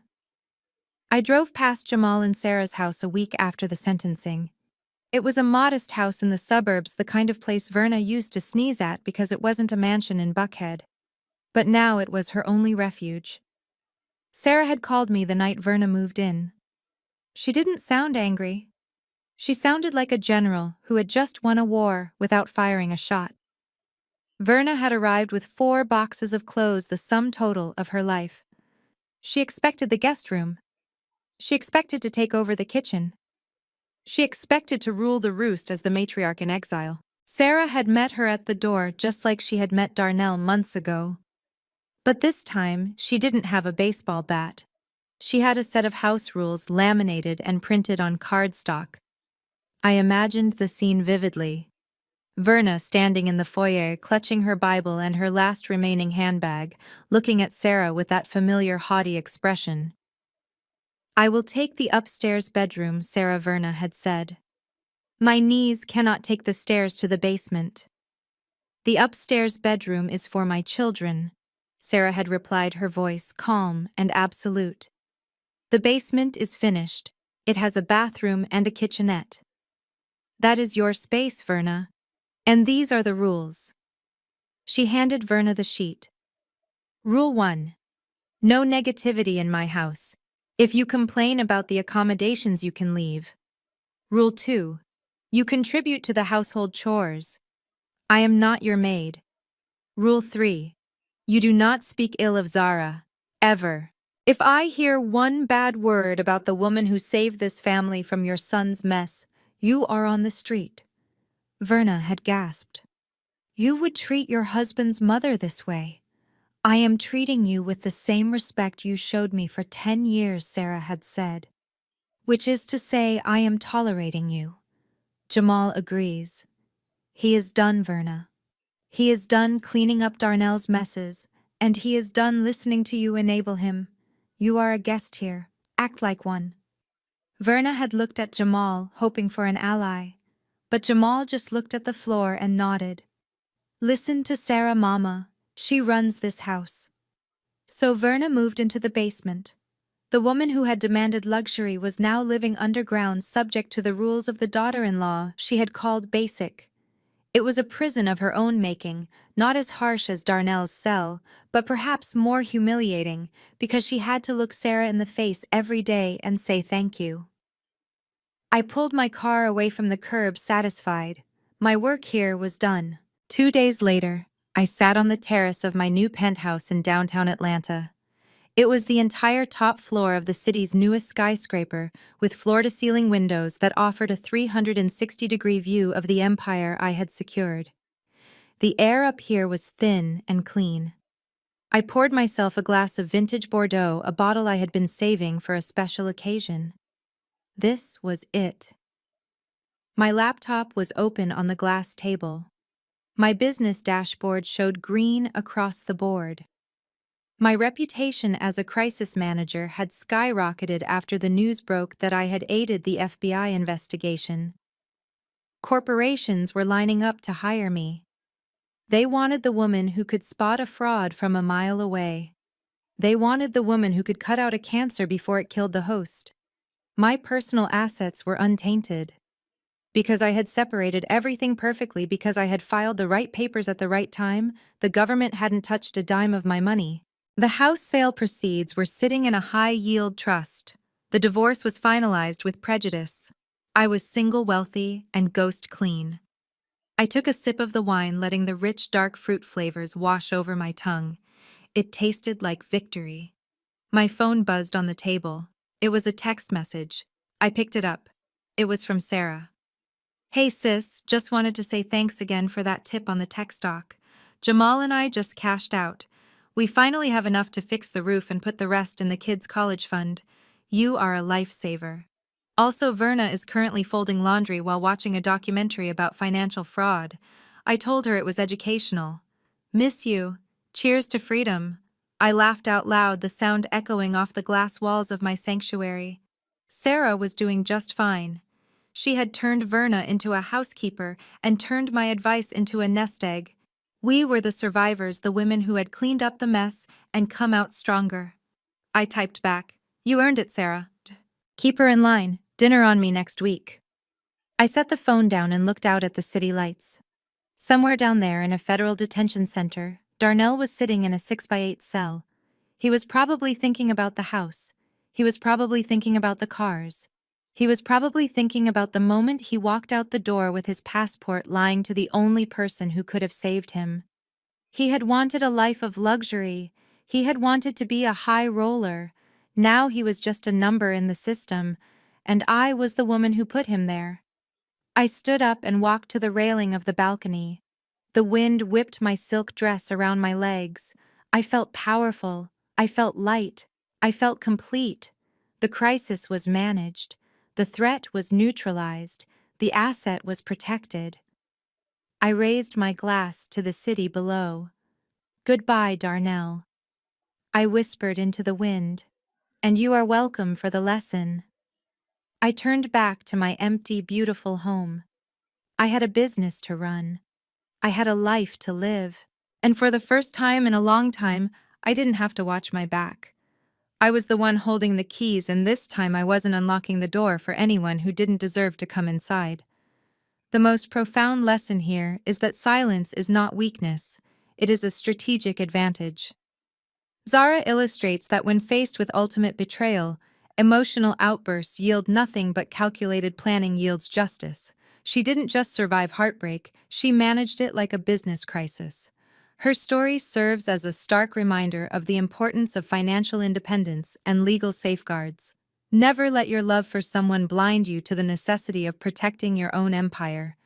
[SPEAKER 1] I drove past Jamal and Sarah's house a week after the sentencing. It was a modest house in the suburbs, the kind of place Verna used to sneeze at because it wasn't a mansion in Buckhead. But now it was her only refuge. Sarah had called me the night Verna moved in. She didn't sound angry. She sounded like a general who had just won a war without firing a shot. Verna had arrived with 4 boxes of clothes, the sum total of her life. She expected the guest room. She expected to take over the kitchen. She expected to rule the roost as the matriarch in exile. Sarah had met her at the door just like she had met Darnell months ago. But this time, she didn't have a baseball bat. She had a set of house rules laminated and printed on cardstock. I imagined the scene vividly. Verna standing in the foyer, clutching her Bible and her last remaining handbag, looking at Sarah with that familiar haughty expression. "I will take the upstairs bedroom," Sarah Verna had said. "My knees cannot take the stairs to the basement." "The upstairs bedroom is for my children," Sarah had replied, her voice calm and absolute. "The basement is finished. It has a bathroom and a kitchenette. That is your space, Verna. And these are the rules." She handed Verna the sheet. "Rule 1. No negativity in my house. If you complain about the accommodations, you can leave. Rule 2. You contribute to the household chores. I am not your maid. Rule 3. You do not speak ill of Zara. Ever. If I hear one bad word about the woman who saved this family from your son's mess, you are on the street." Verna had gasped. "You would treat your husband's mother this way." "I am treating you with the same respect you showed me for 10 years, Sarah had said. "Which is to say, I am tolerating you." Jamal agrees. "He is done, Verna. He is done cleaning up Darnell's messes, and he is done listening to you enable him. You are a guest here. Act like one." Verna had looked at Jamal, hoping for an ally. But Jamal just looked at the floor and nodded. "Listen to Sarah, Mama. She runs this house." So Verna moved into the basement. The woman who had demanded luxury was now living underground, subject to the rules of the daughter-in-law she had called basic. It was a prison of her own making, not as harsh as Darnell's cell, but perhaps more humiliating, because she had to look Sarah in the face every day and say thank you. I pulled my car away from the curb, satisfied. My work here was done. 2 days later, I sat on the terrace of my new penthouse in downtown Atlanta. It was the entire top floor of the city's newest skyscraper, with floor-to-ceiling windows that offered a 360-degree view of the empire I had secured. The air up here was thin and clean. I poured myself a glass of vintage Bordeaux, a bottle I had been saving for a special occasion. This was it. My laptop was open on the glass table. My business dashboard showed green across the board. My reputation as a crisis manager had skyrocketed after the news broke that I had aided the FBI investigation. Corporations were lining up to hire me. They wanted the woman who could spot a fraud from a mile away. They wanted the woman who could cut out a cancer before it killed the host. My personal assets were untainted. Because I had separated everything perfectly, because I had filed the right papers at the right time, the government hadn't touched a dime of my money. The house sale proceeds were sitting in a high-yield trust. The divorce was finalized with prejudice. I was single, wealthy, and ghost clean. I took a sip of the wine, letting the rich, dark fruit flavors wash over my tongue. It tasted like victory. My phone buzzed on the table. It was a text message. I picked it up. It was from Sarah. "Hey sis, just wanted to say thanks again for that tip on the tech stock. Jamal and I just cashed out. We finally have enough to fix the roof and put the rest in the kids' college fund. You are a lifesaver. Also, Verna is currently folding laundry while watching a documentary about financial fraud. I told her it was educational. Miss you. Cheers to freedom." I laughed out loud, the sound echoing off the glass walls of my sanctuary. Sarah was doing just fine. She had turned Verna into a housekeeper and turned my advice into a nest egg. We were the survivors, the women who had cleaned up the mess and come out stronger. I typed back, "You earned it, Sarah. Keep her in line. Dinner on me next week." I set the phone down and looked out at the city lights. Somewhere down there in a federal detention center, Darnell was sitting in a 6x8 cell. He was probably thinking about the house. He was probably thinking about the cars. He was probably thinking about the moment he walked out the door with his passport lying to the only person who could have saved him. He had wanted a life of luxury. He had wanted to be a high roller. Now he was just a number in the system, and I was the woman who put him there. I stood up and walked to the railing of the balcony. The wind whipped my silk dress around my legs. I felt powerful. I felt light. I felt complete. The crisis was managed. The threat was neutralized. The asset was protected. I raised my glass to the city below. "Goodbye, Darnell," I whispered into the wind. "And you are welcome for the lesson." I turned back to my empty, beautiful home. I had a business to run. I had a life to live. And for the first time in a long time, I didn't have to watch my back. I was the one holding the keys, and this time I wasn't unlocking the door for anyone who didn't deserve to come inside. The most profound lesson here is that silence is not weakness. It is a strategic advantage. Zara illustrates that when faced with ultimate betrayal, emotional outbursts yield nothing but calculated planning yields justice. She didn't just survive heartbreak, she managed it like a business crisis. Her story serves as a stark reminder of the importance of financial independence and legal safeguards. Never let your love for someone blind you to the necessity of protecting your own empire.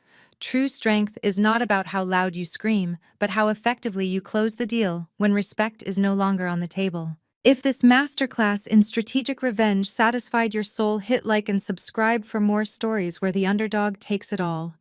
[SPEAKER 1] True strength is not about how loud you scream, but how effectively you close the deal when respect is no longer on the table. If this masterclass in strategic revenge satisfied your soul, hit like and subscribe for more stories where the underdog takes it all.